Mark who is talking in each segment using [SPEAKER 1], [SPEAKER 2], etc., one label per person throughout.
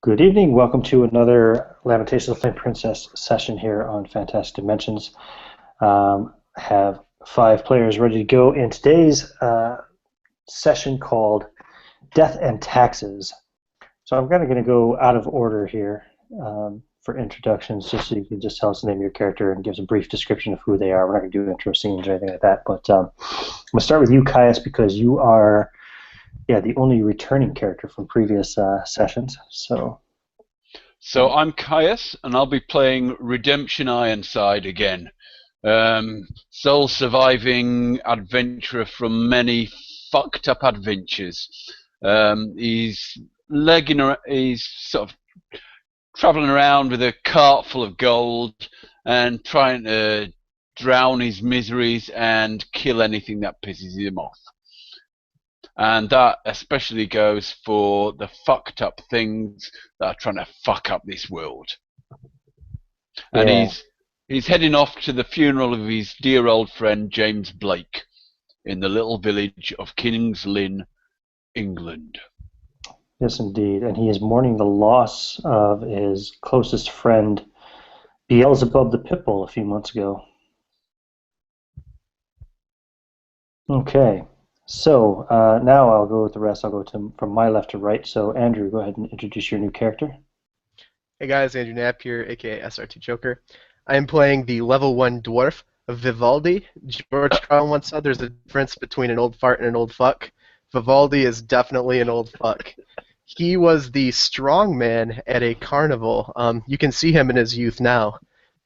[SPEAKER 1] Good evening. Welcome to another Lamentations of the Flame Princess session here on Fantastic Dimensions. Have 5 players ready to go in today's session called Death and Taxes. So I'm kind of going to go out of order here for introductions, just so you can just tell us the name of your character and give us a brief description of who they are. We're not going to do intro scenes or anything like that. But I'm going to start with you, Caius, because you are the only returning character from previous sessions. So
[SPEAKER 2] I'm Caius, and I'll be playing Redemption Ironside again. Sole surviving adventurer from many fucked up adventures. He's sort of travelling around with a cart full of gold and trying to drown his miseries and kill anything that pisses him off. And that especially goes for the fucked up things that are trying to fuck up this world. And he's heading off to the funeral of his dear old friend James Blake in the little village of King's Lynn, England.
[SPEAKER 1] Yes, indeed. And he is mourning the loss of his closest friend, Beelzebub the Pitbull, a few months ago. Okay. So now I'll go with the rest. I'll go from my left to right. So Andrew, go ahead and introduce your new character.
[SPEAKER 3] Hey guys, Andrew Knapp here, aka SRT Joker. I am playing the level 1 dwarf of Vivaldi. George Carlin once said there's a difference between an old fart and an old fuck. Vivaldi is definitely an old fuck. He was the strong man at a carnival. You can see him in his youth now,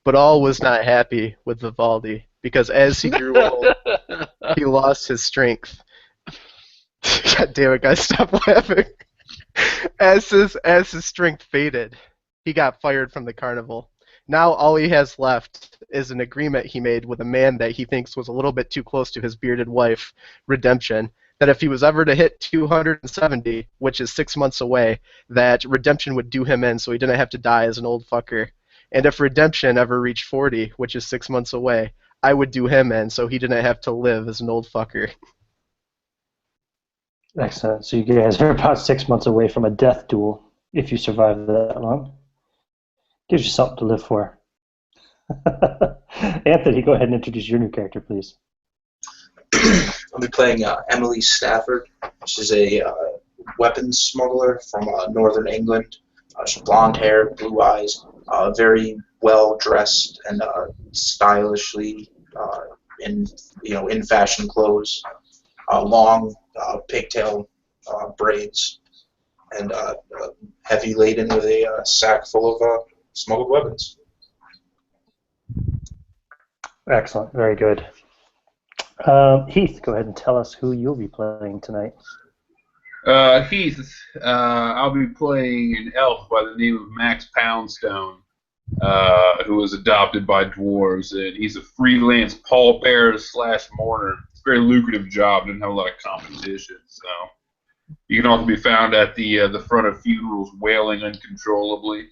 [SPEAKER 3] but all was not happy with Vivaldi because as he grew old, he lost his strength. God damn it, guys, stop laughing. As his strength faded, he got fired from the carnival. Now all he has left is an agreement he made with a man that he thinks was a little bit too close to his bearded wife, Redemption, that if he was ever to hit 270, which is 6 months away, that Redemption would do him in so he didn't have to die as an old fucker. And if Redemption ever reached 40, which is 6 months away, I would do him in so he didn't have to live as an old fucker.
[SPEAKER 1] Excellent. So you guys are about 6 months away from a death duel, if you survive that long. Gives you something to live for. Anthony, go ahead and introduce your new character, please.
[SPEAKER 4] I'll be playing Emily Stafford. She's a weapons smuggler from northern England. She has blonde hair, blue eyes, very well dressed and stylishly in fashion clothes, long pigtail braids, and heavy laden with a sack full of smuggled weapons.
[SPEAKER 1] Excellent. Very good. Heath, go ahead and tell us who you'll be playing tonight.
[SPEAKER 5] Heath, I'll be playing an elf by the name of Max Poundstone, who was adopted by dwarves, and he's a freelance pallbearer / mourner. It's a very lucrative job, doesn't have a lot of competition, so you can also be found at the front of funerals wailing uncontrollably,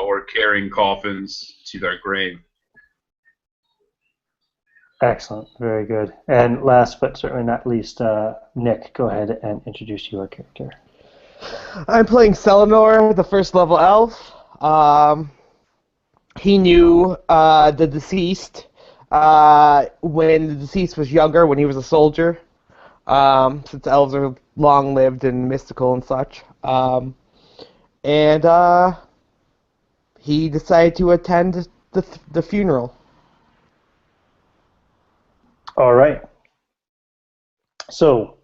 [SPEAKER 5] or carrying coffins to their grave.
[SPEAKER 1] Excellent. Very good. And last but certainly not least, Nick, go ahead and introduce your character.
[SPEAKER 6] I'm playing Selenor, the first level elf. He knew the deceased when the deceased was younger, when he was a soldier, since elves are long-lived and mystical and such. And he decided to attend the funeral.
[SPEAKER 1] All right. So,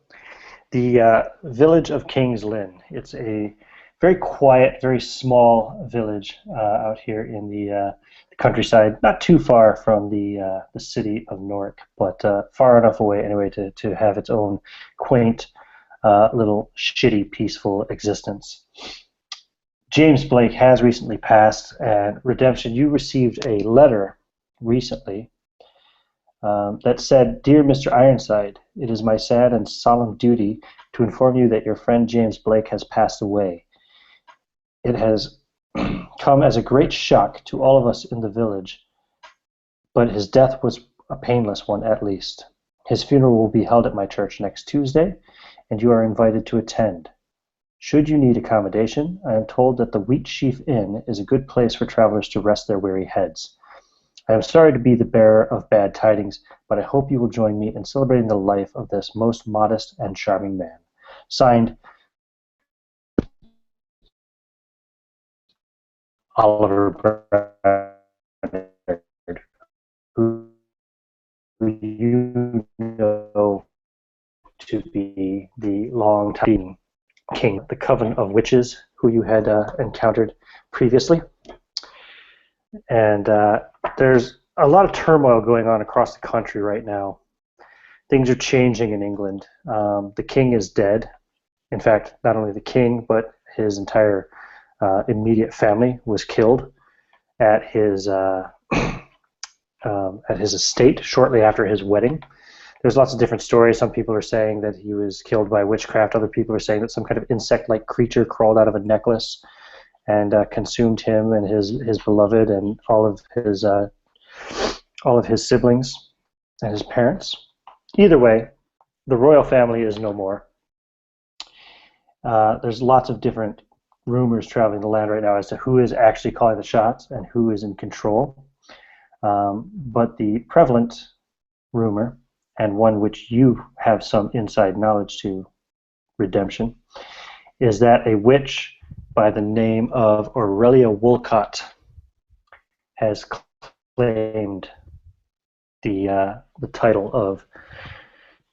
[SPEAKER 1] the village of King's Lynn. It's a very quiet, very small village out here in the countryside, not too far from the city of Newark, but far enough away anyway to have its own quaint, little shitty, peaceful existence. James Blake has recently passed, and Redemption, you received a letter recently that said, "Dear Mr. Ironside, it is my sad and solemn duty to inform you that your friend James Blake has passed away. It has come as a great shock to all of us in the village, but his death was a painless one at least. His funeral will be held at my church next Tuesday, and you are invited to attend. Should you need accommodation, I am told that the Wheatsheaf Inn is a good place for travelers to rest their weary heads. I am sorry to be the bearer of bad tidings, but I hope you will join me in celebrating the life of this most modest and charming man. Signed, Oliver Brennard, who you know to be the long-time king, the coven of witches who you had encountered previously. And there's a lot of turmoil going on across the country right now. Things are changing in England. The king is dead. In fact, not only the king, but his entire immediate family was killed at his estate shortly after his wedding. There's lots of different stories. Some people are saying that he was killed by witchcraft. Other people are saying that some kind of insect-like creature crawled out of a necklace and consumed him and his beloved and all of his siblings and his parents. Either way, the royal family is no more. There's lots of different rumors traveling the land right now as to who is actually calling the shots and who is in control. But the prevalent rumor, and one which you have some inside knowledge to, Redemption, is that a witch by the name of Aurelia Wolcott has claimed the title of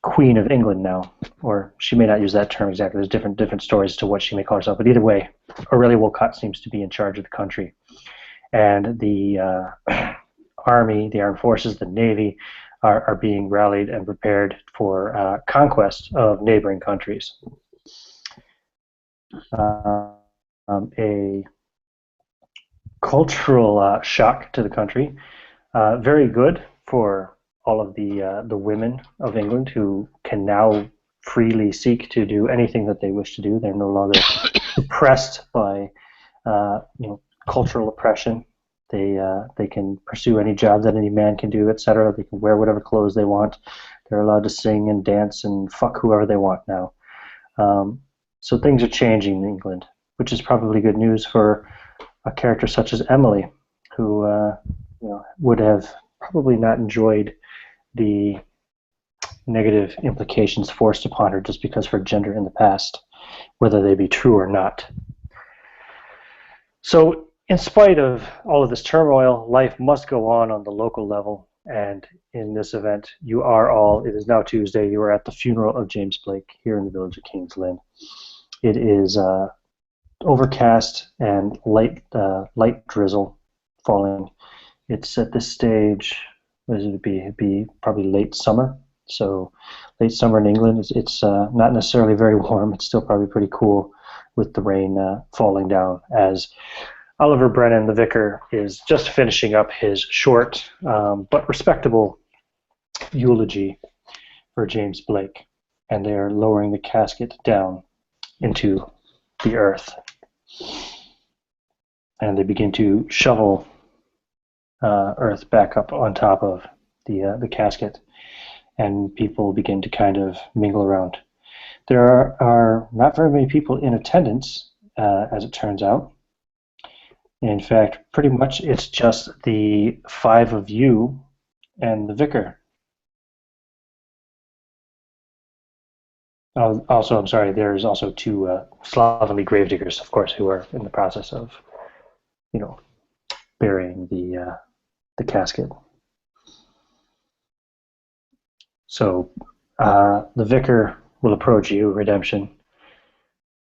[SPEAKER 1] Queen of England now, or she may not use that term exactly. There's different stories as to what she may call herself, but either way, Aurelia Wolcott seems to be in charge of the country, and the army, the armed forces, the navy are being rallied and prepared for conquest of neighboring countries. A cultural shock to the country, very good for all of the women of England who can now freely seek to do anything that they wish to do. They're no longer oppressed by cultural oppression. They can pursue any job that any man can do, etc. They can wear whatever clothes they want. They're allowed to sing and dance and fuck whoever they want now. So things are changing in England, which is probably good news for a character such as Emily, who would have probably not enjoyed the negative implications forced upon her just because of her gender in the past, whether they be true or not. So in spite of all of this turmoil, life must go on the local level, and in this event, you are all, it is now Tuesday, you are at the funeral of James Blake here in the village of King's Lynn. It is overcast and light drizzle falling. It's at this stage, what does it be? It'd be probably late summer. So late summer in England, it's not necessarily very warm. It's still probably pretty cool with the rain falling down as Oliver Brennan, the vicar, is just finishing up his short but respectable eulogy for James Blake, and they are lowering the casket down into the earth. And they begin to shovel earth back up on top of the casket, and people begin to kind of mingle around. There are not very many people in attendance, as it turns out. In fact, pretty much it's just the five of you and the vicar. Also, I'm sorry, there's also two slovenly gravediggers, of course, who are in the process of, burying the casket. So the vicar will approach you, Redemption,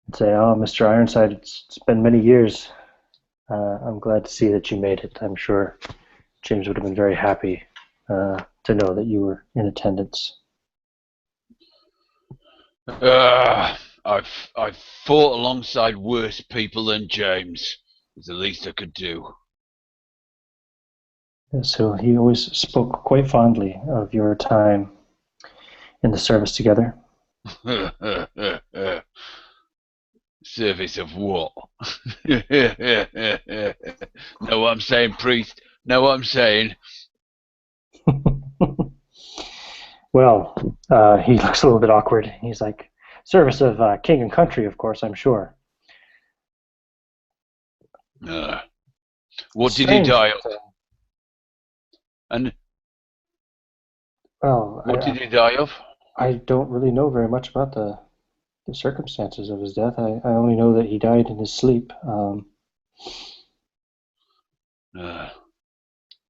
[SPEAKER 1] and say, "Oh, Mr. Ironside, it's been many years. I'm glad to see that you made it. I'm sure James would have been very happy to know that you were in attendance."
[SPEAKER 2] I've fought alongside worse people than James. It's the least I could do.
[SPEAKER 1] So he always spoke quite fondly of your time in the service together.
[SPEAKER 2] Service of what? Know what I'm saying, priest? Know what I'm saying?
[SPEAKER 1] Well, he looks a little bit awkward. He's like, "Service of king and country, of course, I'm sure."
[SPEAKER 2] What did he
[SPEAKER 1] Strange
[SPEAKER 2] die
[SPEAKER 1] that,
[SPEAKER 2] of? And
[SPEAKER 1] well,
[SPEAKER 2] what did he die of?
[SPEAKER 1] I don't really know very much about the circumstances of his death. I only know that he died in his sleep.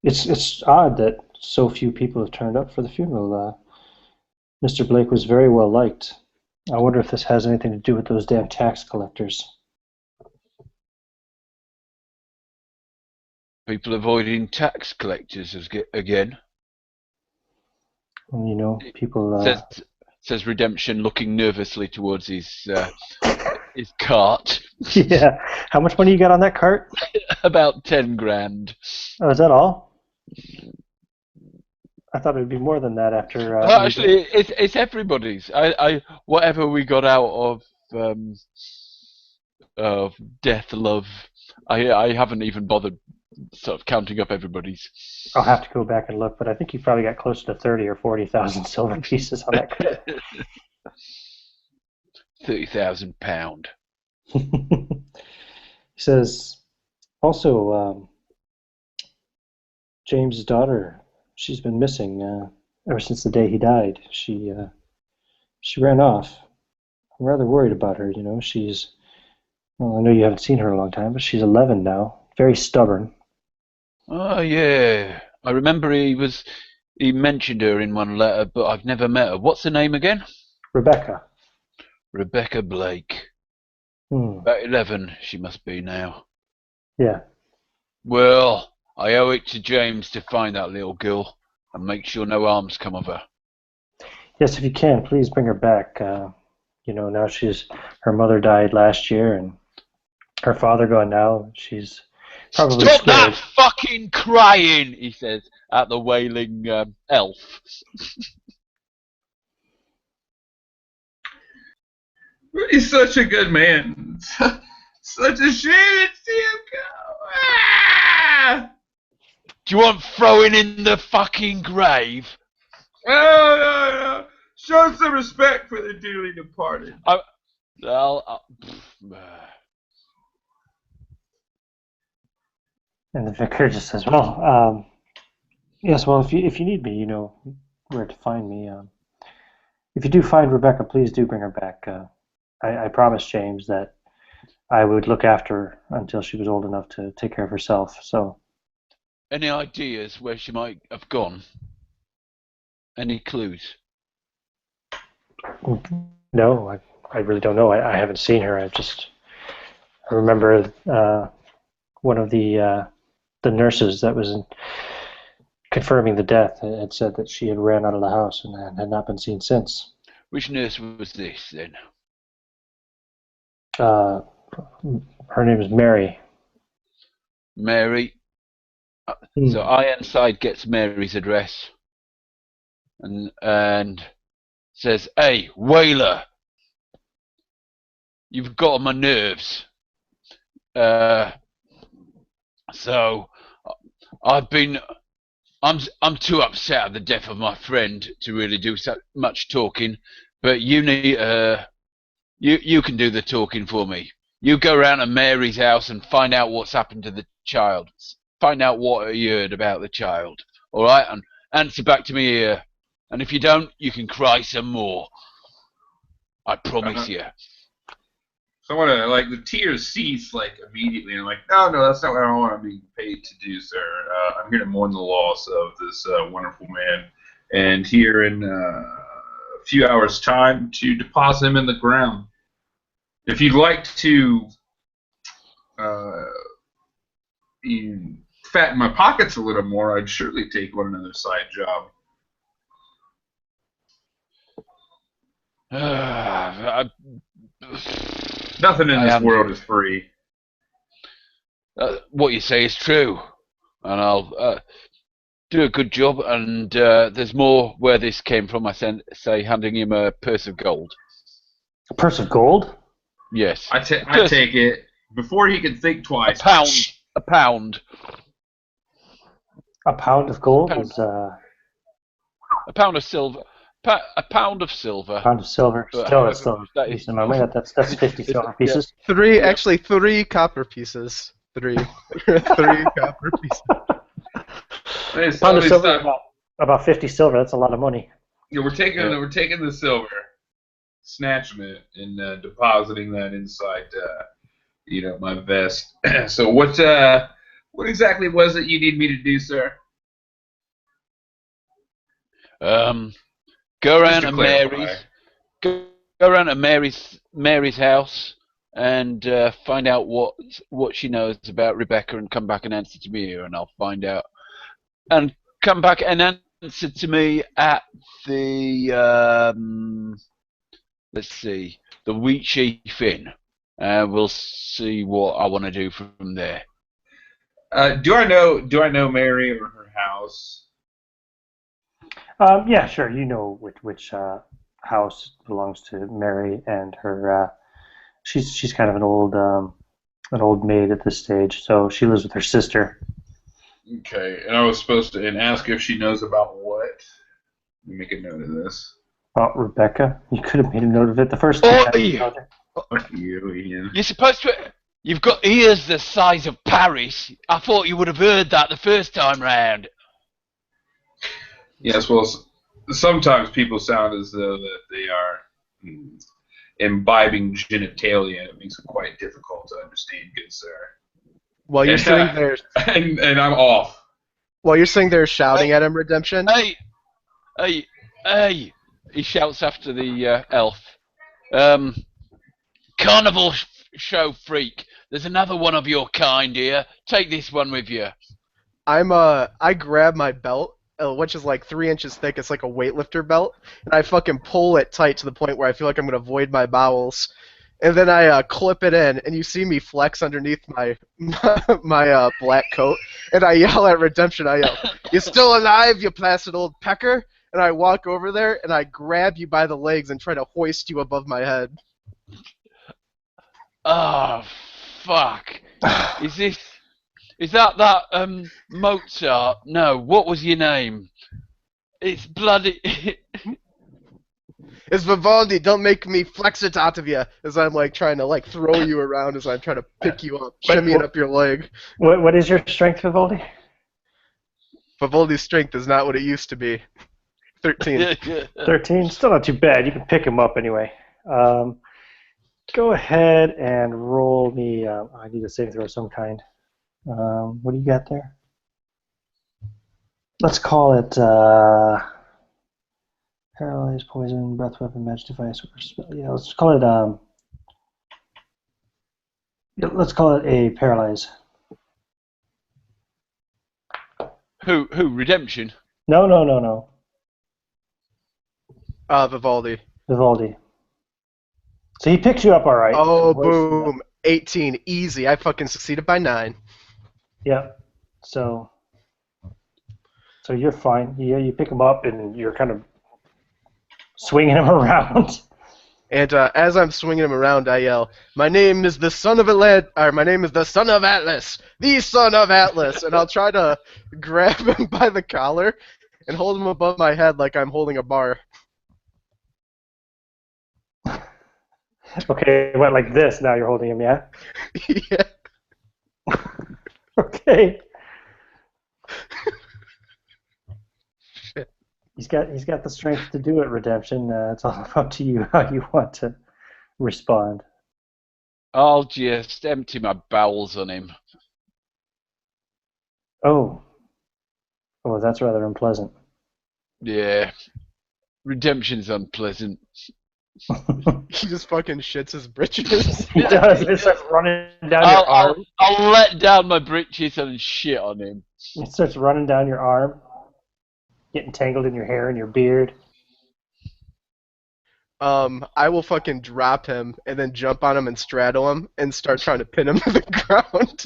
[SPEAKER 1] It's odd that so few people have turned up for the funeral. Mr. Blake was very well liked. I wonder if this has anything to do with those damn tax collectors.
[SPEAKER 2] People avoiding tax collectors again.
[SPEAKER 1] And, you know, people.
[SPEAKER 2] Says Redemption, looking nervously towards his cart.
[SPEAKER 1] Yeah. How much money you got on that cart?
[SPEAKER 2] About 10 grand.
[SPEAKER 1] Oh, is that all? I thought it would be more than that after.
[SPEAKER 2] Actually, it's everybody's. I whatever we got out of Death Love, I haven't even bothered sort of counting up everybody's.
[SPEAKER 1] I'll have to go back and look, but I think you probably got closer to 30 or 40,000 silver pieces on that cart.
[SPEAKER 2] £30,000.
[SPEAKER 1] He says, also, James' daughter, she's been missing ever since the day he died. She ran off. I'm rather worried about her, you know. Well, I know you haven't seen her in a long time, but she's 11 now. Very stubborn.
[SPEAKER 2] Oh, yeah. I remember he mentioned her in one letter, but I've never met her. What's her name again?
[SPEAKER 1] Rebecca.
[SPEAKER 2] Rebecca Blake. About 11 she must be now.
[SPEAKER 1] Yeah.
[SPEAKER 2] Well, I owe it to James to find that little girl and make sure no harm's come of her.
[SPEAKER 1] Yes, if you can, please bring her back. You know, now her mother died last year, and her father gone now. She's probably
[SPEAKER 2] Stop
[SPEAKER 1] scared.
[SPEAKER 2] that fucking crying, he says, at the wailing elf.
[SPEAKER 5] He's such a good man. Such a shame to see him go. Ah!
[SPEAKER 2] Do you want throwing in the fucking grave?
[SPEAKER 5] No. Show some respect for the dearly departed.
[SPEAKER 1] And the vicar just says, well, yes, well, if you need me, you know where to find me. If you do find Rebecca, please do bring her back. I promised James that I would look after her until she was old enough to take care of herself. So,
[SPEAKER 2] any ideas where she might have gone? Any clues?
[SPEAKER 1] no, I really don't know. I haven't seen her. I remember one of the nurses that was confirming the death had said that she had ran out of the house and had not been seen since.
[SPEAKER 2] Which nurse was this then?
[SPEAKER 1] Her name is Mary.
[SPEAKER 2] Mary. So Ironside gets Mary's address and says, "Hey, Whaler, you've got on my nerves. So I'm too upset at the death of my friend to really do so much talking, but you need you can do the talking for me. You go around to Mary's house and find out what's happened to the child. Find out what you heard about the child. All right, and answer back to me here. And if you don't, you can cry some more. I promise you."
[SPEAKER 5] So I want to, like, the tears cease, like, immediately. And I'm like, no, that's not what I want to be paid to do, sir. I'm here to mourn the loss of this wonderful man. And here in a few hours' time to deposit him in the ground. If you'd like to fatten my pockets a little more, I'd surely take on another side job. Nothing in this world is free.
[SPEAKER 2] What you say is true, and I'll do a good job. And there's more where this came from. I say, handing him a purse of gold.
[SPEAKER 1] A purse of gold?
[SPEAKER 2] Yes.
[SPEAKER 5] I take it before he can think twice.
[SPEAKER 2] A pound.
[SPEAKER 1] A pound of gold is
[SPEAKER 2] a pound of silver. A pound of silver.
[SPEAKER 1] Pound of silver. Still, that's still a decent amount. That's 50 silver pieces.
[SPEAKER 3] Three copper pieces. 3. 3 copper pieces.
[SPEAKER 5] Hey,
[SPEAKER 1] Pound of
[SPEAKER 5] somebody
[SPEAKER 1] silver,
[SPEAKER 5] stop.
[SPEAKER 1] about 50 silver. That's a lot of money.
[SPEAKER 5] Yeah, we're taking the silver, snatching it, and depositing that inside, my vest. So what exactly was it you need me to do, sir?
[SPEAKER 2] Go
[SPEAKER 5] Just
[SPEAKER 2] around
[SPEAKER 5] to
[SPEAKER 2] to
[SPEAKER 5] clarify.
[SPEAKER 2] go around to Mary's house and find out what she knows about Rebecca, and come back and answer to me here, and I'll find out. And come back and answer to me at the let's see, the Wheatsheaf Inn. We'll see what I want to do from there.
[SPEAKER 5] Do I know Mary or her house?
[SPEAKER 1] Yeah, sure. You know which house belongs to Mary and her. She's kind of an old maid at this stage, so she lives with her sister.
[SPEAKER 5] Okay, and I was supposed to ask if she knows about what. Let me make a note of this.
[SPEAKER 1] About Rebecca, you could have made a note of it the first two times you called her.
[SPEAKER 5] Fuck you, Ian.
[SPEAKER 2] You're supposed to. You've got ears the size of Paris. I thought you would have heard that the first time round.
[SPEAKER 5] Yes, well, sometimes people sound as though that they are imbibing genitalia. It makes it quite difficult to understand, good sir.
[SPEAKER 3] While you're sitting there,
[SPEAKER 5] and I'm off.
[SPEAKER 3] while you're sitting there shouting at him, Redemption.
[SPEAKER 2] Hey! He shouts after the elf. Carnival show freak. There's another one of your kind here. Take this one with you.
[SPEAKER 3] I grab my belt, which is like 3 inches thick. It's like a weightlifter belt, and I fucking pull it tight to the point where I feel like I'm gonna void my bowels. And then I clip it in, and you see me flex underneath my black coat, and I yell at Redemption. I yell, "You still alive, you placid old pecker?" And I walk over there, and I grab you by the legs and try to hoist you above my head.
[SPEAKER 2] Oh, fuck. Is that Mozart? No, what was your name? It's bloody...
[SPEAKER 3] It's Vivaldi, don't make me flex it out of you, as I'm like trying to like throw you around as I'm trying to pick you up, shimmying up your leg.
[SPEAKER 1] What is your strength, Vivaldi?
[SPEAKER 3] Vivaldi's strength is not what it used to be. 13.
[SPEAKER 1] 13, still not too bad. You can pick him up anyway. Go ahead and roll me. I need a saving throw of some kind. What do you got there? Let's call it paralyzed, poison, breath weapon, magic device, or spell. Yeah, let's call it. Let's call it a paralyze.
[SPEAKER 2] Who? Redemption?
[SPEAKER 1] No.
[SPEAKER 3] Vivaldi.
[SPEAKER 1] Vivaldi. So he picks you up all right.
[SPEAKER 3] Oh, boom. 18. Easy. I fucking succeeded by 9.
[SPEAKER 1] Yeah. So you're fine. Yeah, you pick him up and you're kind of swinging him around.
[SPEAKER 3] And as I'm swinging him around, I yell, "My name is the son of my name is the son of Atlas, the son of Atlas." And I'll try to grab him by the collar and hold him above my head like I'm holding a bar.
[SPEAKER 1] Okay, what, like this? Now you're holding him, yeah?
[SPEAKER 3] Yeah.
[SPEAKER 1] Okay. He's got the strength to do it, Redemption. It's all up to you how you want to respond.
[SPEAKER 2] I'll just empty my bowels on him.
[SPEAKER 1] Oh, that's rather unpleasant.
[SPEAKER 2] Yeah. Redemption's unpleasant.
[SPEAKER 3] He just fucking shits his britches.
[SPEAKER 1] He does. It starts running down your arm.
[SPEAKER 2] I'll let down my britches and shit on him.
[SPEAKER 1] It starts running down your arm, getting tangled in your hair and your beard.
[SPEAKER 3] I will fucking drop him and then jump on him and straddle him and start trying to pin him to the ground.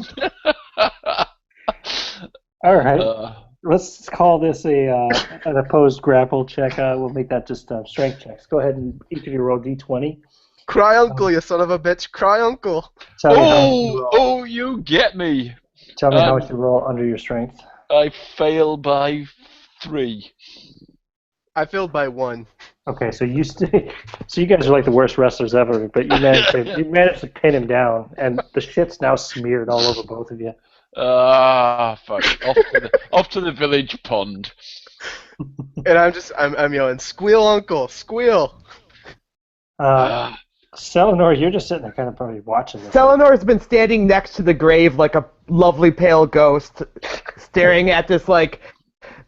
[SPEAKER 1] All right. Let's call this an opposed grapple check. We'll make that just strength checks. Go ahead and each of you roll d20.
[SPEAKER 3] Cry uncle, you son of a bitch. Cry uncle.
[SPEAKER 2] Oh, you get me.
[SPEAKER 1] Tell me how much you roll under your strength.
[SPEAKER 2] I fail by 3.
[SPEAKER 3] I failed by 1.
[SPEAKER 1] Okay, so so you guys are like the worst wrestlers ever, but you managed to pin him down, and the shit's now smeared all over both of you.
[SPEAKER 2] Ah, fuck. Off to the village pond.
[SPEAKER 3] And I'm yelling, "Squeal, Uncle! Squeal!"
[SPEAKER 1] Uh, Selenor, you're just sitting there kind of probably watching this.
[SPEAKER 6] Selenor's been standing next to the grave like a lovely pale ghost, staring at this like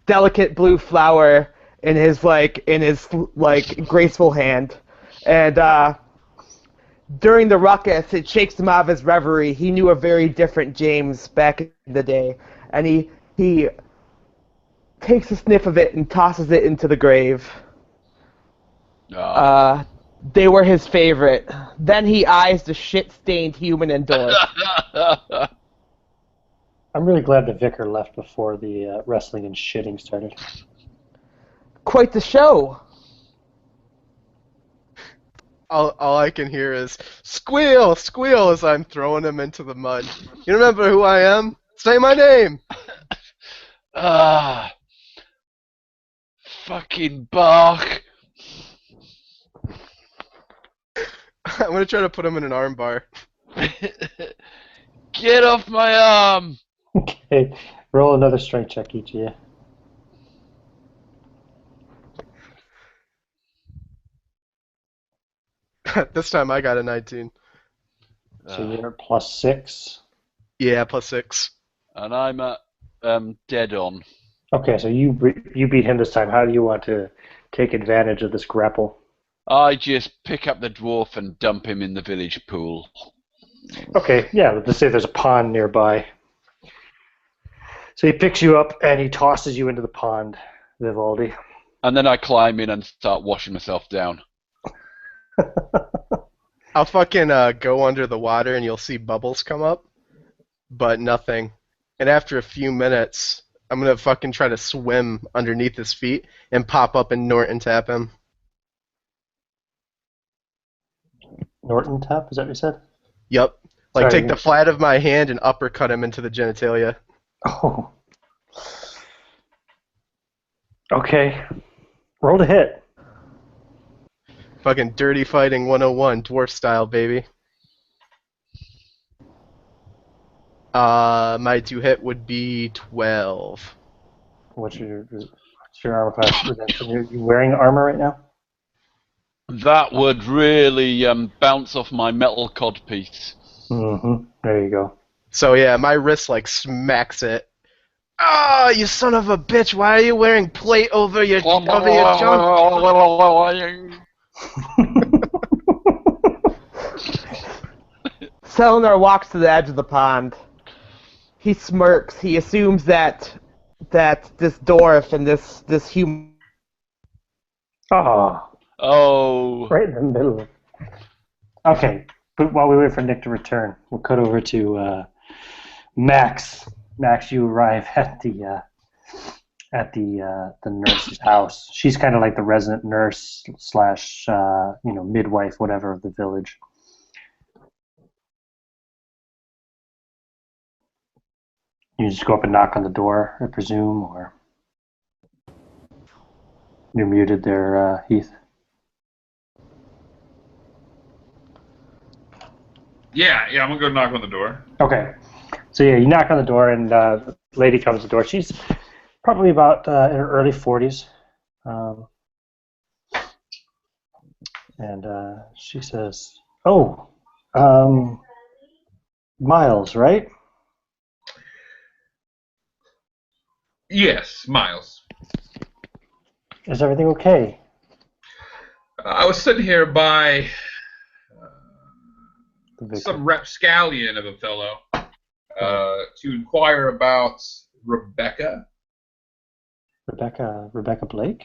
[SPEAKER 6] delicate blue flower in his graceful hand, and during the ruckus, it shakes him out of his reverie. He knew a very different James back in the day, and he takes a sniff of it and tosses it into the grave. They were his favorite. Then he eyes the shit-stained human and dwarf.
[SPEAKER 1] I'm really glad the vicar left before the wrestling and shitting started.
[SPEAKER 6] Quite the show.
[SPEAKER 3] All I can hear is "Squeal! Squeal!" as I'm throwing him into the mud. You remember who I am? Say my name!
[SPEAKER 2] Fucking bark.
[SPEAKER 3] I'm gonna try to put him in an arm bar.
[SPEAKER 2] Get off my arm.
[SPEAKER 1] Okay, roll another strength check each of you.
[SPEAKER 3] This time I got a 19.
[SPEAKER 1] So you're at +6.
[SPEAKER 3] Yeah, +6.
[SPEAKER 2] And I'm at dead on.
[SPEAKER 1] Okay, so you beat him this time. How do you want to take advantage of this grapple?
[SPEAKER 2] I just pick up the dwarf and dump him in the village pool.
[SPEAKER 1] Okay, yeah, let's say there's a pond nearby. So he picks you up and he tosses you into the pond, Vivaldi.
[SPEAKER 2] And then I climb in and start washing myself down.
[SPEAKER 3] I'll fucking go under the water and you'll see bubbles come up, but nothing. And after a few minutes, I'm gonna fucking try to swim underneath his feet and pop up and Norton tap him.
[SPEAKER 1] Norton tap, is that what you said?
[SPEAKER 3] Yep. Like,
[SPEAKER 1] Sorry.
[SPEAKER 3] take the flat of my hand and uppercut him into the genitalia.
[SPEAKER 1] Oh. Okay. Roll to hit.
[SPEAKER 3] Fucking dirty fighting 101, dwarf style, baby. My to hit would be 12.
[SPEAKER 1] What's your armor class? You wearing armor right now?
[SPEAKER 2] That would really bounce off my metal codpiece.
[SPEAKER 1] Mm-hmm. There you go.
[SPEAKER 3] So yeah, my wrist like smacks it. Ah, you son of a bitch! Why are you wearing plate over your junk?
[SPEAKER 6] Selenor walks to the edge of the pond. He smirks. He assumes that this dwarf and this human.
[SPEAKER 1] Oh, right in the middle. Okay, but while we wait for Nick to return, we'll cut over to Max. Max, you arrive at the nurse's house. She's kind of like the resident nurse slash midwife, whatever, of the village. You just go up and knock on the door, I presume, or you're muted there, Heath.
[SPEAKER 5] Yeah, I'm gonna go knock on the door.
[SPEAKER 1] Okay. So yeah, you knock on the door, and the lady comes to the door. She's probably about in her early 40s. And she says, "Oh, Miles, right?"
[SPEAKER 5] Yes, Miles.
[SPEAKER 1] Is everything okay?
[SPEAKER 5] I was sitting here by some rapscallion of a fellow to inquire about Rebecca.
[SPEAKER 1] Rebecca Blake?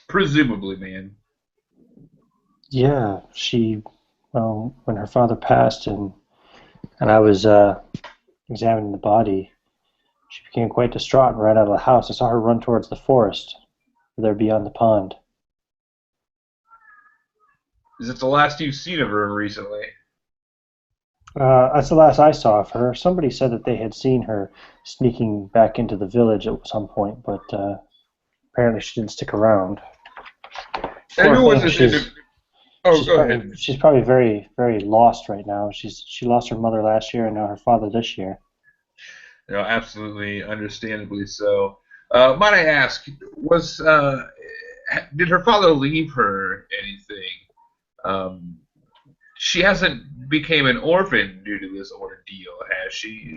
[SPEAKER 5] Presumably, man.
[SPEAKER 1] Yeah, when her father passed and I was examining the body, she became quite distraught and ran out of the house. I saw her run towards the forest there beyond the pond.
[SPEAKER 5] Is it the last you've seen of her recently?
[SPEAKER 1] That's the last I saw of her. Somebody said that they had seen her sneaking back into the village at some point, but apparently she didn't stick around.
[SPEAKER 5] And
[SPEAKER 1] Poor
[SPEAKER 5] who was
[SPEAKER 1] thing,
[SPEAKER 5] this go ahead.
[SPEAKER 1] she's probably very, very lost right now. She lost her mother last year and now her father this year.
[SPEAKER 5] Absolutely, understandably so. Might I ask, did her father leave her anything? She hasn't became an orphan due to this ordeal, has she?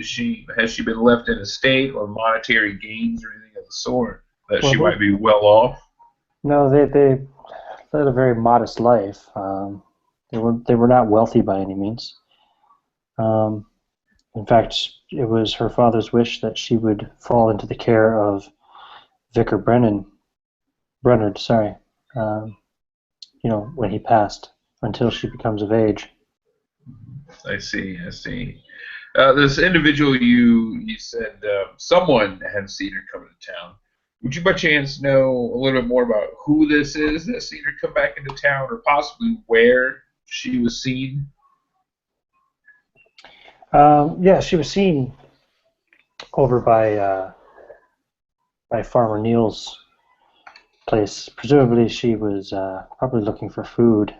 [SPEAKER 5] Has she been left in a state or monetary gains or anything of the sort that she might be well off?
[SPEAKER 1] No, they led a very modest life. They were not wealthy by any means. In fact, it was her father's wish that she would fall into the care of Vicar Brennard, when he passed, until she becomes of age.
[SPEAKER 5] I see. This individual you said someone had seen her come to town. Would you by chance know a little bit more about who this is that's seen her come back into town, or possibly where she was seen?
[SPEAKER 1] Yeah, she was seen over by Farmer Neal's place. Presumably, she was probably looking for food.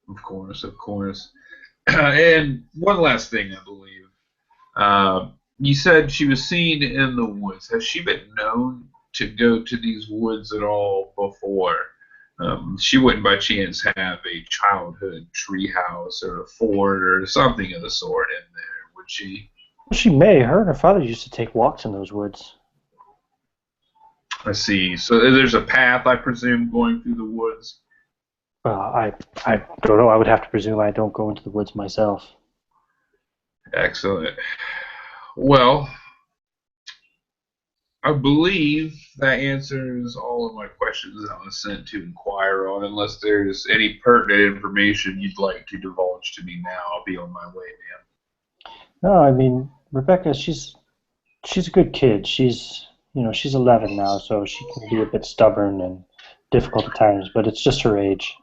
[SPEAKER 5] Of course. And one last thing, I believe. You said she was seen in the woods. Has she been known to go to these woods at all before? She wouldn't by chance have a childhood treehouse or a fort or something of the sort in there, would she?
[SPEAKER 1] She may. Her and her father used to take walks in those woods.
[SPEAKER 5] I see. So there's a path, I presume, going through the woods?
[SPEAKER 1] I don't know. I would have to presume I don't go into the woods myself.
[SPEAKER 5] Excellent. Well, I believe that answers all of my questions that I was sent to inquire on. Unless there's any pertinent information you'd like to divulge to me now, I'll be on my way, ma'am.
[SPEAKER 1] No, I mean, Rebecca, she's a good kid. She's 11 now, so she can be a bit stubborn and difficult at times, but it's just her age.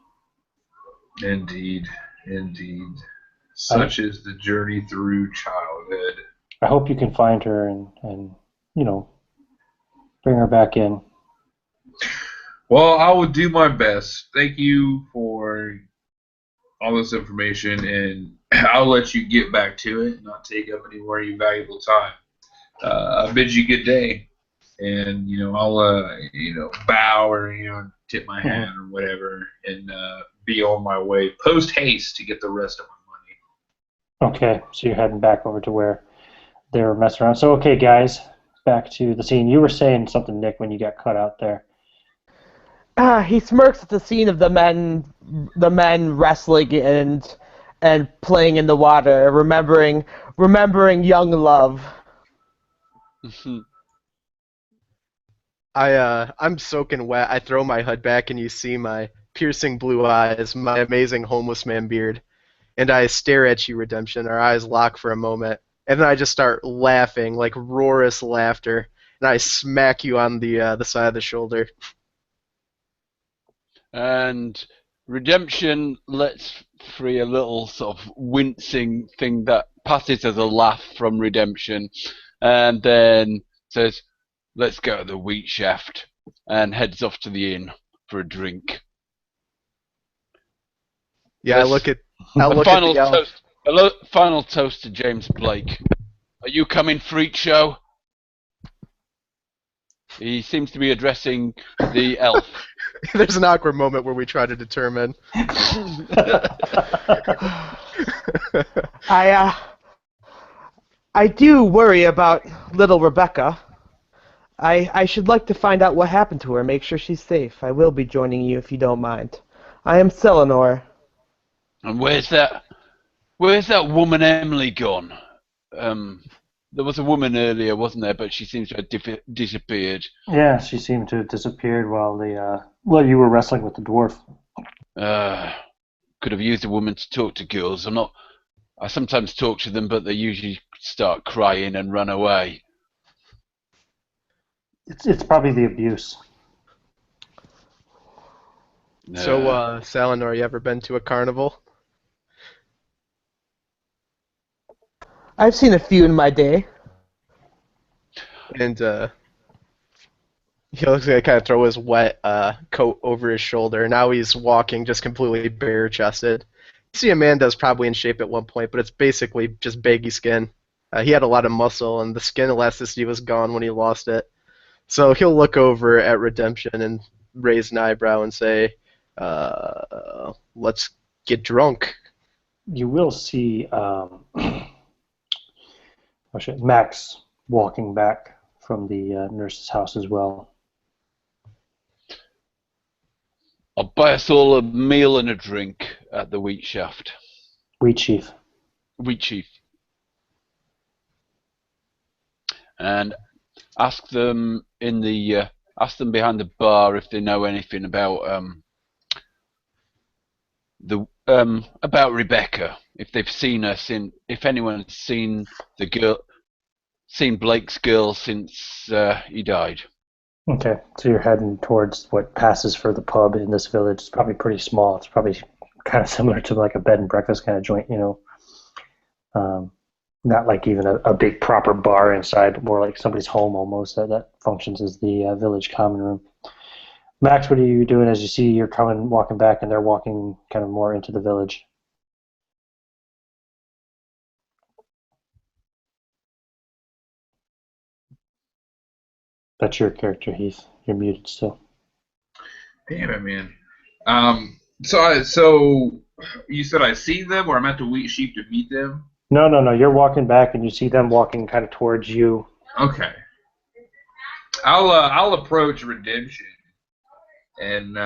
[SPEAKER 5] Indeed. Such is the journey through childhood.
[SPEAKER 1] I hope you can find her and bring her back in.
[SPEAKER 5] Well, I will do my best. Thank you for all this information, and I'll let you get back to it and not take up any more of your valuable time. I bid you good day, and I'll bow or tip my hat or whatever, and be on my way post haste to get the rest of my money.
[SPEAKER 1] Okay, so you're heading back over to where they were messing around. So okay, guys, back to the scene. You were saying something, Nick, when you got cut out there.
[SPEAKER 6] He smirks at the scene of the men wrestling and playing in the water, remembering young love.
[SPEAKER 3] I'm soaking wet. I throw my hood back, and you see my piercing blue eyes, my amazing homeless man beard, and I stare at you, Redemption. Our eyes lock for a moment, and then I just start laughing, like roarous laughter, and I smack you on the side of the shoulder.
[SPEAKER 2] And Redemption lets free a little sort of wincing thing that passes as a laugh from Redemption, and then says, "Let's go to the Wheatsheaf," and heads off to the inn for a drink.
[SPEAKER 3] Yeah,
[SPEAKER 2] Yes.
[SPEAKER 3] I look at the elf.
[SPEAKER 2] Final toast to James Blake. Are you coming, freak show? He seems to be addressing the elf.
[SPEAKER 3] There's an awkward moment where we try to determine.
[SPEAKER 6] I do worry about little Rebecca. I should like to find out what happened to her, make sure she's safe. I will be joining you if you don't mind. I am Selenor.
[SPEAKER 2] And where's that woman Emily gone? There was a woman earlier, wasn't there? But she seems to have disappeared.
[SPEAKER 1] Yeah, she seemed to have disappeared while you were wrestling with the dwarf.
[SPEAKER 2] Could have used a woman to talk to girls. I sometimes talk to them, but they usually start crying and run away.
[SPEAKER 1] It's probably the abuse.
[SPEAKER 3] So, Selenor, you ever been to a carnival?
[SPEAKER 6] I've seen a few in my day.
[SPEAKER 3] And He'll kind of throw his wet coat over his shoulder. Now he's walking just completely bare-chested. You see Amanda's probably in shape at one point, but it's basically just baggy skin. He had a lot of muscle, and the skin elasticity was gone when he lost it. So he'll look over at Redemption and raise an eyebrow and say, let's get drunk.
[SPEAKER 1] You will see Max walking back from the nurse's house as well.
[SPEAKER 2] I'll buy us all a meal and a drink at the Wheatsheaf.
[SPEAKER 1] Wheatsheaf.
[SPEAKER 2] Wheatsheaf. And ask them behind the bar if they know anything about about Rebecca. If they've seen her if anyone's seen Blake's girl since he died.
[SPEAKER 1] Okay, so you're heading towards what passes for the pub in this village. It's probably pretty small. It's probably kind of similar to like a bed and breakfast kind of joint, you know. Not like even a big proper bar inside, but more like somebody's home almost that functions as the village common room. Max, what are you doing as you see you're walking back, and they're walking kind of more into the village? That's your character, Heath. You're muted still.
[SPEAKER 5] Damn it, man. So you said I see them, or I'm at the Wheatsheaf to meet them?
[SPEAKER 1] No. You're walking back, and you see them walking kind of towards you.
[SPEAKER 5] Okay. I'll approach Redemption and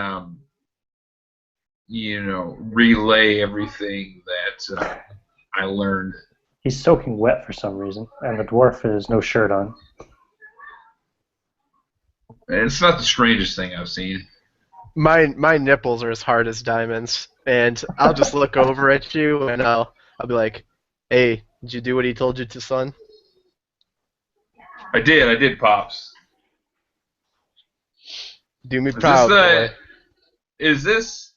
[SPEAKER 5] relay everything that I learned.
[SPEAKER 1] He's soaking wet for some reason, and the dwarf has no shirt on.
[SPEAKER 5] It's not the strangest thing I've seen.
[SPEAKER 3] My nipples are as hard as diamonds, and I'll just look over at you, and I'll be like, "Hey, did you do what he told you to, son?"
[SPEAKER 5] I did, Pops.
[SPEAKER 3] Do me proud, boy.
[SPEAKER 5] This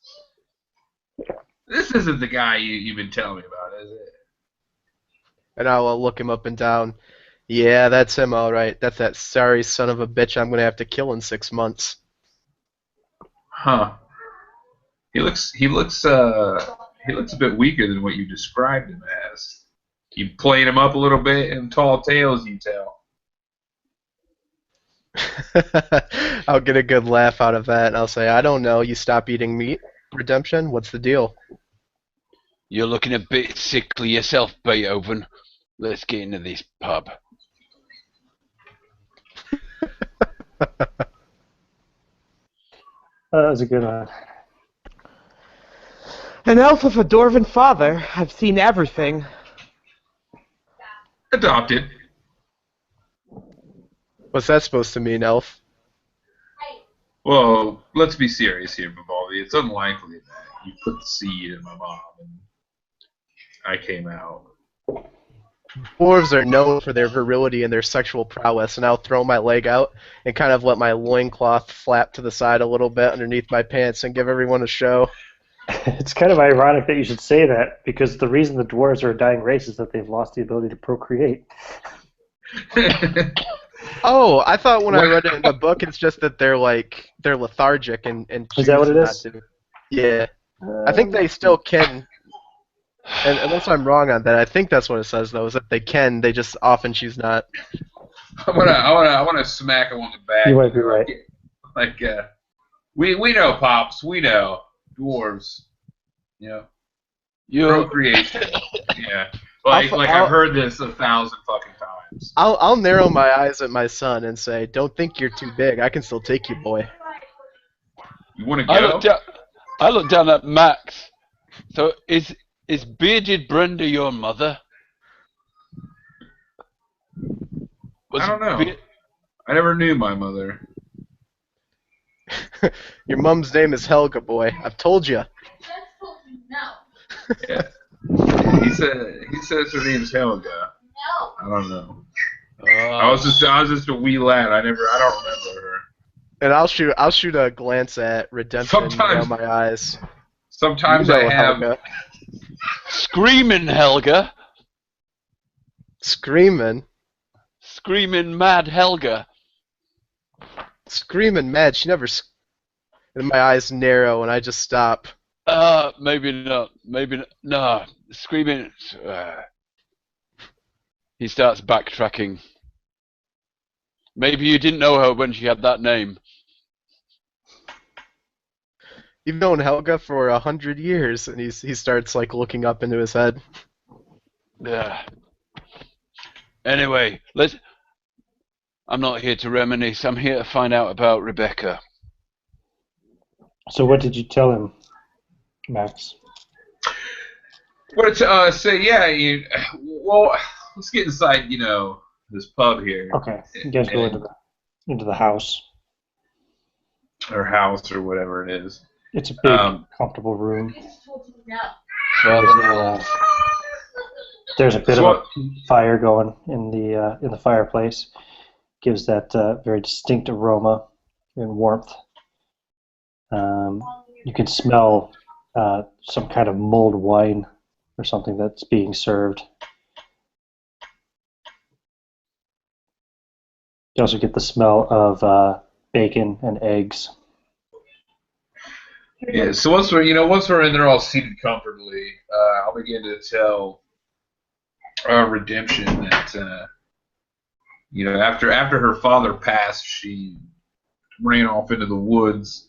[SPEAKER 5] isn't the guy you've been telling me about, is it?
[SPEAKER 3] And I'll look him up and down. Yeah, that's him, all right. That's that sorry son of a bitch I'm gonna have to kill in 6 months.
[SPEAKER 5] Huh. He looks a bit weaker than what you described him as. You played him up a little bit in tall tales you tell.
[SPEAKER 3] I'll get a good laugh out of that, and I'll say, I don't know, you stop eating meat, Redemption? What's the deal?
[SPEAKER 2] You're looking a bit sickly yourself, Beethoven. Let's get into this pub.
[SPEAKER 1] That was a good one.
[SPEAKER 6] An elf with a dwarven father. I've seen everything.
[SPEAKER 5] Adopted.
[SPEAKER 3] What's that supposed to mean, elf?
[SPEAKER 5] Well, let's be serious here, Vivaldi. It's unlikely that you put the seed in my mom and I came out.
[SPEAKER 3] Dwarves are known for their virility and their sexual prowess, and I'll throw my leg out and kind of let my loincloth flap to the side a little bit underneath my pants and give everyone a show.
[SPEAKER 1] It's kind of ironic that you should say that, because the reason the dwarves are a dying race is that they've lost the ability to procreate.
[SPEAKER 3] Oh, I thought when I read it in the book, it's just that they're lethargic and
[SPEAKER 1] Is that what it is?
[SPEAKER 3] Yeah. I think they still can. And unless I'm wrong on that, I think that's what it says though, is that they can, they just often choose not.
[SPEAKER 5] I wanna smack him on the back.
[SPEAKER 1] You might be right.
[SPEAKER 5] Like we know, Pops, we know. Dwarves. You know. Procreation. Yeah. Like I've heard this 1,000 fucking times.
[SPEAKER 3] I'll narrow my eyes at my son and say, don't think you're too big, I can still take you, boy.
[SPEAKER 5] You wanna go?
[SPEAKER 2] I look down at Max. So is bearded Brenda your mother?
[SPEAKER 5] I don't know. I never knew my mother.
[SPEAKER 3] Your mom's name is Helga, boy. I've told you.
[SPEAKER 5] Yeah. He says her name's Helga. No. I don't know. I was just a wee lad. I don't remember her.
[SPEAKER 3] And I'll shoot a glance at Redemption around my eyes.
[SPEAKER 5] Sometimes I have
[SPEAKER 3] Helga.
[SPEAKER 2] Screaming Helga.
[SPEAKER 3] Screaming?
[SPEAKER 2] Screaming mad Helga.
[SPEAKER 3] screaming mad. She never. And my eyes narrow, and I just stop.
[SPEAKER 2] Maybe not. Maybe not. No. Screaming. He starts backtracking. Maybe you didn't know her when she had that name.
[SPEAKER 3] You've known Helga for 100 years, and he starts like looking up into his head.
[SPEAKER 2] Yeah. Anyway, I'm not here to reminisce. I'm here to find out about Rebecca.
[SPEAKER 1] So what did you tell him, Max?
[SPEAKER 5] But well, let's get inside, this pub here.
[SPEAKER 1] Okay, you guys go into the house.
[SPEAKER 5] Or house or whatever it is.
[SPEAKER 1] It's a big, comfortable room. There's a bit of a fire going in the fireplace. Gives that very distinct aroma and warmth. You can smell some kind of mulled wine or something that's being served. You also get the smell of bacon and eggs.
[SPEAKER 5] Yeah. So once we're in there all seated comfortably, I'll begin to tell Redemption that after her father passed, she ran off into the woods.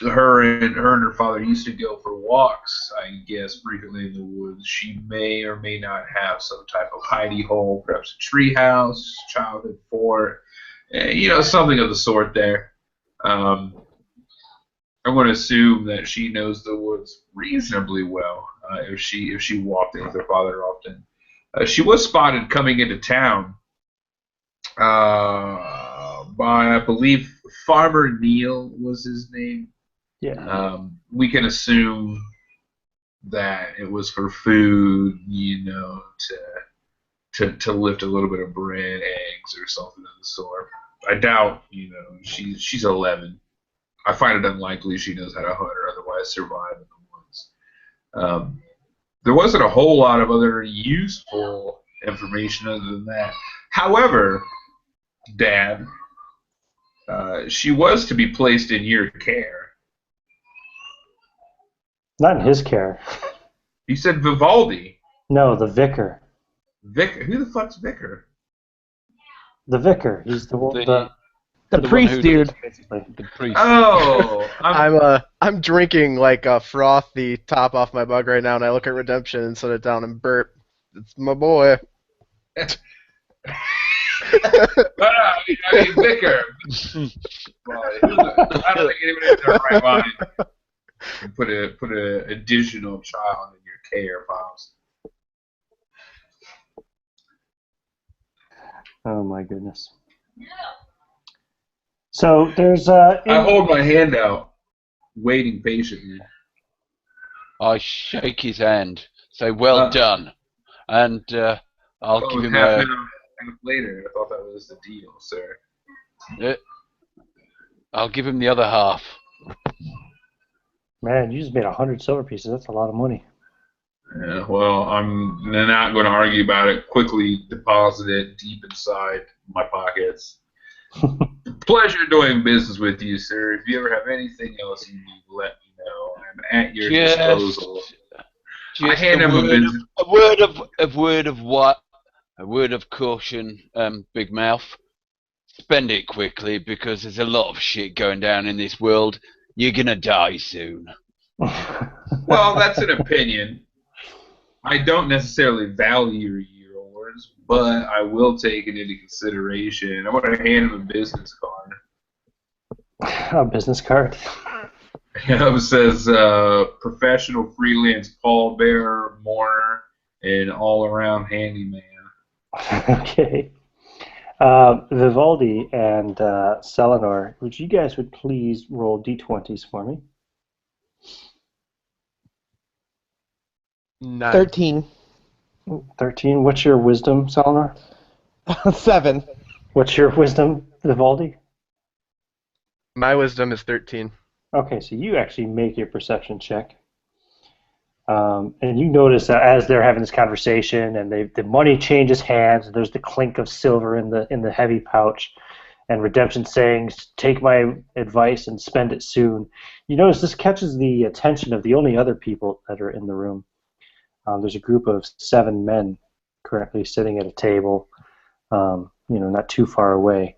[SPEAKER 5] Her and her father used to go for walks, I guess, frequently in the woods. She may or may not have some type of hidey hole, perhaps a tree house, childhood fort, something of the sort there. I'm going to assume that she knows the woods reasonably well. If she walked in with her father often, she was spotted coming into town by, I believe, Farmer Neal was his name.
[SPEAKER 1] Yeah.
[SPEAKER 5] We can assume that it was for food, to lift a little bit of bread, eggs, or something of the sort. I doubt, she's 11. I find it unlikely she knows how to hunt or otherwise survive in the woods. There wasn't a whole lot of other useful information other than that. However, Dad, she was to be placed in your care.
[SPEAKER 1] Not in his care.
[SPEAKER 5] You said Vivaldi.
[SPEAKER 1] No, the vicar.
[SPEAKER 5] Vicar? Who the fuck's Vicar?
[SPEAKER 1] The vicar. He's the
[SPEAKER 6] priest, dude.
[SPEAKER 1] basically.
[SPEAKER 2] The priest.
[SPEAKER 5] Oh,
[SPEAKER 3] I'm drinking like a froth the top off my mug right now, and I look at Redemption and set it down and burp. It's my boy.
[SPEAKER 5] I mean, Vicar. Well, I don't think anyone in their right mind can put a additional child in your care, Pops.
[SPEAKER 1] Oh my goodness. So there's
[SPEAKER 5] I hold my hand out, waiting patiently.
[SPEAKER 2] I shake his hand, say, well done, and I'll give him
[SPEAKER 5] half later. I thought that was the deal, sir.
[SPEAKER 2] I'll give him the other half.
[SPEAKER 1] Man, you just made 100 silver pieces. That's a lot of money.
[SPEAKER 5] Yeah, well, I'm not going to argue about it. Quickly deposit it deep inside my pockets. Pleasure doing business with you, sir. If you ever have anything else you need, let me know. I'm at your disposal. I hand him a
[SPEAKER 2] word of caution, Big Mouth. Spend it quickly because there's a lot of shit going down in this world. You're gonna die soon.
[SPEAKER 5] Well, that's an opinion. I don't necessarily value your words, but I will take it into consideration. I want to hand him a business card.
[SPEAKER 1] A business card?
[SPEAKER 5] It says professional freelance pallbearer, mourner, and all-around handyman.
[SPEAKER 1] Okay. Vivaldi and Selenor, would you guys please roll d20s for me?
[SPEAKER 3] 9.
[SPEAKER 6] 13.
[SPEAKER 1] 13. What's your wisdom, Selenor?
[SPEAKER 6] 7.
[SPEAKER 1] What's your wisdom, Vivaldi?
[SPEAKER 3] My wisdom is 13.
[SPEAKER 1] Okay, so you actually make your perception check. And you notice that as they're having this conversation, and the money changes hands, and there's the clink of silver in the heavy pouch, and Redemption saying, "Take my advice and spend it soon." You notice this catches the attention of the only other people that are in the room. There's a group of 7 men currently sitting at a table, not too far away.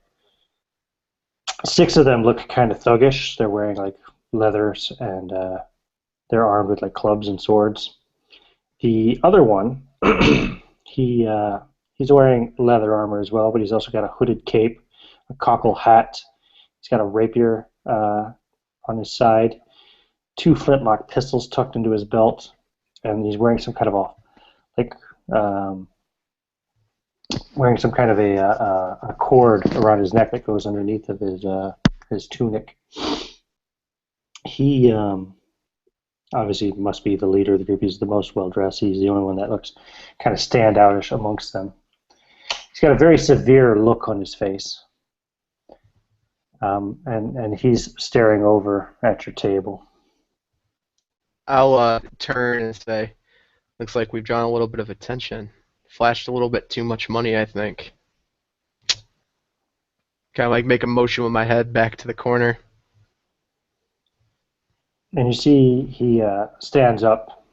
[SPEAKER 1] 6 of them look kind of thuggish. They're wearing like leathers, and they're armed with like clubs and swords. The other one, he's wearing leather armor as well, but he's also got a hooded cape, a cockle hat. He's got a rapier on his side, 2 flintlock pistols tucked into his belt, and he's wearing some kind of a cord around his neck that goes underneath of his tunic. He obviously must be the leader of the group. He's the most well dressed. He's the only one that looks kind of standoutish amongst them. He's got a very severe look on his face, and he's staring over at your table.
[SPEAKER 3] I'll turn and say, "Looks like we've drawn a little bit of attention. Flashed a little bit too much money, I think." Kind of like make a motion with my head back to the corner.
[SPEAKER 1] And you see he stands up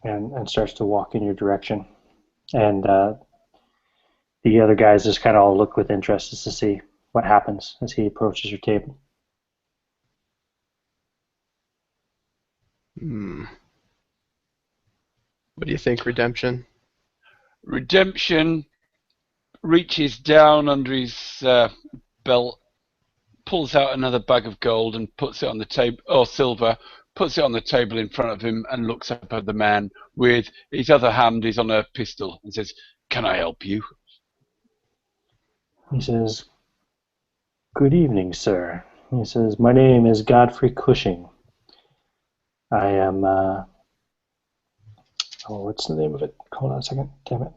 [SPEAKER 1] and starts to walk in your direction. And the other guys just kind of all look with interest just to see what happens as he approaches your table.
[SPEAKER 3] What do you think, Redemption?
[SPEAKER 2] Redemption reaches down under his belt, pulls out another bag of gold and puts it on the table, or silver, puts it on the table in front of him and looks up at the man with his other hand is on a pistol and says, "Can I help you?"
[SPEAKER 1] He says, "Good evening, sir." He says, "My name is Godfrey Cushing. I am, what's the name of it? Hold on a second. Damn it.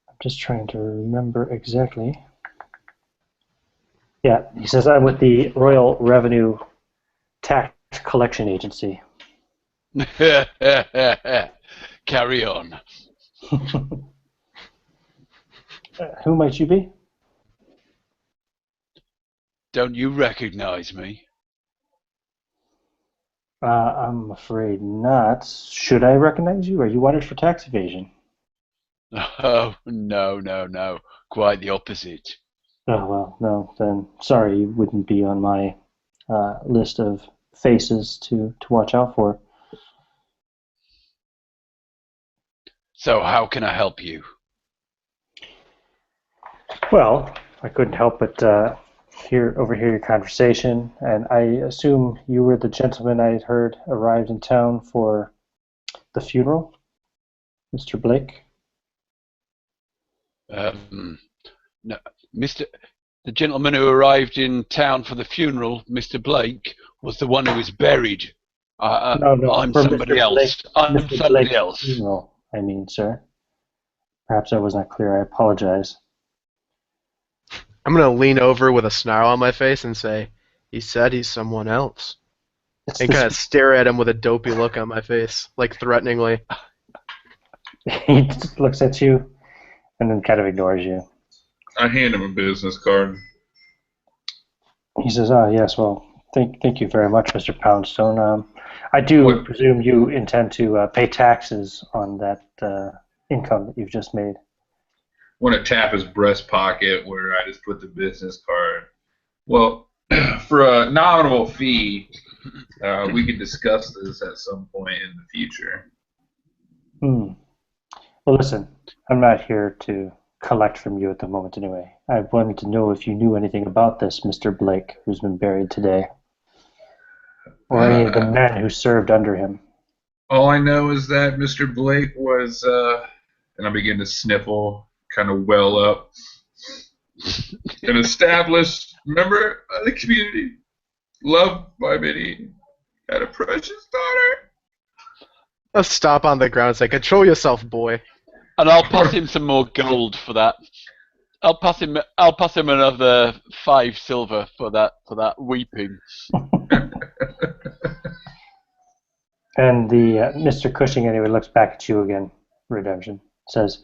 [SPEAKER 1] I'm just trying to remember exactly. Yeah, he says, I'm with the Royal Revenue Tax Collection Agency."
[SPEAKER 2] Carry on.
[SPEAKER 1] Who might you be?
[SPEAKER 2] Don't you recognize me?
[SPEAKER 1] I'm afraid not. Should I recognize you? Are you wanted for tax evasion?
[SPEAKER 2] Oh, no. Quite the opposite.
[SPEAKER 1] Oh, well, no, then sorry, you wouldn't be on my list of faces to watch out for.
[SPEAKER 2] So how can I help you?
[SPEAKER 1] Well, I couldn't help but overhear your conversation, and I assume you were the gentleman I had heard arrived in town for the funeral, Mr. Blake?
[SPEAKER 2] No, the gentleman who arrived in town for the funeral, Mr. Blake, was the one who was buried.
[SPEAKER 1] No,
[SPEAKER 2] I'm
[SPEAKER 1] for
[SPEAKER 2] somebody
[SPEAKER 1] Mr.
[SPEAKER 2] else.
[SPEAKER 1] Blake,
[SPEAKER 2] I'm
[SPEAKER 1] Mr.
[SPEAKER 2] somebody
[SPEAKER 1] Blake's
[SPEAKER 2] else.
[SPEAKER 1] funeral, I mean, sir. Perhaps I was not clear. I apologize.
[SPEAKER 3] I'm going to lean over with a snarl on my face and say, "He said he's someone else." And kind of stare at him with a dopey look on my face, like threateningly.
[SPEAKER 1] He just looks at you and then kind of ignores you.
[SPEAKER 5] I hand him a business card.
[SPEAKER 1] He says, "Oh, yes, well, thank you very much, Mr. Poundstone. I do presume you intend to pay taxes on that income that you've just made."
[SPEAKER 5] Want to tap his breast pocket where I just put the business card. Well, for a nominal fee, we could discuss this at some point in the future.
[SPEAKER 1] Well, listen, I'm not here to collect from you at the moment anyway. I wanted to know if you knew anything about this Mr. Blake who's been buried today, or any of the men who served under him.
[SPEAKER 5] All I know is that Mr. Blake was, and I begin to sniffle, kind of well up, an established member of the community, loved by many, had a precious daughter.
[SPEAKER 3] I'll stop on the ground and say, "Control yourself, boy."
[SPEAKER 2] And I'll pass him some more gold for that. I'll pass him another 5 silver for that weeping.
[SPEAKER 1] And the Mr. Cushing anyway looks back at you again. Redemption says,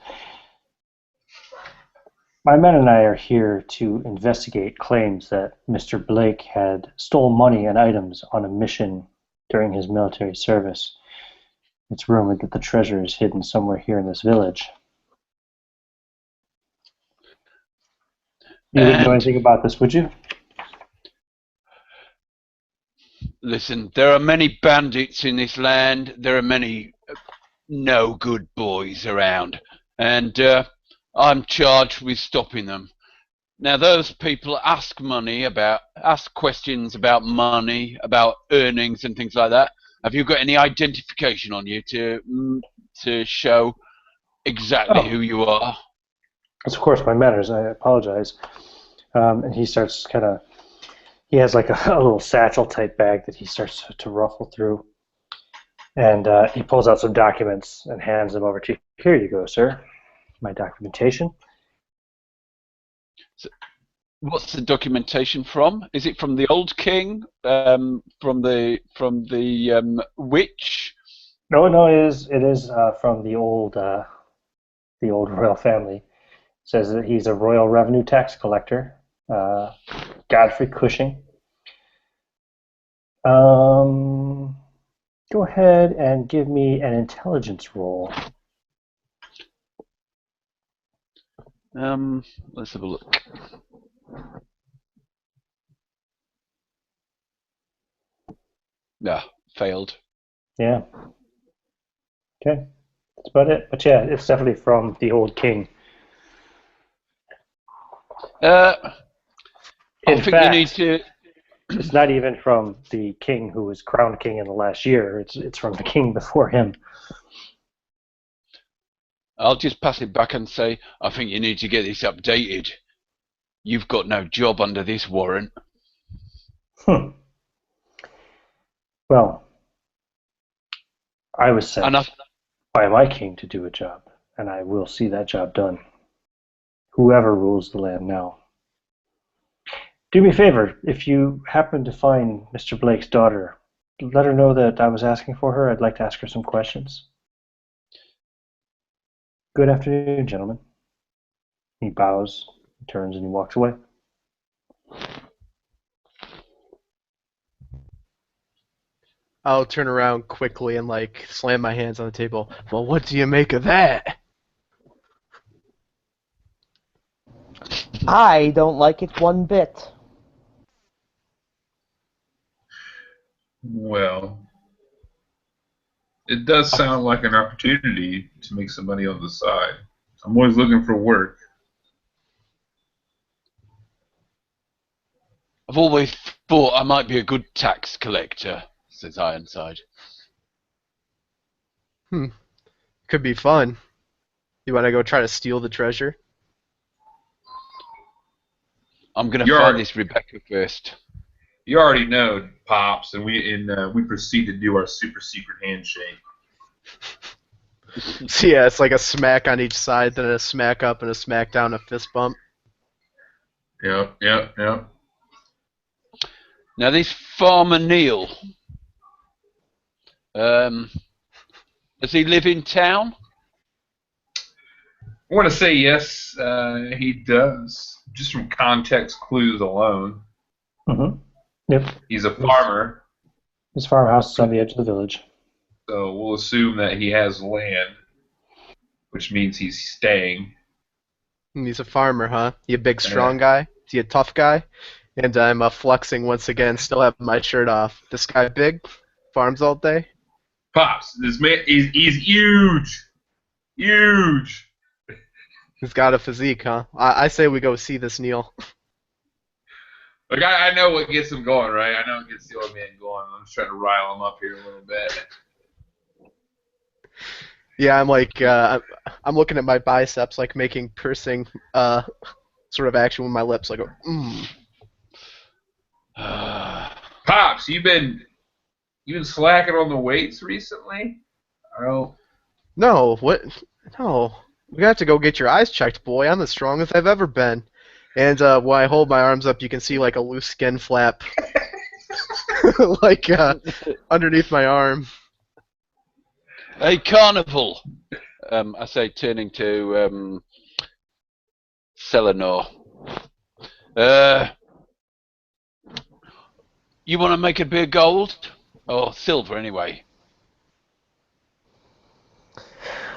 [SPEAKER 1] "My men and I are here to investigate claims that Mr. Blake had stole money and items on a mission during his military service. It's rumored that the treasure is hidden somewhere here in this village." You wouldn't know anything about this, would you?
[SPEAKER 2] Listen, there are many bandits in this land. There are many no good boys around, and I'm charged with stopping them. Now, those people ask questions about money, about earnings, and things like that. Have you got any identification on you to show exactly who you are?
[SPEAKER 1] It's of course my manners. I apologize. And he starts he has like a little satchel type bag that he starts to ruffle through. And he pulls out some documents and hands them over to you. "Here you go, sir. My documentation."
[SPEAKER 2] So, what's the documentation from? Is it from the old king? From the witch?
[SPEAKER 1] No, it is from the old royal family. It says that he's a royal revenue tax collector, Godfrey Cushing. Go ahead and give me an intelligence roll.
[SPEAKER 2] Let's have a look. Yeah, failed.
[SPEAKER 1] Yeah. Okay. That's about it. But yeah, it's definitely from the old king.
[SPEAKER 2] I
[SPEAKER 1] In
[SPEAKER 2] think
[SPEAKER 1] fact,
[SPEAKER 2] you need to.
[SPEAKER 1] It's not even from the king who was crowned king in the last year. It's from the king before him.
[SPEAKER 2] I'll just pass it back and say, I think you need to get this updated. You've got no job under this warrant.
[SPEAKER 1] Well, I was sent by my king to do a job, and I will see that job done. Whoever rules the land now. Do me a favor, if you happen to find Mr. Blake's daughter, let her know that I was asking for her. I'd like to ask her some questions. Good afternoon, gentlemen. He bows, turns, and he walks away.
[SPEAKER 3] I'll turn around quickly and slam my hands on the table. "Well, what do you make of that?"
[SPEAKER 6] I don't like it one bit.
[SPEAKER 5] Well, it does sound like an opportunity to make some money on the side. I'm always looking for work.
[SPEAKER 2] I've always thought I might be a good tax collector, says Ironside.
[SPEAKER 3] Could be fun. You want to go try to steal the treasure?
[SPEAKER 2] I'm going to find this Rebecca first.
[SPEAKER 5] You already know, Pops, and we proceed to do our super secret handshake.
[SPEAKER 3] So yeah, it's like a smack on each side, then a smack up and a smack down, a fist bump.
[SPEAKER 5] Yep.
[SPEAKER 2] Now this Farmer Neil, does he live in town?
[SPEAKER 5] I want to say yes, he does. Just from context clues alone.
[SPEAKER 1] Mm-hmm. Yep.
[SPEAKER 5] He's a farmer.
[SPEAKER 1] His farmhouse is on the edge of the village.
[SPEAKER 5] So we'll assume that he has land, which means he's staying.
[SPEAKER 3] And he's a farmer, huh? You a big, strong guy? Is he a tough guy? And I'm flexing once again, still have my shirt off. This guy big? Farms all day?
[SPEAKER 5] Pops, this man, he's huge! Huge!
[SPEAKER 3] He's got a physique, huh? I say we go see this Neil.
[SPEAKER 5] Look, I know what gets him going, right? I know what gets the old man going. I'm just trying to rile him up here a little bit.
[SPEAKER 3] Yeah, I'm looking at my biceps, making piercing sort of action with my lips,
[SPEAKER 5] Pops, you've been slacking on the weights recently? Oh.
[SPEAKER 3] No, what? No. We have to go get your eyes checked, boy. I'm the strongest I've ever been. And when I hold my arms up, you can see a loose skin flap, underneath my arm.
[SPEAKER 2] A carnival. I say, turning to Selenor. You want to make it be a gold? Or silver, anyway.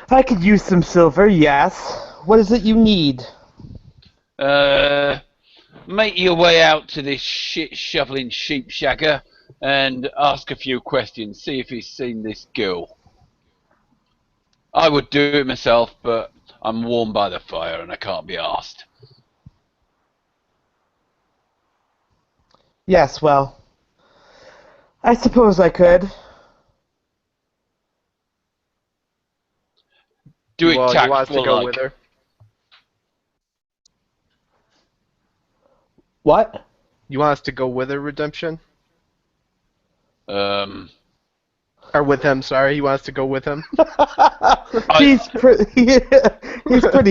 [SPEAKER 6] I could use some silver, yes. What is it you need?
[SPEAKER 2] Make your way out to this shit-shoveling sheep shacker and ask a few questions. See if he's seen this girl. I would do it myself, but I'm warm by the fire and I can't be asked.
[SPEAKER 6] Yes, well, I suppose I could.
[SPEAKER 2] Do it
[SPEAKER 3] You want us to
[SPEAKER 2] tactful
[SPEAKER 3] go
[SPEAKER 2] like.
[SPEAKER 3] with her?
[SPEAKER 6] What?
[SPEAKER 3] You want us to go with her, Redemption?
[SPEAKER 2] Or
[SPEAKER 3] Or with him, sorry. You want us to go with him?
[SPEAKER 6] he's pretty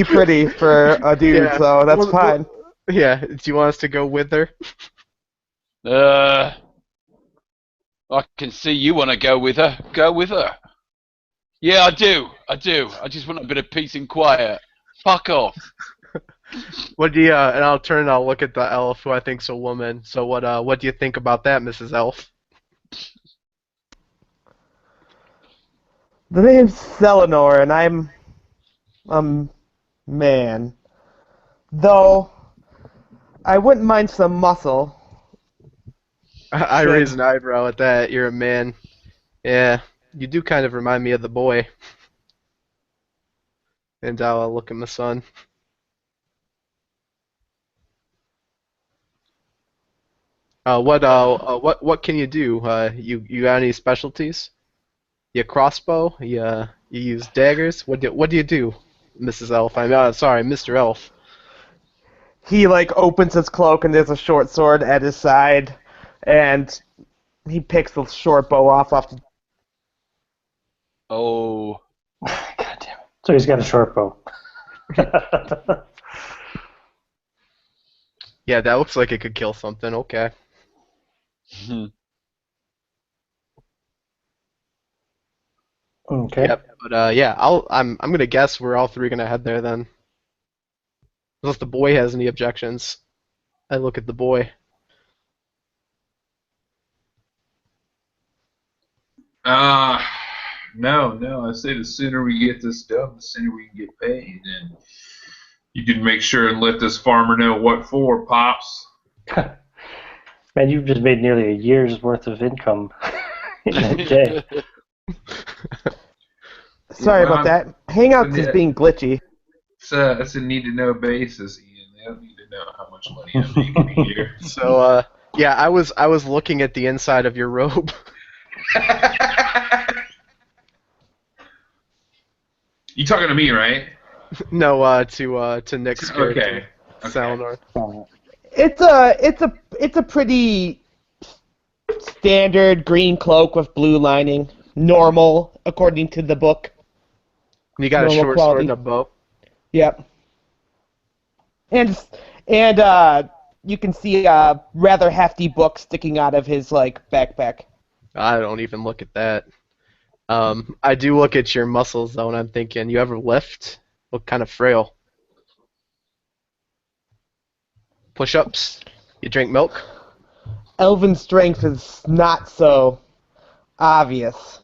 [SPEAKER 6] pretty for a dude,
[SPEAKER 3] Yeah.
[SPEAKER 6] so that's
[SPEAKER 3] Well,
[SPEAKER 6] fine.
[SPEAKER 3] Yeah, do you want us to go with her?
[SPEAKER 2] I can see you want to go with her. Go with her. Yeah, I do. I just want a bit of peace and quiet. Fuck off.
[SPEAKER 3] What do you, and I'll turn and I'll look at the elf who I think's a woman. So what do you think about that, Mrs. Elf?
[SPEAKER 6] The name's Selenor, and I'm a man. Though, I wouldn't mind some muscle.
[SPEAKER 3] I
[SPEAKER 6] Sure.
[SPEAKER 3] raise an eyebrow at that. You're a man. Yeah, you do kind of remind me of the boy. And I'll look at my son. What can you do? You got any specialties? You crossbow? You use daggers? What do you do, Mrs. Elf? Sorry, Mr. Elf.
[SPEAKER 6] He opens his cloak and there's a short sword at his side, and he picks the short bow off the.
[SPEAKER 2] Oh.
[SPEAKER 1] God damn it. So he's got a short bow.
[SPEAKER 3] Yeah, that looks like it could kill something. Okay.
[SPEAKER 1] Okay.
[SPEAKER 3] Yep. But yeah, I'm gonna guess we're all three gonna head there then. Unless the boy has any objections. I look at the boy.
[SPEAKER 5] No. I say the sooner we get this done, the sooner we can get paid. And you can make sure and let this farmer know what for, Pops.
[SPEAKER 1] Man, you've just made nearly a year's worth of income in a day.
[SPEAKER 6] Sorry
[SPEAKER 5] Well,
[SPEAKER 6] about that. Hangouts is being glitchy.
[SPEAKER 5] It's a need-to-know basis, Ian. They don't need to know how much money I'm making a year.
[SPEAKER 3] So yeah, I was looking at the inside of your robe.
[SPEAKER 5] You talking to me, right?
[SPEAKER 3] No, to Nick's character,
[SPEAKER 5] Okay.
[SPEAKER 3] Salnor.
[SPEAKER 6] It's a pretty standard green cloak with blue lining. Normal, according to the book.
[SPEAKER 3] You got a
[SPEAKER 6] Normal
[SPEAKER 3] short
[SPEAKER 6] quality.
[SPEAKER 3] sword and a bow.
[SPEAKER 6] Yep. And you can see a rather hefty book sticking out of his backpack.
[SPEAKER 3] I don't even look at that. I do look at your muscles though, and I'm thinking, you ever lift? Look kind of frail. Push-ups? You drink milk?
[SPEAKER 6] Elven strength is not so obvious.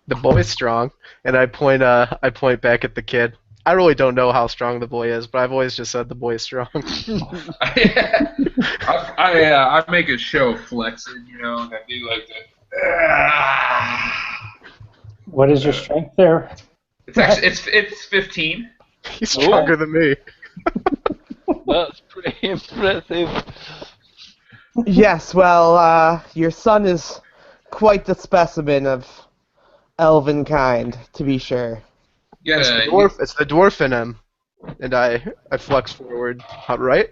[SPEAKER 3] The boy's strong, and I point back at the kid. I really don't know how strong the boy is, but I've always just said the boy is strong.
[SPEAKER 5] I make a show of flexing, and I do like the.
[SPEAKER 1] What is your strength there?
[SPEAKER 5] It's actually it's 15.
[SPEAKER 3] He's stronger than me.
[SPEAKER 2] That's pretty impressive.
[SPEAKER 6] Yes, well, your son is quite the specimen of elven kind, to be sure.
[SPEAKER 5] Yeah,
[SPEAKER 3] It's the dwarf in him, and I flex forward. Right?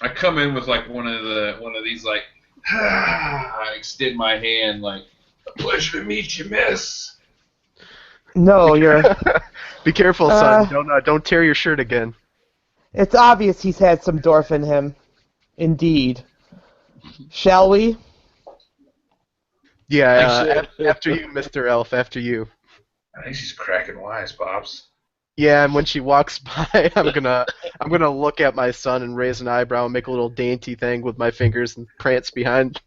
[SPEAKER 5] I come in with one of these I extend my hand a pleasure to meet you, miss.
[SPEAKER 6] No, you're.
[SPEAKER 3] Be careful, son. Don't tear your shirt again.
[SPEAKER 6] It's obvious he's had some dwarf in him. Indeed. Shall we?
[SPEAKER 3] Yeah, after you, Mr. Elf, after you.
[SPEAKER 5] I think she's cracking wise, Pops.
[SPEAKER 3] Yeah, and when she walks by, I'm gonna look at my son and raise an eyebrow and make a little dainty thing with my fingers and prance behind.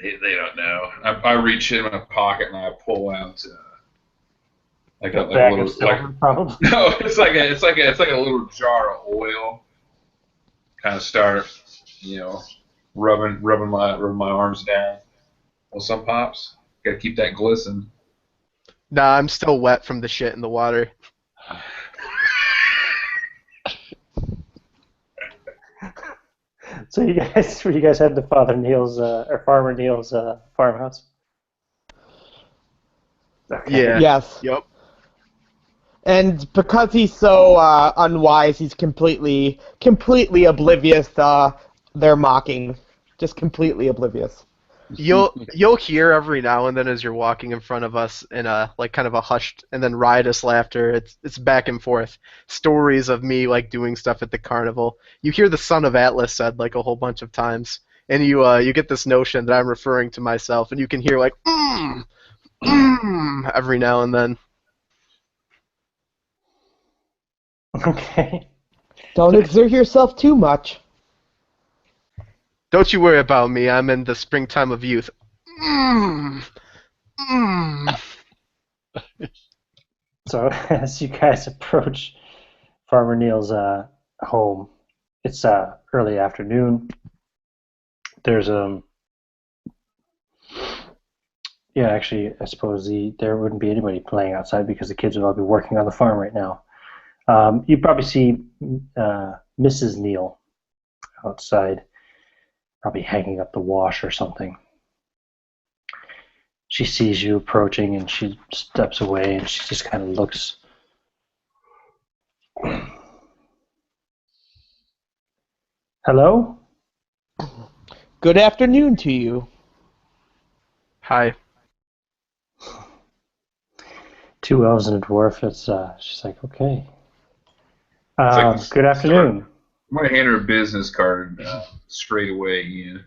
[SPEAKER 5] They don't know. I reach in my pocket and I pull out like a
[SPEAKER 1] bag
[SPEAKER 5] little
[SPEAKER 1] of silver, probably.
[SPEAKER 5] no, it's like a little jar of oil. Kind of start, rubbing my arms down. Well, some Pops. Gotta keep that glisten.
[SPEAKER 3] Nah, I'm still wet from the shit in the water.
[SPEAKER 1] So you guys head to Father Neil's or Farmer Neil's farmhouse. Okay.
[SPEAKER 3] Yeah.
[SPEAKER 6] Yes.
[SPEAKER 3] Yep.
[SPEAKER 6] And because he's so unwise, he's completely oblivious to their mocking. Just completely oblivious.
[SPEAKER 3] You'll hear every now and then as you're walking in front of us in a like kind of a hushed and then riotous laughter. It's back and forth. Stories of me like doing stuff at the carnival. You hear the son of Atlas said like a whole bunch of times, and you get this notion that I'm referring to myself, and you can hear like every now and then.
[SPEAKER 1] Okay.
[SPEAKER 6] Don't exert yourself too much.
[SPEAKER 3] Don't you worry about me. I'm in the springtime of youth.
[SPEAKER 1] So as you guys approach Farmer Neil's home, it's early afternoon. There's actually, I suppose there wouldn't be anybody playing outside because the kids would all be working on the farm right now. You probably see Mrs. Neil outside, probably hanging up the wash or something. She sees you approaching and she steps away and she just kind of looks. Hello?
[SPEAKER 6] Good afternoon to you.
[SPEAKER 3] Hi.
[SPEAKER 1] Two elves and a dwarf. She's like, okay.
[SPEAKER 5] It's like
[SPEAKER 1] Good afternoon.
[SPEAKER 5] I'm gonna hand her a business card straight away. You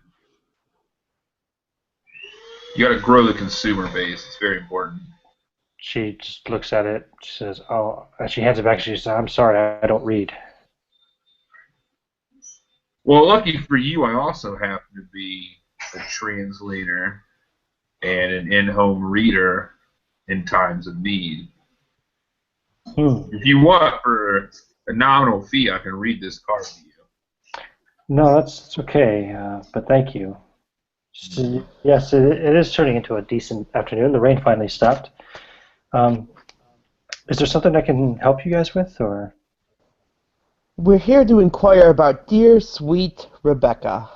[SPEAKER 5] gotta grow the consumer base. It's very important.
[SPEAKER 1] She just looks at it. She says, "Oh," and she hands it back. She says, "I'm sorry, I don't read."
[SPEAKER 5] Well, lucky for you, I also happen to be a translator and an in-home reader in times of need. If you want, for a nominal fee, I can read this card to you.
[SPEAKER 1] No, that's okay, but thank you. Yes, it is turning into a decent afternoon. The rain finally stopped. Is there something I can help you guys with, or?
[SPEAKER 6] We're here to inquire about dear, sweet Rebecca.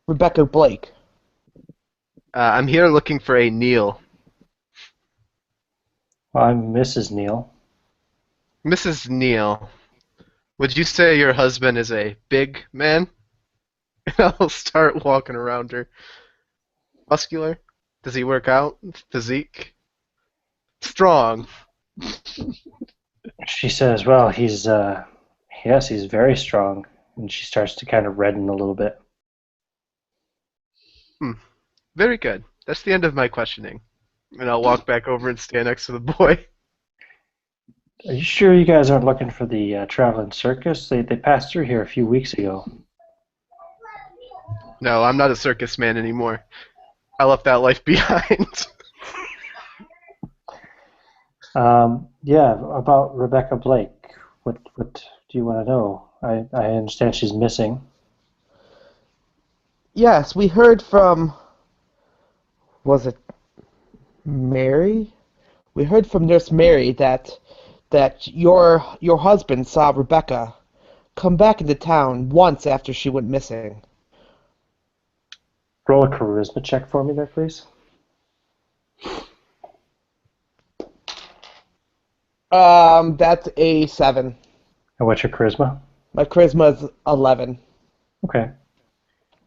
[SPEAKER 6] Rebecca Blake.
[SPEAKER 3] I'm here looking for a Neil.
[SPEAKER 1] Well, I'm Mrs. Neil.
[SPEAKER 3] Mrs. Neil, would you say your husband is a big man? I'll start walking around her. Muscular? Does he work out? Physique? Strong?
[SPEAKER 1] She says, "Well, yes, he's very strong," and she starts to kind of redden a little bit.
[SPEAKER 3] Very good. That's the end of my questioning. And I'll walk back over and stand next to the boy.
[SPEAKER 1] Are you sure you guys aren't looking for the traveling circus? They passed through here a few weeks ago.
[SPEAKER 3] No, I'm not a circus man anymore. I left that life behind.
[SPEAKER 1] Yeah, about Rebecca Blake. What do you want to know? I understand she's missing.
[SPEAKER 6] Yes, we heard from... Was it Mary? We heard from Nurse Mary that your husband saw Rebecca come back into town once after she went missing.
[SPEAKER 1] Roll a charisma check for me there, please.
[SPEAKER 6] That's a 7.
[SPEAKER 1] And what's your charisma?
[SPEAKER 6] My charisma is 11.
[SPEAKER 1] Okay.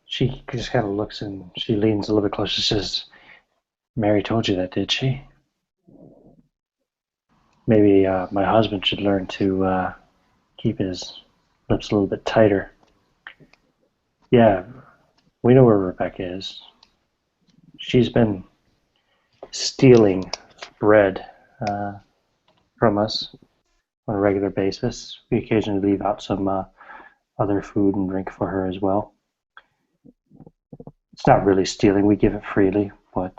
[SPEAKER 1] She just kind of looks and she leans a little bit closer. She says, "Mary told you that, did she? Maybe my husband should learn to keep his lips a little bit tighter." Yeah, We know where Rebecca is. She's been stealing bread from us on a regular basis. We occasionally leave out some other food and drink for her as well. It's not really stealing, we give it freely, but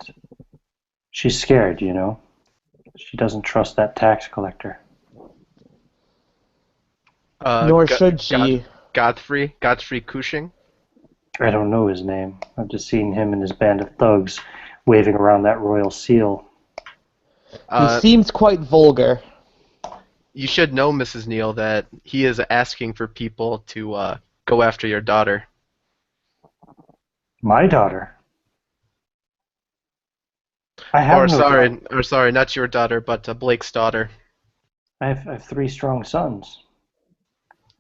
[SPEAKER 1] she's scared, you know. She doesn't trust that tax collector.
[SPEAKER 6] Nor should she.
[SPEAKER 3] Godfrey Cushing.
[SPEAKER 1] I don't know his name. I've just seen him and his band of thugs waving around that royal seal.
[SPEAKER 6] He seems quite vulgar.
[SPEAKER 3] You should know, Mrs. Neal, that he is asking for people to go after your daughter.
[SPEAKER 1] My daughter? I have no daughter.
[SPEAKER 3] Sorry, not your daughter, but Blake's daughter.
[SPEAKER 1] I have 3 strong sons.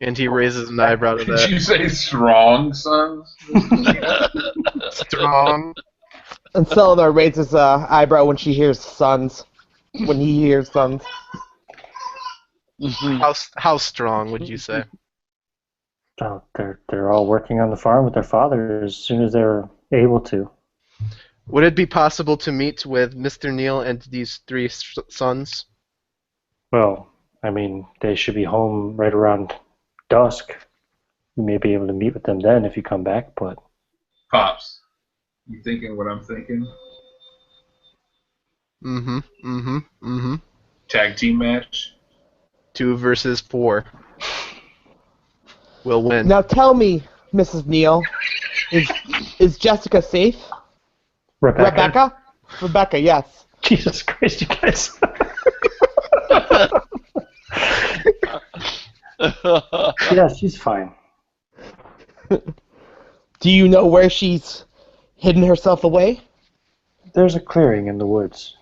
[SPEAKER 3] And he raises an eyebrow to that.
[SPEAKER 5] Did you say strong sons?
[SPEAKER 3] Strong.
[SPEAKER 6] And Celador raises an eyebrow when she hears sons. When he hears sons.
[SPEAKER 3] How strong would you say?
[SPEAKER 1] Oh, they're all working on the farm with their father as soon as they're able to.
[SPEAKER 3] Would it be possible to meet with Mr. Neal and these 3 sons?
[SPEAKER 1] Well, I mean, they should be home right around dusk. You may be able to meet with them then if you come back, but...
[SPEAKER 5] Pops, you thinking what I'm thinking? Tag team match?
[SPEAKER 3] 2 versus 4. We'll win.
[SPEAKER 6] Now tell me, Mrs. Neal, is Jessica safe?
[SPEAKER 1] Rebecca?
[SPEAKER 6] Rebecca, yes.
[SPEAKER 1] Jesus Christ, you guys. Yeah, she's fine.
[SPEAKER 6] Do you know where she's hidden herself away?
[SPEAKER 1] There's a clearing in the woods.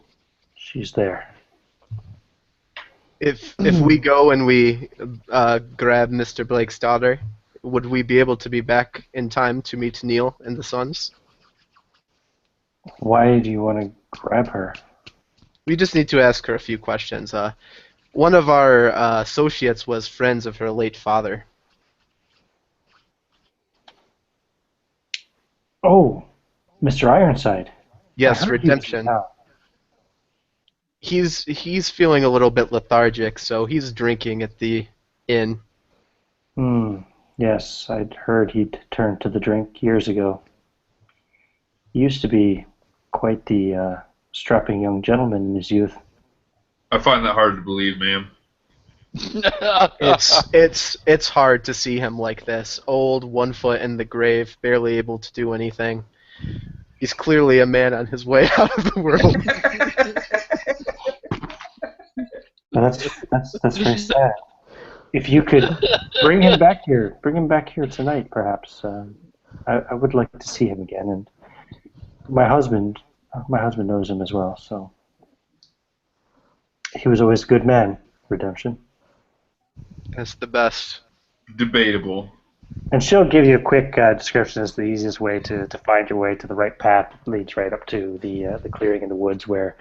[SPEAKER 1] She's there.
[SPEAKER 3] If we go and we grab Mr. Blake's daughter, would we be able to be back in time to meet Neal and the sons?
[SPEAKER 1] Why do you want to grab her?
[SPEAKER 3] We just need to ask her a few questions. One of our associates was friends of her late father.
[SPEAKER 1] Oh, Mr. Ironside.
[SPEAKER 3] Yes, Redemption. He's feeling a little bit lethargic, so he's drinking at the inn.
[SPEAKER 1] Yes, I'd heard he'd turned to the drink years ago. He used to be quite the strapping young gentleman in his youth.
[SPEAKER 5] I find that hard to believe, ma'am.
[SPEAKER 3] It's hard to see him like this, old, 1 foot in the grave, barely able to do anything. He's clearly a man on his way out of the world.
[SPEAKER 1] That's very sad. If you could bring him back here tonight, perhaps. I would like to see him again, and my husband knows him as well. So he was always a good man. Redemption.
[SPEAKER 3] That's the best.
[SPEAKER 5] Debatable.
[SPEAKER 1] And she'll give you a quick description as the easiest way to find your way to the right path. It leads right up to the clearing in the woods where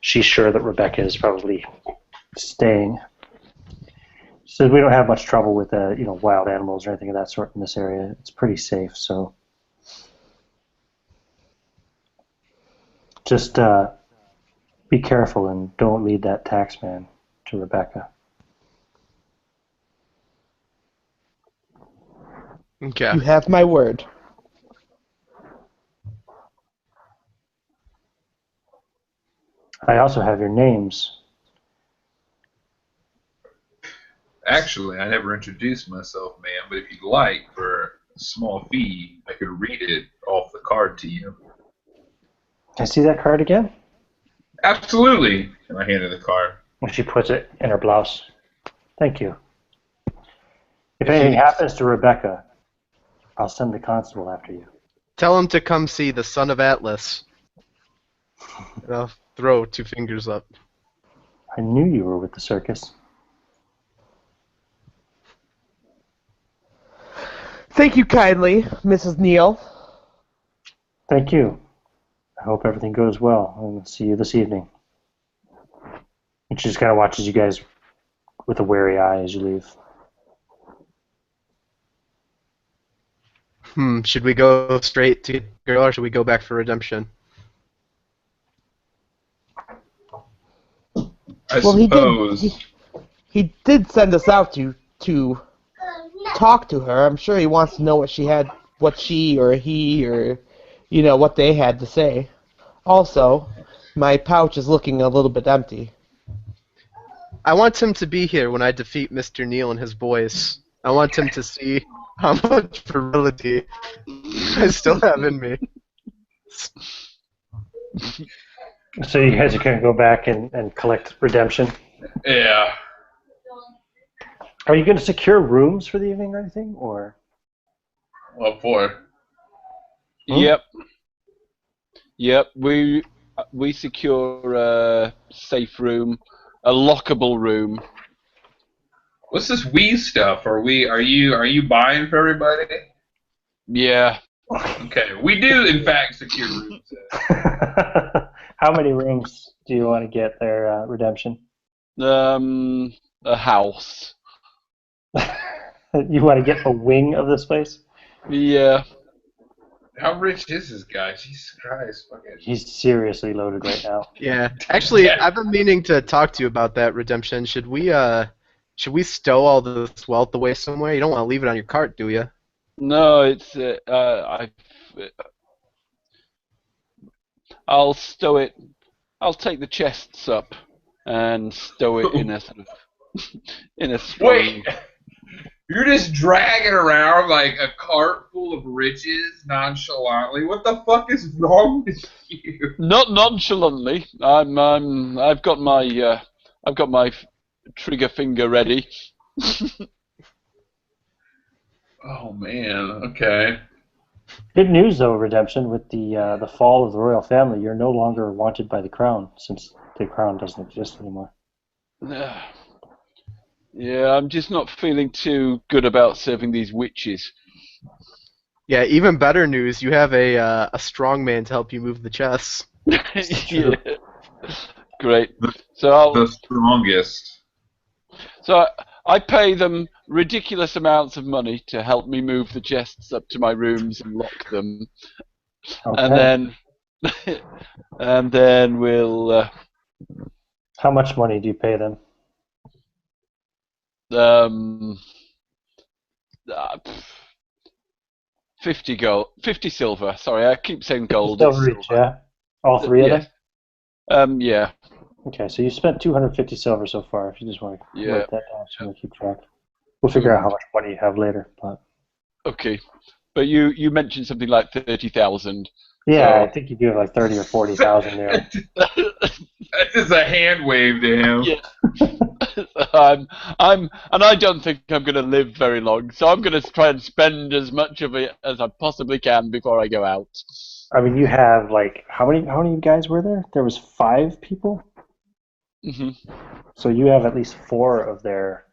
[SPEAKER 1] she's sure that Rebecca is probably staying. So we don't have much trouble with wild animals or anything of that sort in this area. It's pretty safe. So just be careful and don't lead that tax man to Rebecca.
[SPEAKER 3] Okay.
[SPEAKER 6] You have my word.
[SPEAKER 1] I also have your names.
[SPEAKER 5] Actually, I never introduced myself, ma'am, but if you'd like, for a small fee, I could read it off the card to you.
[SPEAKER 1] Can I see that card again?
[SPEAKER 5] Absolutely. And I handed the card.
[SPEAKER 1] And she puts it in her blouse. Thank you. If anything happens to Rebecca, I'll send the constable after you.
[SPEAKER 3] Tell him to come see the son of Atlas. And I'll throw 2 fingers up.
[SPEAKER 1] I knew you were with the circus.
[SPEAKER 6] Thank you kindly, Mrs. Neal.
[SPEAKER 1] Thank you. I hope everything goes well, and I'll see you this evening. And she just kind of watches you guys with a wary eye as you leave.
[SPEAKER 3] Should we go straight to get the girl, or should we go back for redemption?
[SPEAKER 5] I
[SPEAKER 6] Well,
[SPEAKER 5] suppose.
[SPEAKER 6] he did send us out to talk to her. I'm sure he wants to know what she or he or what they had to say. Also, my pouch is looking a little bit empty.
[SPEAKER 3] I want him to be here when I defeat Mr. Neal and his boys. I want him to see how much virility I still have in me.
[SPEAKER 1] So you guys are going to go back and collect redemption.
[SPEAKER 5] Yeah.
[SPEAKER 1] Are you going to secure rooms for the evening or anything, or?
[SPEAKER 5] What for?
[SPEAKER 2] Yep. We secure a safe room, a lockable room.
[SPEAKER 5] What's this we stuff? Are you buying for everybody?
[SPEAKER 2] Yeah.
[SPEAKER 5] Okay, we do in fact secure rooms.
[SPEAKER 1] How many rooms do you want to get there, redemption?
[SPEAKER 2] A house.
[SPEAKER 1] You want to get a wing of this place?
[SPEAKER 2] Yeah.
[SPEAKER 5] How rich is this guy? Jesus Christ! Fucking.
[SPEAKER 1] He's seriously loaded right now.
[SPEAKER 3] Yeah. Actually, I've been meaning to talk to you about that redemption. Should we stow all this wealth away somewhere? You don't want to leave it on your cart, do you?
[SPEAKER 2] No, it's I'll stow it. I'll take the chests up and stow it in a sort of in a strong.
[SPEAKER 5] Wait, you're just dragging around like a cart full of riches nonchalantly. What the fuck is wrong with you?
[SPEAKER 2] Not nonchalantly. I've got my trigger finger ready.
[SPEAKER 5] Oh man. Okay.
[SPEAKER 1] Good news, though, redemption. With the fall of the royal family, you're no longer wanted by the crown, since the crown doesn't exist anymore.
[SPEAKER 2] Yeah, I'm just not feeling too good about serving these witches.
[SPEAKER 3] Yeah. Even better news. You have a strong man to help you move the chests.
[SPEAKER 2] Yeah. Great.
[SPEAKER 5] The
[SPEAKER 2] So
[SPEAKER 5] strongest.
[SPEAKER 2] I pay them ridiculous amounts of money to help me move the chests up to my rooms and lock them,
[SPEAKER 1] Okay.
[SPEAKER 2] and then we'll
[SPEAKER 1] How much money do you pay them?
[SPEAKER 2] uh, 50 silver. Sorry, I keep saying gold. It's
[SPEAKER 1] Silver each,
[SPEAKER 2] silver.
[SPEAKER 1] yeah? All three of
[SPEAKER 2] Yes.
[SPEAKER 1] them?
[SPEAKER 2] Yeah.
[SPEAKER 1] Okay, so you spent 250 silver so far, if you just want to
[SPEAKER 2] Yeah.
[SPEAKER 1] write that down so we keep track. We'll figure out how much money you have later. But
[SPEAKER 2] Okay. But you mentioned something like 30,000.
[SPEAKER 1] yeah,
[SPEAKER 2] So-
[SPEAKER 1] I think you do have like 30 or 40,000 there.
[SPEAKER 5] That's just a hand wave to him.
[SPEAKER 2] Yeah. and I don't think I'm going to live very long, so I'm going to try and spend as much of it as I possibly can before I go out.
[SPEAKER 1] I mean, you have like how many guys were there? There was 5 people,
[SPEAKER 2] Hmm.
[SPEAKER 1] so you have at least 4 of their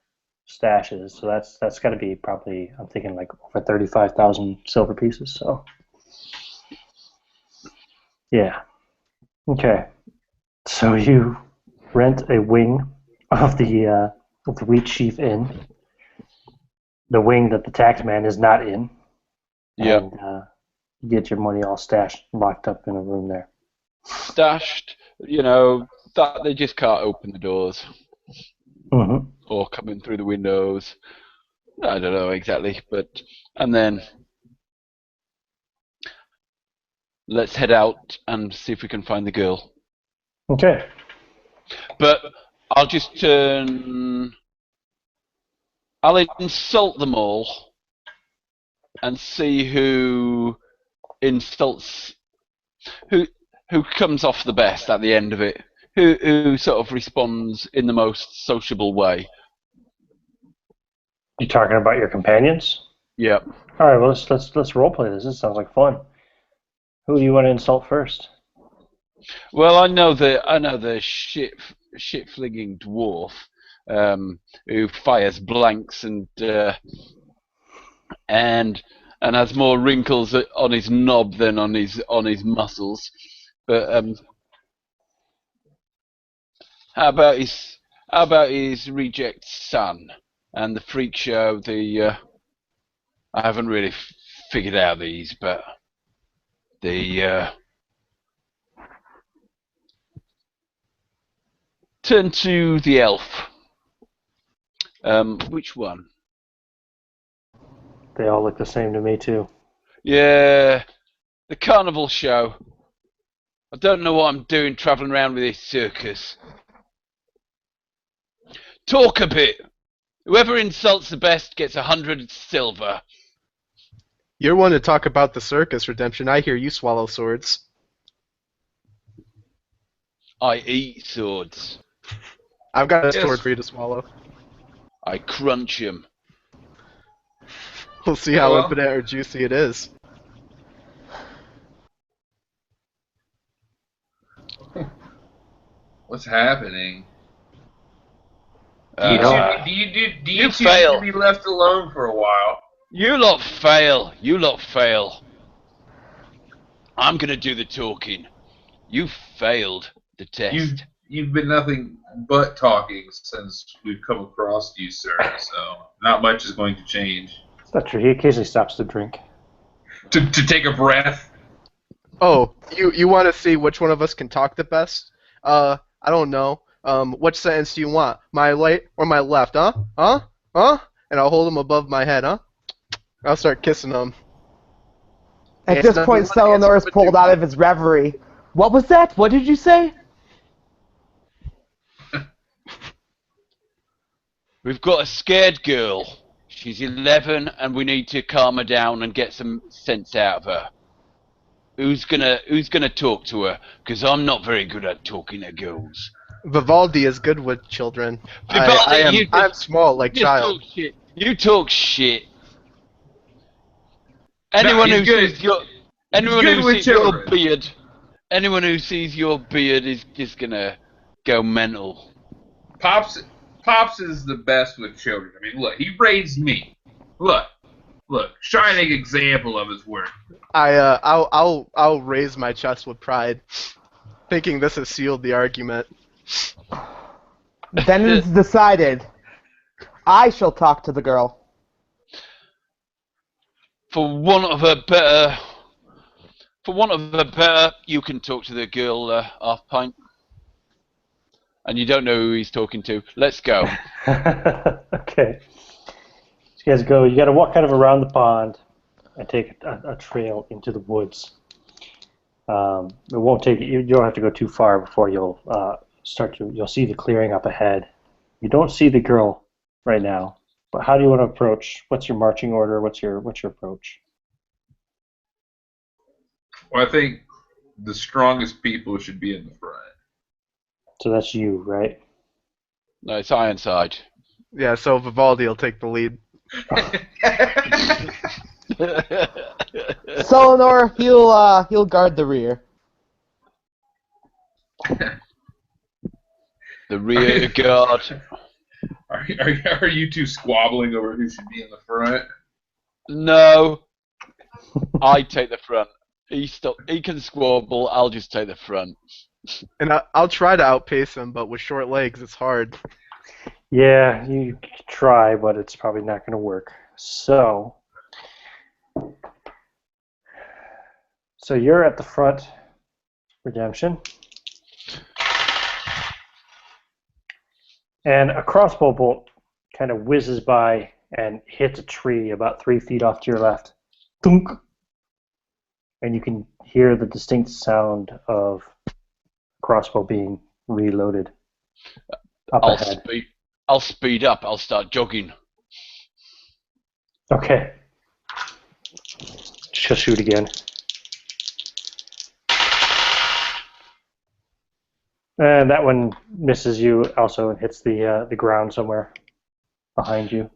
[SPEAKER 1] stashes. So that's got to be probably, I'm thinking, like over 35,000 silver pieces. So yeah, okay. So you rent a wing of the Wheatsheaf Inn, the wing that the taxman is not in.
[SPEAKER 2] Yeah.
[SPEAKER 1] And you get your money all stashed, locked up in a room there.
[SPEAKER 2] Stashed, that they just can't open the doors
[SPEAKER 1] Mm-hmm.
[SPEAKER 2] or come in through the windows. I don't know exactly, and then let's head out and see if we can find the girl.
[SPEAKER 1] Okay.
[SPEAKER 2] But I'll just I'll insult them all and see who insults who comes off the best at the end of it. Who sort of responds in the most sociable way.
[SPEAKER 1] You talking about your companions?
[SPEAKER 2] Yep.
[SPEAKER 1] All right. Well, let's role play this. This sounds like fun. Who do you want to insult first?
[SPEAKER 2] Well, I know the shit flinging dwarf who fires blanks and has more wrinkles on his knob than on his muscles. But how about his reject son and the freak show? I haven't really figured out these, but the turn to the elf. Which one?
[SPEAKER 1] They all look the same to me too.
[SPEAKER 2] Yeah, the carnival show. I don't know what I'm doing travelling around with this circus. Talk a bit. Whoever insults the best gets 100 silver.
[SPEAKER 3] You're one to talk about the circus, Redemption. I hear you swallow swords.
[SPEAKER 2] I eat swords.
[SPEAKER 3] I've got a
[SPEAKER 5] Yes.
[SPEAKER 3] sword for you to swallow.
[SPEAKER 2] I crunch them.
[SPEAKER 3] We'll see how
[SPEAKER 5] Well.
[SPEAKER 3] impotent or juicy it is.
[SPEAKER 5] What's happening? Do
[SPEAKER 2] Uh,
[SPEAKER 5] you two
[SPEAKER 2] fail.
[SPEAKER 5] need to be left alone for a while?
[SPEAKER 2] You lot fail. You lot fail. I'm gonna do the talking. You failed the test.
[SPEAKER 5] You've been nothing but talking since we've come across you, sir. So not much is going to change.
[SPEAKER 1] It's not true. He occasionally stops to drink.
[SPEAKER 5] To take a breath.
[SPEAKER 3] Oh, you want to see which one of us can talk the best? I don't know. Which sentence do you want? My right or my left, huh? Huh? Huh? And I'll hold him above my head, huh? I'll start kissing him.
[SPEAKER 6] At
[SPEAKER 3] Answer
[SPEAKER 6] this
[SPEAKER 3] number
[SPEAKER 6] point,
[SPEAKER 3] one,
[SPEAKER 6] Selenor is
[SPEAKER 3] answer
[SPEAKER 6] pulled
[SPEAKER 3] number
[SPEAKER 6] out of his reverie. What was that? What did you say?
[SPEAKER 2] We've got a scared girl. She's 11, and we need to calm her down and get some sense out of her. Who's gonna talk to her? Because I'm not very good at talking to girls.
[SPEAKER 3] Vivaldi is good with children.
[SPEAKER 2] Vivaldi,
[SPEAKER 3] I'm small like
[SPEAKER 2] Just
[SPEAKER 3] child.
[SPEAKER 2] talk shit. You talk shit. Anyone
[SPEAKER 5] he's
[SPEAKER 2] who
[SPEAKER 5] good.
[SPEAKER 2] sees your anyone
[SPEAKER 5] good
[SPEAKER 2] who
[SPEAKER 5] with
[SPEAKER 2] sees your
[SPEAKER 5] children.
[SPEAKER 2] beard, anyone who sees your beard is just gonna go mental.
[SPEAKER 5] Pops is the best with children. I mean, look, he raised me. Look, shining example of his work.
[SPEAKER 3] I'll raise my chest with pride, thinking this has sealed the argument.
[SPEAKER 6] Then it is decided. I shall talk to the girl.
[SPEAKER 2] For want of a better, you can talk to the girl half pint. And you don't know who he's talking to. Let's go.
[SPEAKER 1] Okay. So you guys go. You got to walk kind of around the pond and take a trail into the woods. It won't take you. You don't have to go too far before you'll you'll see the clearing up ahead. You don't see the girl right now, but how do you want to approach? What's your marching order? What's your approach?
[SPEAKER 5] Well, I think the strongest people should be in the front.
[SPEAKER 1] So that's you, right?
[SPEAKER 2] No, it's Ironside.
[SPEAKER 3] Yeah, so Vivaldi will take the lead.
[SPEAKER 6] Selenor, he'll guard the rear.
[SPEAKER 2] The rear guard.
[SPEAKER 5] Are you two squabbling over who should be in the front?
[SPEAKER 2] No. I take the front. He can squabble, I'll just take the front.
[SPEAKER 3] And I'll try to outpace him, but with short legs, it's hard.
[SPEAKER 1] Yeah, you try, but it's probably not going to work. So you're at the front, Redemption. And a crossbow bolt kind of whizzes by and hits a tree about 3 feet off to your left. Thunk! And you can hear the distinct sound of crossbow being reloaded up ahead.
[SPEAKER 2] I'll speed up. I'll start jogging.
[SPEAKER 1] Okay. Just shoot again. And that one misses you also and hits the ground somewhere behind you.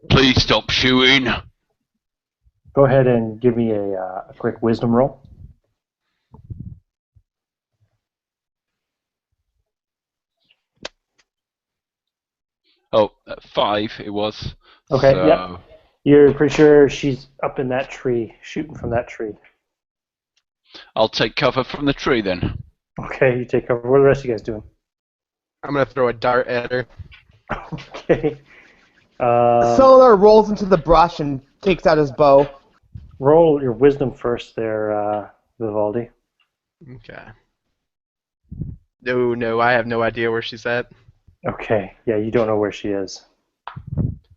[SPEAKER 2] Please stop shooting.
[SPEAKER 1] Go ahead and give me a quick wisdom roll.
[SPEAKER 2] Oh, 5 it was.
[SPEAKER 1] Okay,
[SPEAKER 2] so...
[SPEAKER 1] yep. You're pretty sure she's up in that tree, shooting from that tree.
[SPEAKER 2] I'll take cover from the tree then.
[SPEAKER 1] Okay, you take cover. What are the rest of you guys doing?
[SPEAKER 3] I'm gonna throw a dart at her.
[SPEAKER 1] Okay.
[SPEAKER 6] Selenor rolls into the brush and takes out his bow.
[SPEAKER 1] Roll your wisdom first there, Vivaldi.
[SPEAKER 3] Okay. No, I have no idea where she's at.
[SPEAKER 1] Okay, yeah, you don't know where she is.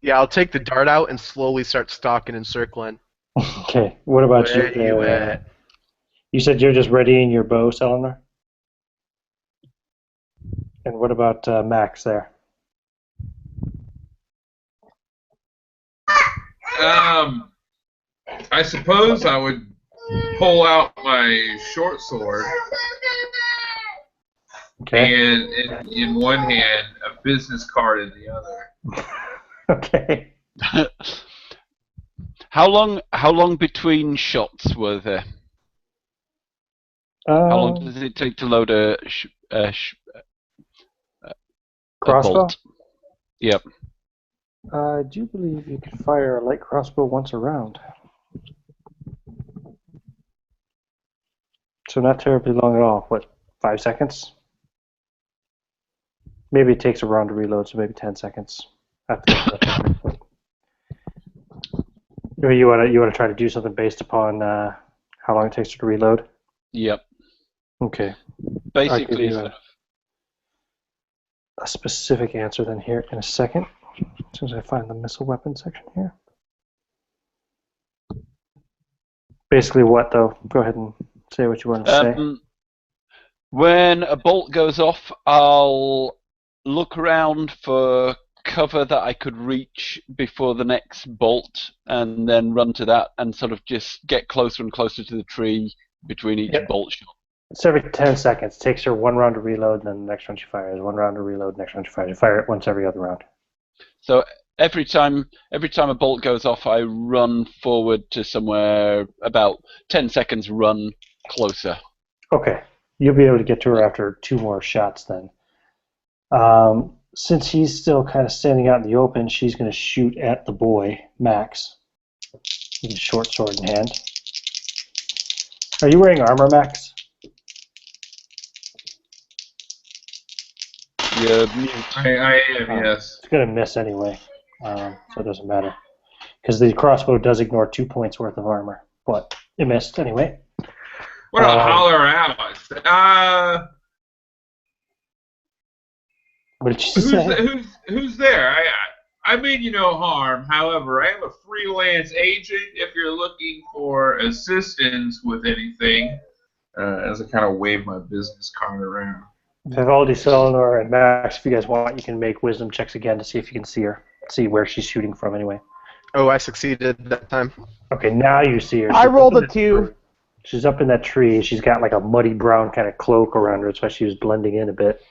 [SPEAKER 3] Yeah, I'll take the dart out and slowly start stalking and circling.
[SPEAKER 1] Okay, what about
[SPEAKER 3] Where
[SPEAKER 1] you
[SPEAKER 3] you
[SPEAKER 1] there?
[SPEAKER 3] at?
[SPEAKER 1] You said you're just readying your bow, Selenar? And what about Max there?
[SPEAKER 5] I suppose I would pull out my short sword
[SPEAKER 1] Okay.
[SPEAKER 5] and in one hand a business card in the other.
[SPEAKER 1] Okay.
[SPEAKER 2] How long between shots were there? How long does it take to load a
[SPEAKER 1] Crossbow?
[SPEAKER 2] bolt? Yep.
[SPEAKER 1] I do believe you can fire a light crossbow once a round. So not terribly long at all. What, 5 seconds? Maybe it takes a round to reload, so maybe 10 seconds. Maybe you want to try to do something based upon how long it takes to reload?
[SPEAKER 2] Yep.
[SPEAKER 1] Okay.
[SPEAKER 2] Basically,
[SPEAKER 1] I'll give you a specific answer then here in a second. As soon as I find the missile weapon section here. Basically what, though? Go ahead and say what you want to say.
[SPEAKER 2] When a bolt goes off, I'll look around for cover that I could reach before the next bolt, and then run to that and sort of just get closer and closer to the tree between each bolt shot.
[SPEAKER 1] It's every 10 seconds. It takes her 1 round to reload, and then the next one she fires. 1 round to reload, next one she fires. You fire it once every other round.
[SPEAKER 2] So every time a bolt goes off, I run forward to somewhere about 10 seconds. Run closer.
[SPEAKER 1] Okay, you'll be able to get to her after 2 more shots then. Since he's still kind of standing out in the open, she's going to shoot at the boy, Max, with a short sword in hand. Are you wearing armor, Max?
[SPEAKER 2] Yeah,
[SPEAKER 5] I am, yes.
[SPEAKER 1] It's going to miss anyway, so it doesn't matter. Because the crossbow does ignore 2 points worth of armor, but it missed anyway.
[SPEAKER 5] What a holler out!
[SPEAKER 1] What did you say?
[SPEAKER 5] Who's there? I mean you no harm. However, I am a freelance agent. If you're looking for assistance with anything, as I kind of wave my business card around.
[SPEAKER 1] Vivaldi, Selenar, and Max, if you guys want, you can make wisdom checks again to see if you can see her. See where she's shooting from anyway.
[SPEAKER 3] Oh, I succeeded that time.
[SPEAKER 1] Okay, now you see her.
[SPEAKER 6] I rolled a 2.
[SPEAKER 1] She's up in that tree. She's got like a muddy brown kind of cloak around her. That's why she was blending in a bit.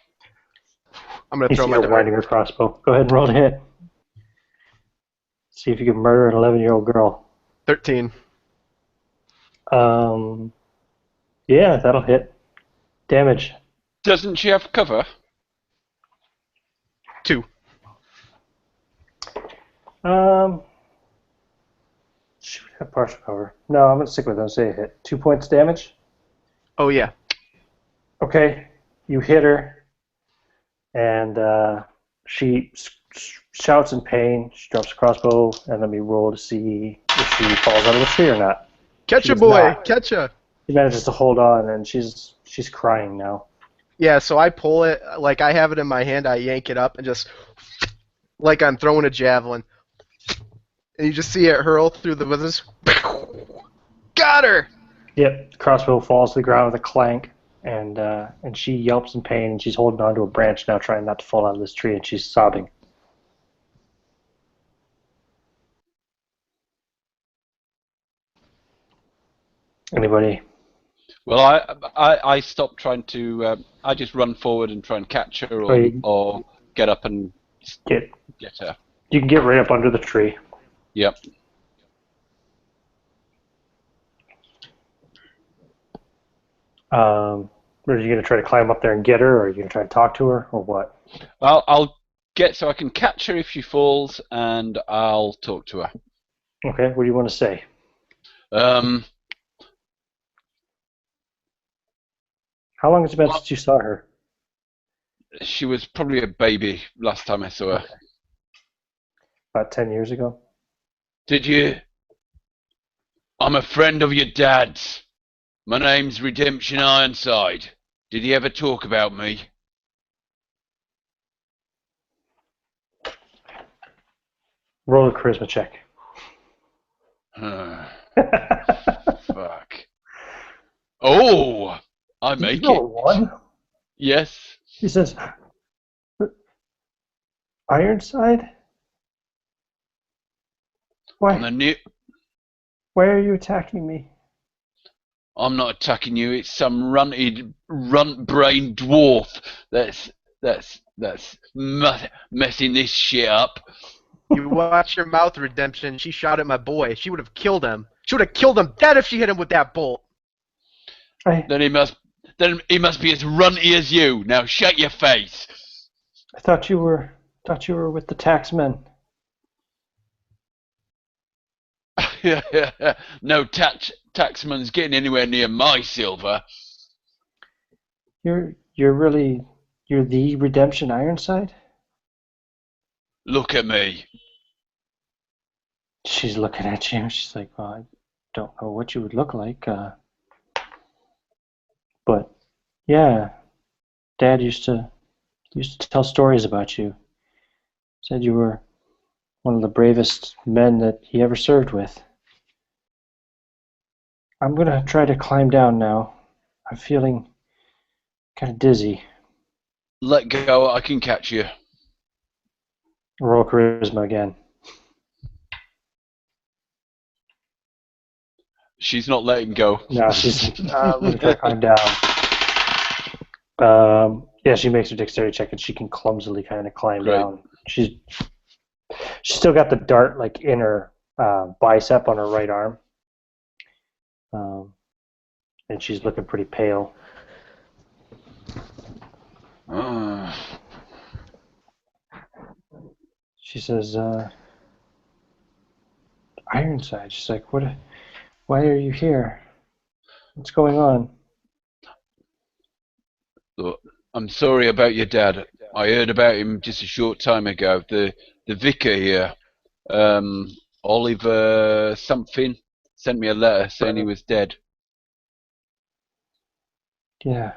[SPEAKER 3] I'm going to throw my
[SPEAKER 1] her
[SPEAKER 3] dart.
[SPEAKER 1] winding her crossbow. Go ahead and roll to hit. See if you can murder an 11-year-old girl.
[SPEAKER 3] 13.
[SPEAKER 1] Yeah, that'll hit. Damage.
[SPEAKER 2] doesn't she have cover?
[SPEAKER 3] 2.
[SPEAKER 1] She would have partial cover. No, I'm going to stick with them. Say a hit. 2 points damage?
[SPEAKER 3] Oh, yeah.
[SPEAKER 1] Okay. You hit her, and she shouts in pain. She drops a crossbow, and let me roll to see if she falls out of the tree or not.
[SPEAKER 3] Catch
[SPEAKER 1] She
[SPEAKER 3] ya,
[SPEAKER 1] does
[SPEAKER 3] boy!
[SPEAKER 1] not.
[SPEAKER 3] Catch ya!
[SPEAKER 1] She manages to hold on, and she's crying now.
[SPEAKER 3] Yeah, so I pull it, like I have it in my hand, I yank it up, and just, like I'm throwing a javelin. And you just see it hurl through the withers. Got her!
[SPEAKER 1] Yep, the crossbow falls to the ground with a clank, and she yelps in pain, and she's holding onto a branch now, trying not to fall out of this tree, and she's sobbing. Anybody?
[SPEAKER 2] Well, I stopped trying to. I just run forward and try and catch her, or get up and get her.
[SPEAKER 1] You can get right up under the tree.
[SPEAKER 2] Yep.
[SPEAKER 1] Are you going to try to climb up there and get her, or are you going to try to talk to her, or what?
[SPEAKER 2] I'll get so I can catch her if she falls, and I'll talk to her.
[SPEAKER 1] Okay, what do you want to say? How long has it been since you saw her?
[SPEAKER 2] She was probably a baby last time I saw her.
[SPEAKER 1] Okay. About 10 years ago?
[SPEAKER 2] Did you? I'm a friend of your dad's. My name's Redemption Ironside. Did he ever talk about me?
[SPEAKER 1] Roll a charisma check.
[SPEAKER 2] Fuck. Oh, I
[SPEAKER 1] Did you
[SPEAKER 2] make
[SPEAKER 1] roll
[SPEAKER 2] it.
[SPEAKER 1] a 1?
[SPEAKER 2] Yes.
[SPEAKER 1] He says, Ironside?
[SPEAKER 2] I'm the new.
[SPEAKER 1] Why are you attacking me?
[SPEAKER 2] I'm not attacking you. It's some runt-brained dwarf that's messing this shit up.
[SPEAKER 3] You watch your mouth, Redemption. She shot at my boy. She would have killed him. She would have killed him dead if she hit him with that bolt.
[SPEAKER 2] Then he must be as runty as you. Now shut your face.
[SPEAKER 1] I thought you were with the taxmen.
[SPEAKER 2] No taxman's getting anywhere near my silver.
[SPEAKER 1] You're the Redemption Ironside?
[SPEAKER 2] Look at me.
[SPEAKER 1] She's looking at you. She's like, well, I don't know what you would look like. But yeah, Dad used to tell stories about you. Said you were one of the bravest men that he ever served with. I'm gonna try to climb down now. I'm feeling kind of dizzy.
[SPEAKER 2] Let go. I can catch you.
[SPEAKER 1] Roll charisma again.
[SPEAKER 2] She's not letting go.
[SPEAKER 1] No, she's I'm gonna try to climb down. Yeah, she makes her dexterity check and she can clumsily kind of climb down. She's still got the dart like in her bicep on her right arm, and she's looking pretty pale. She says, "Ironside." She's like, "What? Why are you here? What's going on?"
[SPEAKER 2] Look, I'm sorry about your dad. I heard about him just a short time ago. The vicar here, Oliver something, sent me a letter saying he was dead.
[SPEAKER 1] Yeah,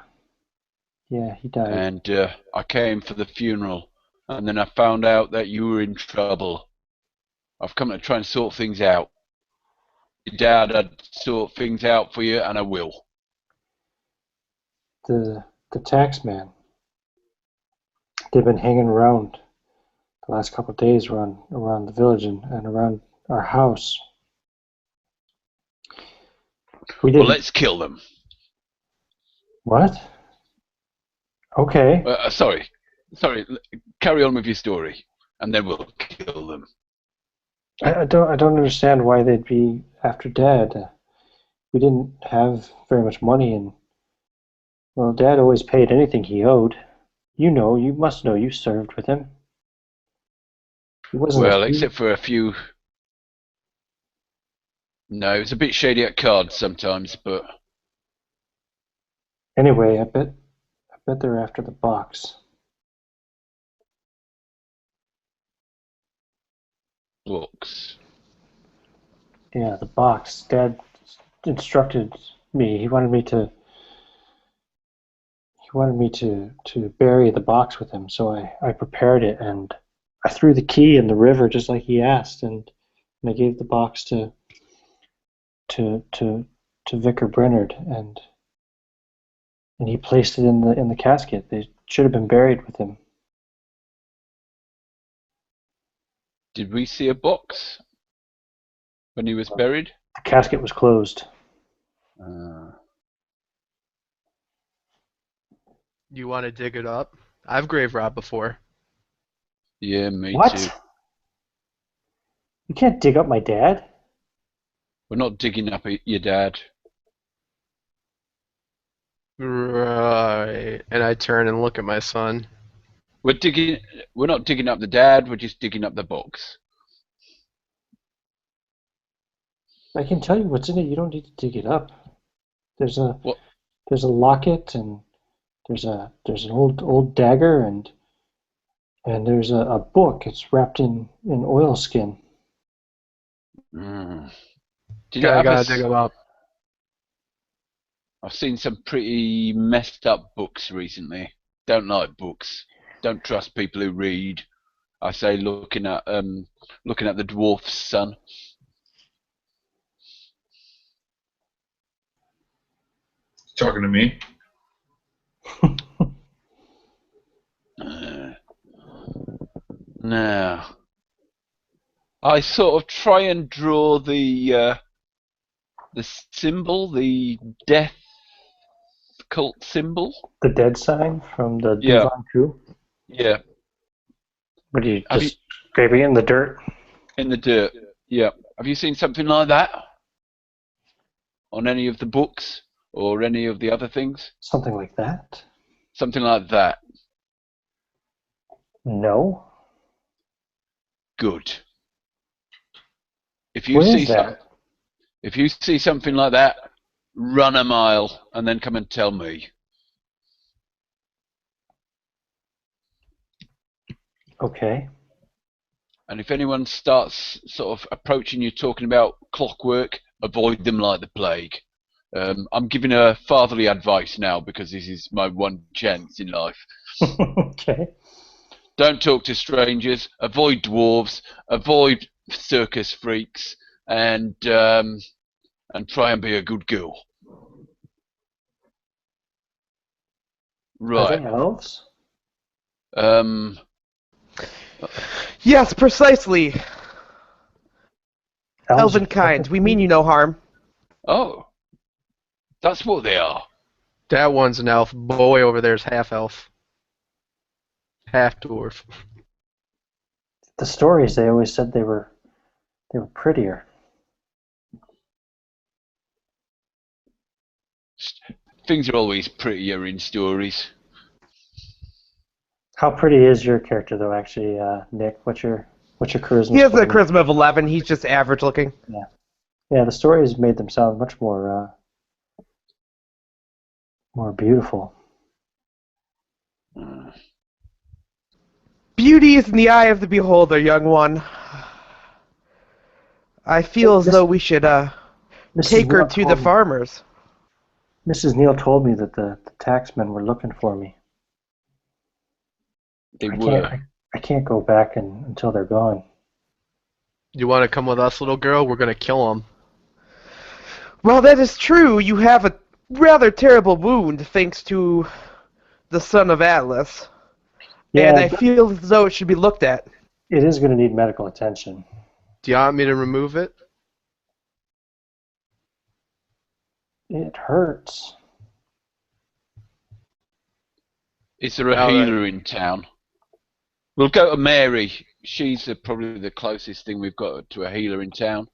[SPEAKER 1] he died.
[SPEAKER 2] And I came for the funeral, and then I found out that you were in trouble. I've come to try and sort things out. Your dad, I'd sort things out for you, and I will.
[SPEAKER 1] The tax man. They've been hanging around the last couple of days around the village and around our house.
[SPEAKER 2] Well, let's kill them.
[SPEAKER 1] What? Okay.
[SPEAKER 2] Sorry. Carry on with your story, and then we'll kill them.
[SPEAKER 1] I don't understand why they'd be after Dad. We didn't have very much money, and well, Dad always paid anything he owed. You must know. You served with him. He wasn't.
[SPEAKER 2] Well, except for a few. No, it's a bit shady at cards sometimes, but.
[SPEAKER 1] Anyway, I bet they're after the box.
[SPEAKER 2] Books.
[SPEAKER 1] Yeah, the box. Dad instructed me. He wanted me to bury the box with him, so I prepared it and I threw the key in the river just like he asked, and I gave the box to Vicar Brennard, and he placed it in the casket. They should have been buried with him.
[SPEAKER 2] Did we see a box when he was buried?
[SPEAKER 1] The casket was closed.
[SPEAKER 3] You want to dig it up? I've grave robbed before.
[SPEAKER 2] Yeah, me
[SPEAKER 1] What?
[SPEAKER 2] too.
[SPEAKER 1] You can't dig up my dad.
[SPEAKER 2] We're not digging up your dad.
[SPEAKER 3] Right. And I turn and look at my son.
[SPEAKER 2] We're not digging up the dad. We're just digging up the box.
[SPEAKER 1] I can tell you what's in it. You don't need to dig it up. There's a
[SPEAKER 2] What?
[SPEAKER 1] There's a locket, and there's an old dagger, and there's a book. It's wrapped in oilskin.
[SPEAKER 2] Did it have
[SPEAKER 3] Gotta dig them up.
[SPEAKER 2] I've seen some pretty messed up books recently. Don't like books. Don't trust people who read. I say looking at the dwarf's son.
[SPEAKER 5] Talking to me.
[SPEAKER 2] Now, I sort of try and draw the symbol, the death cult symbol.
[SPEAKER 1] The dead sign from the
[SPEAKER 2] Yeah.
[SPEAKER 1] Duvan coup?
[SPEAKER 2] Yeah,
[SPEAKER 1] What are you
[SPEAKER 2] Have
[SPEAKER 1] just scraping it in the dirt?
[SPEAKER 2] in the dirt. Yeah. Have you seen something like that on any of the books or any of the other things?
[SPEAKER 1] Something like that?
[SPEAKER 2] Something like that.
[SPEAKER 1] No.
[SPEAKER 2] Good. If you
[SPEAKER 1] Where
[SPEAKER 2] see
[SPEAKER 1] is that?
[SPEAKER 2] if you see something like that, run a mile and then come and tell me.
[SPEAKER 1] Okay.
[SPEAKER 2] And if anyone starts sort of approaching you talking about clockwork, avoid them like the plague. I'm giving a fatherly advice now because this is my one chance in life.
[SPEAKER 1] Okay.
[SPEAKER 2] Don't talk to strangers. Avoid dwarves. Avoid circus freaks, and try and be a good girl.
[SPEAKER 1] Are they
[SPEAKER 2] Right.
[SPEAKER 1] elves?
[SPEAKER 2] Um.
[SPEAKER 6] Yes, precisely.
[SPEAKER 1] Elves
[SPEAKER 6] Elven kind. We mean you no harm.
[SPEAKER 2] Oh, that's what they are.
[SPEAKER 3] That one's an elf. Boy over there's half elf. Half dwarf.
[SPEAKER 1] The stories, they always said they were prettier.
[SPEAKER 2] Things are always prettier in stories.
[SPEAKER 1] How pretty is your character, though? Actually, Nick, what's your charisma?
[SPEAKER 6] He has a
[SPEAKER 1] score?
[SPEAKER 6] charisma of 11. He's just average looking.
[SPEAKER 1] Yeah, the stories made them sound much more beautiful.
[SPEAKER 6] Beauty is in the eye of the beholder, young one. I feel as though we should
[SPEAKER 1] Mrs.
[SPEAKER 6] take her
[SPEAKER 1] Neal
[SPEAKER 6] to the
[SPEAKER 1] told me-
[SPEAKER 6] farmers.
[SPEAKER 1] Mrs. Neal told me that the taxmen were looking for me.
[SPEAKER 2] They
[SPEAKER 1] I
[SPEAKER 2] were.
[SPEAKER 1] can't go back until they're gone.
[SPEAKER 3] You want to come with us, little girl? We're gonna kill them.
[SPEAKER 6] Well, that is true. You have a rather terrible wound thanks to the son of Atlas. And I feel as though it should be looked at.
[SPEAKER 1] It is going to need medical attention.
[SPEAKER 3] Do you want me to remove it?
[SPEAKER 1] It hurts.
[SPEAKER 2] Is there a
[SPEAKER 3] All right.
[SPEAKER 2] healer in town? We'll go to Mary. She's probably the closest thing we've got to a healer in town.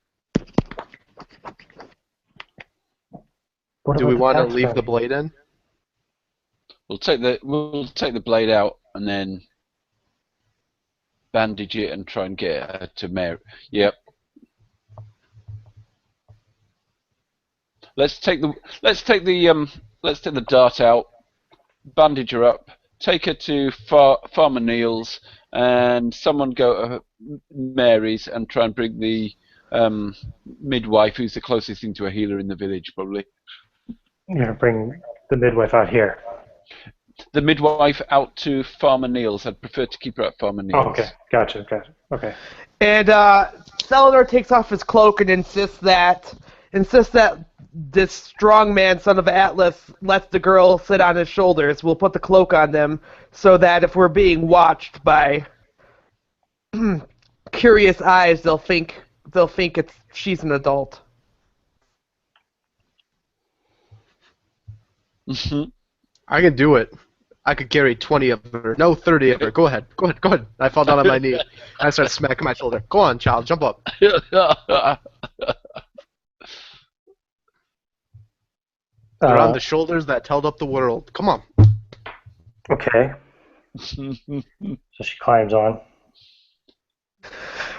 [SPEAKER 1] What
[SPEAKER 3] Do we
[SPEAKER 1] about
[SPEAKER 3] want to
[SPEAKER 1] taxmen?
[SPEAKER 3] leave the blade in?
[SPEAKER 2] We'll take the blade out and then bandage it and try and get her to Mary. Yep. Let's take the dart out, bandage her up, take her to Farmer Neal's, and someone go to Mary's and try and bring the midwife, who's the closest thing to a healer in the village, probably.
[SPEAKER 1] You're going to bring the midwife out here.
[SPEAKER 2] The midwife out to Farmer Neal's. I'd prefer to keep her at Farmer Neal's.
[SPEAKER 1] Oh, okay. Gotcha. Okay.
[SPEAKER 6] And Celador takes off his cloak and insists that this strong man, son of Atlas, lets the girl sit on his shoulders. We'll put the cloak on them so that if we're being watched by curious eyes, they'll think she's an adult.
[SPEAKER 2] Mm-hmm.
[SPEAKER 3] I can do it. I could carry 20 of her. No, 30 of her. Go ahead. I fall down on my knee. I start smacking my shoulder. Go on, child. Jump up. They're on the shoulders that held up the world. Come on.
[SPEAKER 1] Okay. So she climbs on.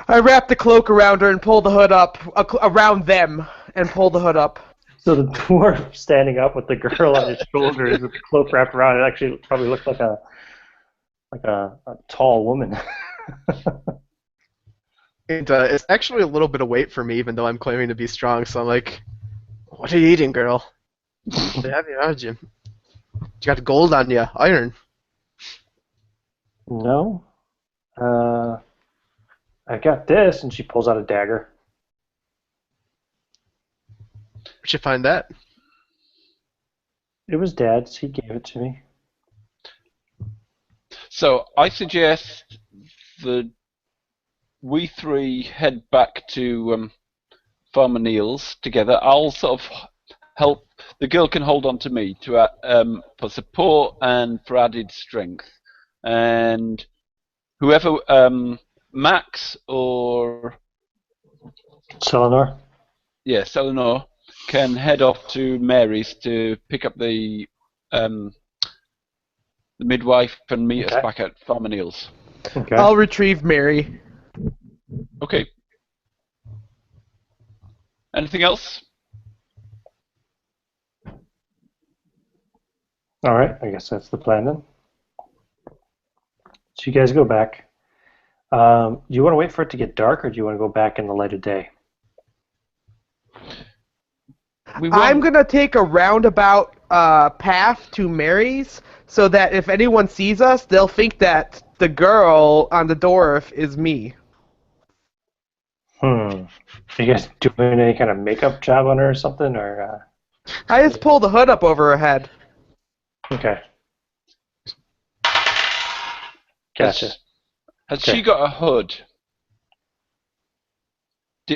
[SPEAKER 6] I wrap the cloak around her and pull the hood up, around them, and pull the hood up.
[SPEAKER 1] So the dwarf standing up with the girl on his shoulders with the cloak wrapped around it actually probably looked like a tall woman.
[SPEAKER 3] And it's actually a little bit of weight for me, even though I'm claiming to be strong. So I'm like, "What are you eating, girl? They have you, aren't you? You got gold on you, iron."
[SPEAKER 1] No. I got this, and she pulls out a dagger.
[SPEAKER 3] Where'd you find that?
[SPEAKER 1] It was Dad's. He gave it to me.
[SPEAKER 2] So I suggest that we three head back to Farmer Neil's together. I'll sort of help. The girl can hold on to me for support and for added strength. And whoever, Max or
[SPEAKER 1] Selenor?
[SPEAKER 2] yes, Eleanor can head off to Mary's to pick up the midwife and meet us back at Farmer Neil's.
[SPEAKER 1] Okay.
[SPEAKER 6] I'll retrieve Mary.
[SPEAKER 2] Okay. Anything else?
[SPEAKER 1] All right. I guess that's the plan then. So you guys go back. Do you want to wait for it to get dark, or do you want to go back in the light of day?
[SPEAKER 6] I'm going to take a roundabout path to Mary's so that if anyone sees us, they'll think that the girl on the dwarf is me.
[SPEAKER 1] Are you guys doing any kind of makeup job on her or something? Or
[SPEAKER 6] I just pull the hood up over her head.
[SPEAKER 1] Okay. Gotcha.
[SPEAKER 2] Has she got a hood?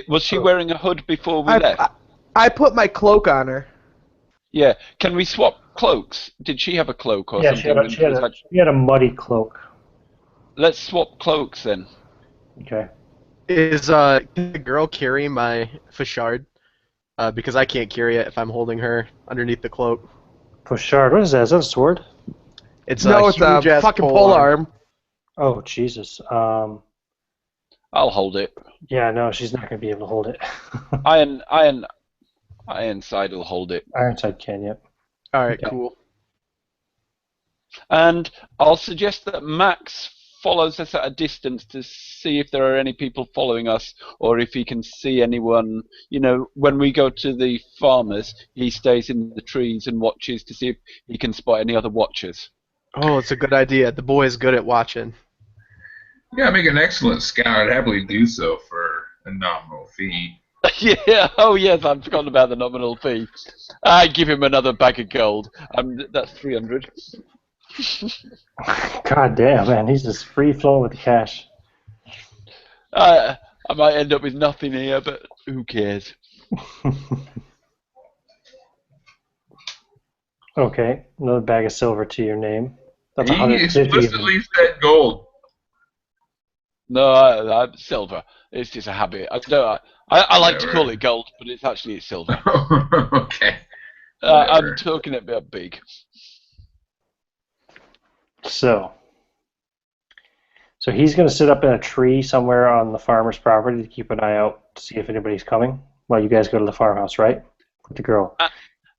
[SPEAKER 2] Was she wearing a hood before we left?
[SPEAKER 6] I put my cloak on her.
[SPEAKER 2] Yeah. Can we swap cloaks? Did she have a cloak or something?
[SPEAKER 1] She had a muddy cloak.
[SPEAKER 2] Let's swap cloaks then.
[SPEAKER 1] Okay.
[SPEAKER 3] Can the girl carry my fashard? Because I can't carry it if I'm holding her underneath the cloak.
[SPEAKER 1] Pochard, what is that? Is that a sword?
[SPEAKER 3] It's
[SPEAKER 6] no,
[SPEAKER 3] a
[SPEAKER 6] it's a
[SPEAKER 3] huge-ass
[SPEAKER 6] fucking
[SPEAKER 3] polearm.
[SPEAKER 1] Oh, Jesus.
[SPEAKER 2] I'll hold it.
[SPEAKER 1] Yeah, no, she's not going to be able to hold it.
[SPEAKER 2] Ironside will hold it.
[SPEAKER 1] Ironside can, yep.
[SPEAKER 3] Alright, cool.
[SPEAKER 2] And I'll suggest that Max follows us at a distance to see if there are any people following us, or if he can see anyone. You know, when we go to the farmers, he stays in the trees and watches to see if he can spot any other watchers.
[SPEAKER 3] Oh, it's a good idea. The boy is good at watching.
[SPEAKER 5] Yeah, make an excellent scout. I'd happily do so for a nominal fee.
[SPEAKER 2] Yeah, oh yes, I've forgotten about the nominal fee. I give him another bag of gold. That's 300.
[SPEAKER 1] God damn, man, he's just free flowing with the cash.
[SPEAKER 2] I might end up with nothing here, but who cares?
[SPEAKER 1] Okay, another bag of silver to your name. That's
[SPEAKER 5] He
[SPEAKER 1] 150.
[SPEAKER 5] explicitly said gold.
[SPEAKER 2] No, I'm silver. It's just a habit. I like to call it gold, but it's silver.
[SPEAKER 5] Okay.
[SPEAKER 2] I'm talking about big.
[SPEAKER 1] So he's going to sit up in a tree somewhere on the farmer's property to keep an eye out to see if anybody's coming while you guys go to the farmhouse, right? With the girl.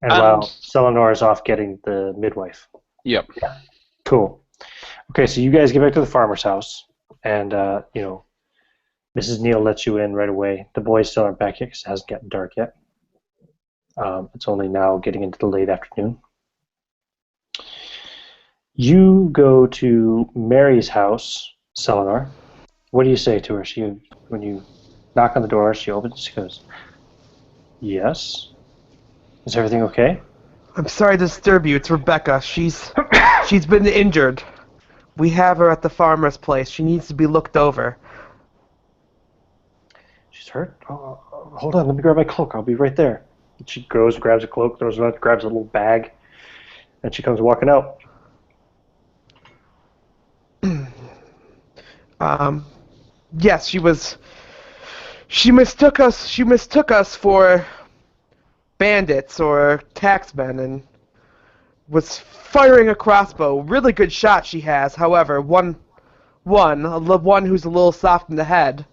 [SPEAKER 1] And while Selenor is off getting the midwife.
[SPEAKER 2] Yep.
[SPEAKER 1] Yeah. Cool. Okay, so you guys get back to the farmer's house, and, Mrs. Neal lets you in right away. The boys still aren't back yet because it hasn't gotten dark yet. It's only now getting into the late afternoon. You go to Mary's house, Selenor. What do you say to her? When you knock on the door, she opens. She goes, "Yes. Is everything okay?"
[SPEAKER 6] I'm sorry to disturb you. It's Rebecca. She's been injured. We have her at the farmer's place. She needs to be looked over.
[SPEAKER 1] She's hurt? Oh, hold on, let me grab my cloak. I'll be right there. And she goes, grabs a cloak, throws it out, grabs a little bag, and she comes walking out.
[SPEAKER 6] Yes, she mistook us for bandits or taxmen and was firing a crossbow. Really good shot she has. However, one who's a little soft in the head,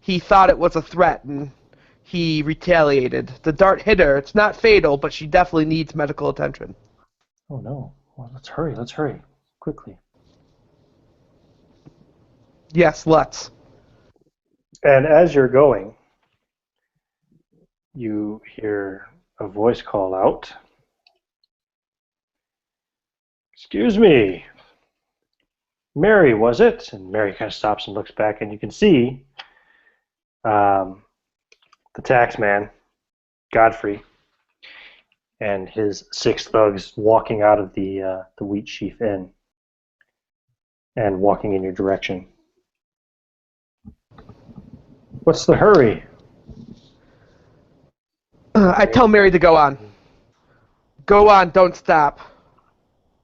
[SPEAKER 6] he thought it was a threat and he retaliated. The dart hit her. It's not fatal, but she definitely needs medical attention.
[SPEAKER 1] Oh no. Well, let's hurry. Quickly.
[SPEAKER 6] Yes, let's.
[SPEAKER 1] And as you're going, you hear a voice call out. Excuse me, Mary, was it? And Mary kind of stops and looks back, and you can see the tax man, Godfrey, and his 6 thugs walking out of the Wheatsheaf Inn and walking in your direction. What's the hurry?
[SPEAKER 6] I tell Mary to go on. Go on, don't stop.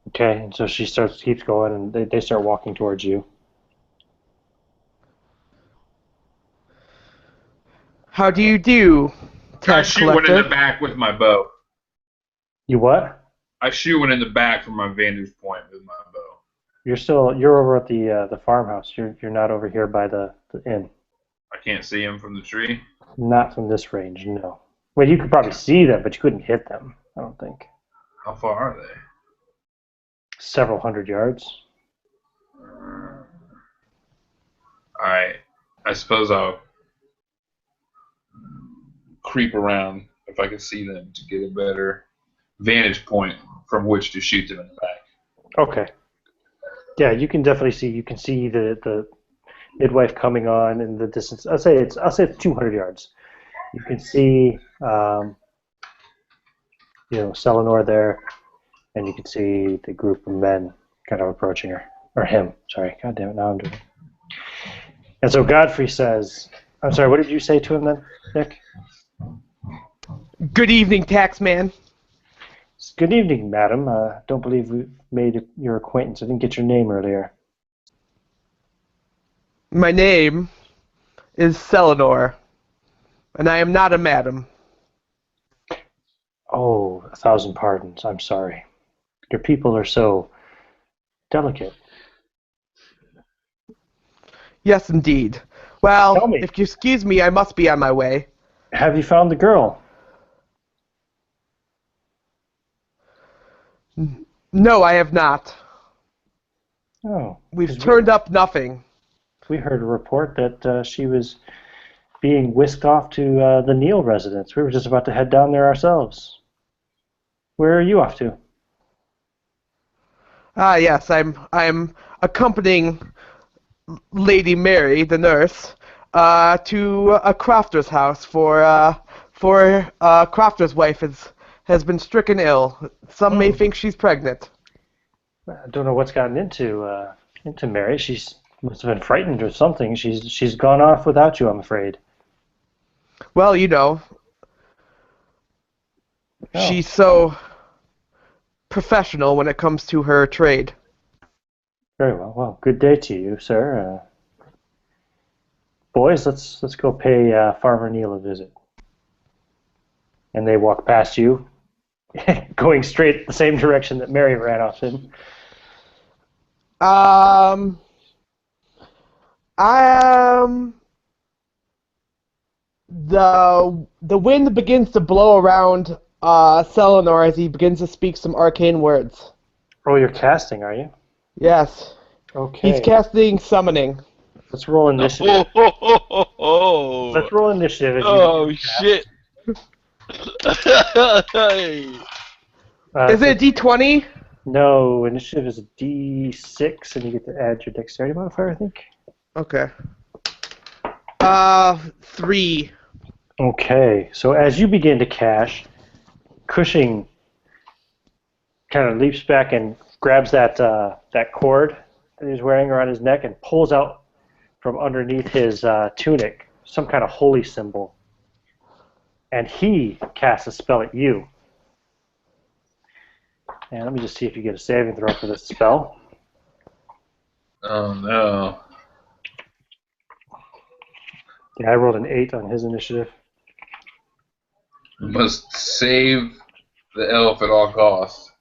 [SPEAKER 1] Okay, and so she keeps going, and they start walking towards you.
[SPEAKER 6] How do you do,
[SPEAKER 5] I
[SPEAKER 6] tax
[SPEAKER 5] shoot one in
[SPEAKER 6] collector?
[SPEAKER 5] the back with my bow.
[SPEAKER 1] You what?
[SPEAKER 5] I shoot one in the back from my vantage point with my bow.
[SPEAKER 1] You're over at the farmhouse. You're not over here by the inn.
[SPEAKER 5] I can't see him from the tree.
[SPEAKER 1] Not from this range, no. Well, you could probably see them, but you couldn't hit them, I don't think.
[SPEAKER 5] How far are they?
[SPEAKER 1] Several hundred yards.
[SPEAKER 5] Alright. I suppose I'll creep around if I can see them to get a better vantage point from which to shoot them in the back.
[SPEAKER 1] Okay. Yeah, you can definitely see. You can see the midwife coming on in the distance. I'll say it's 200 yards. You can see, Selenor there, and you can see the group of men kind of approaching her, or him. Sorry, God damn it, now I'm doing it. And so Godfrey says, "I'm sorry. What did you say to him then, Nick?"
[SPEAKER 6] Good evening, taxman.
[SPEAKER 1] Good evening, madam. Don't believe we made your acquaintance. I didn't get your name earlier.
[SPEAKER 6] My name is Selenor, and I am not a madam.
[SPEAKER 1] Oh, 1,000 pardons. I'm sorry. Your people are so delicate.
[SPEAKER 6] Yes, indeed.
[SPEAKER 1] Tell
[SPEAKER 6] Well,
[SPEAKER 1] me.
[SPEAKER 6] if you excuse me, I must be on my way.
[SPEAKER 1] Have you found the girl?
[SPEAKER 6] No, I have not.
[SPEAKER 1] Oh.
[SPEAKER 6] We've
[SPEAKER 1] 'Cause
[SPEAKER 6] turned up nothing.
[SPEAKER 1] we heard a report that she was being whisked off to the Neal residence. We were just about to head down there ourselves. Where are you off to?
[SPEAKER 6] Ah, yes, I'm accompanying Lady Mary, the nurse, to a crofter's house for crofter's wife has been stricken ill. Some may think she's pregnant.
[SPEAKER 1] I don't know what's gotten into Mary. She's must have been frightened or something. She's gone off without you, I'm afraid.
[SPEAKER 6] Well, you know,
[SPEAKER 1] Oh.
[SPEAKER 6] she's so professional when it comes to her trade.
[SPEAKER 1] Very well. Well, good day to you, sir. Boys, let's go pay Farmer Neal a visit. And they walk past you, going straight the same direction that Mary ran off in.
[SPEAKER 6] The wind begins to blow around Selenor as he begins to speak some arcane words.
[SPEAKER 1] Oh, you're casting, are you?
[SPEAKER 6] Yes.
[SPEAKER 1] Okay.
[SPEAKER 6] He's casting summoning.
[SPEAKER 1] Let's roll initiative.
[SPEAKER 2] Oh,
[SPEAKER 1] Let's roll initiative. As you
[SPEAKER 2] oh
[SPEAKER 1] begin to cast.
[SPEAKER 2] shit.
[SPEAKER 6] Is it a D20?
[SPEAKER 1] No, initiative is a D6, and you get to add your dexterity modifier, I think.
[SPEAKER 6] Okay. 3.
[SPEAKER 1] Okay, so as you begin to cash, Cushing kind of leaps back and grabs that cord that he's wearing around his neck and pulls out from underneath his tunic some kind of holy symbol. And he casts a spell at you. And let me just see if you get a saving throw for this spell.
[SPEAKER 5] Oh no.
[SPEAKER 1] Yeah, I rolled an 8 on his initiative.
[SPEAKER 5] We must save the elf at all costs.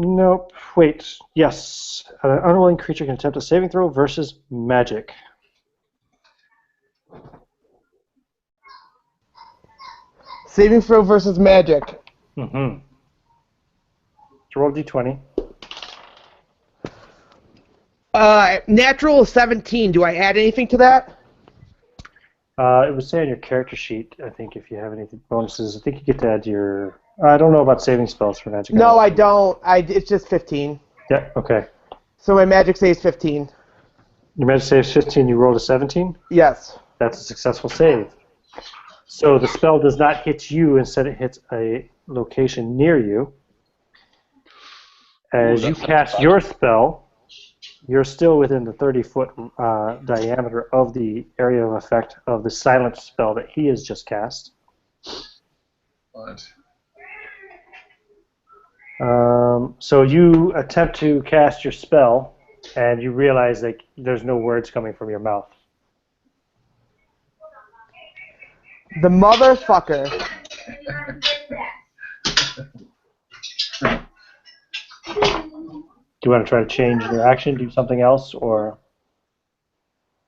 [SPEAKER 1] Nope. Wait. Yes. An unwilling creature can attempt a saving throw versus magic.
[SPEAKER 6] Saving throw versus magic.
[SPEAKER 1] Mm-hmm. So roll D20.
[SPEAKER 6] Natural 17. Do I add anything to that?
[SPEAKER 1] It would say on your character sheet, I think, if you have any bonuses. I think you get to add your... I don't know about saving spells for magic.
[SPEAKER 6] No, I don't. It's just 15.
[SPEAKER 1] Yeah, okay.
[SPEAKER 6] So my magic saves 15.
[SPEAKER 1] Your magic saves 15, you rolled a 17?
[SPEAKER 6] Yes.
[SPEAKER 1] That's a successful save. So the spell does not hit you, instead it hits a location near you. As you cast your spell, you're still within the 30-foot diameter of the area of effect of the silence spell that he has just cast.
[SPEAKER 5] What?
[SPEAKER 1] So you attempt to cast your spell, and you realize that there's no words coming from your mouth.
[SPEAKER 6] The motherfucker.
[SPEAKER 1] Do you want to try to change your action, do something else, or?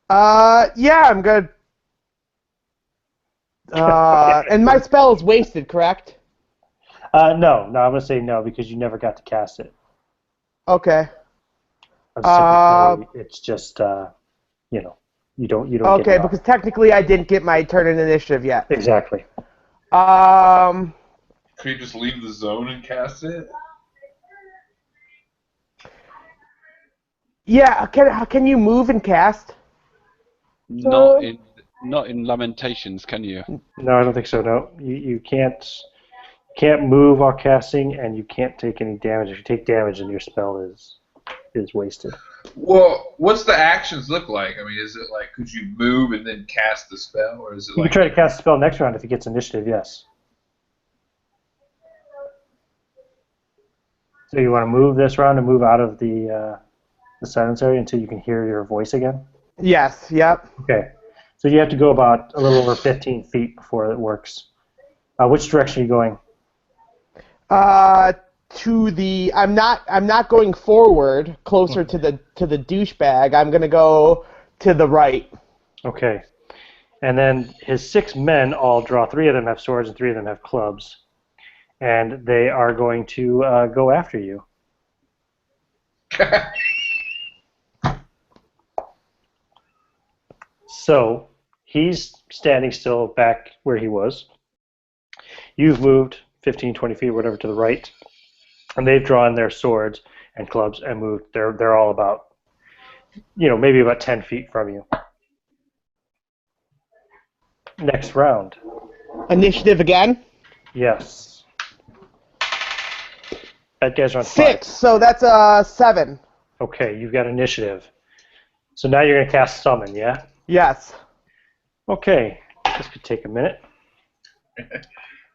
[SPEAKER 6] Yeah, I'm good. And my spell is wasted, correct?
[SPEAKER 1] No, I'm going to say no, because you never got to cast it.
[SPEAKER 6] Okay.
[SPEAKER 1] I'll simply say it's just, you don't get
[SPEAKER 6] Okay,
[SPEAKER 1] it
[SPEAKER 6] because technically I didn't get my turn in initiative yet.
[SPEAKER 1] Exactly.
[SPEAKER 5] Could you just leave the zone and cast it?
[SPEAKER 6] Yeah, can you move and cast?
[SPEAKER 2] Not in Lamentations, can you?
[SPEAKER 1] No, I don't think so. No, you can't move while casting, and you can't take any damage. If you take damage, then your spell is wasted.
[SPEAKER 5] Well, what's the actions look like? I mean, is it like, could you move and then cast the spell, or is it
[SPEAKER 1] You
[SPEAKER 5] like...
[SPEAKER 1] can try to cast the spell next round if he gets initiative, yes. So you want to move this round and move out of the silence area until you can hear your voice again?
[SPEAKER 6] Yes, yep.
[SPEAKER 1] Okay. So you have to go about a little over 15 feet before it works. Which direction are you going?
[SPEAKER 6] To the I'm not going forward, closer to the douchebag. I'm gonna go to the right.
[SPEAKER 1] Okay. And then his 6 men all draw. 3 of them have swords and 3 of them have clubs. And they are going to go after you. So he's standing still back where he was. You've moved 15, 20 feet, whatever, to the right. And they've drawn their swords and clubs and moved. They're all about, maybe about 10 feet from you. Next round.
[SPEAKER 6] Initiative again?
[SPEAKER 1] Yes. That guy's on
[SPEAKER 6] 6,
[SPEAKER 1] 5.
[SPEAKER 6] so that's 7.
[SPEAKER 1] Okay, you've got initiative. So now you're going to cast Summon, yeah?
[SPEAKER 6] Yes.
[SPEAKER 1] Okay, this could take a minute.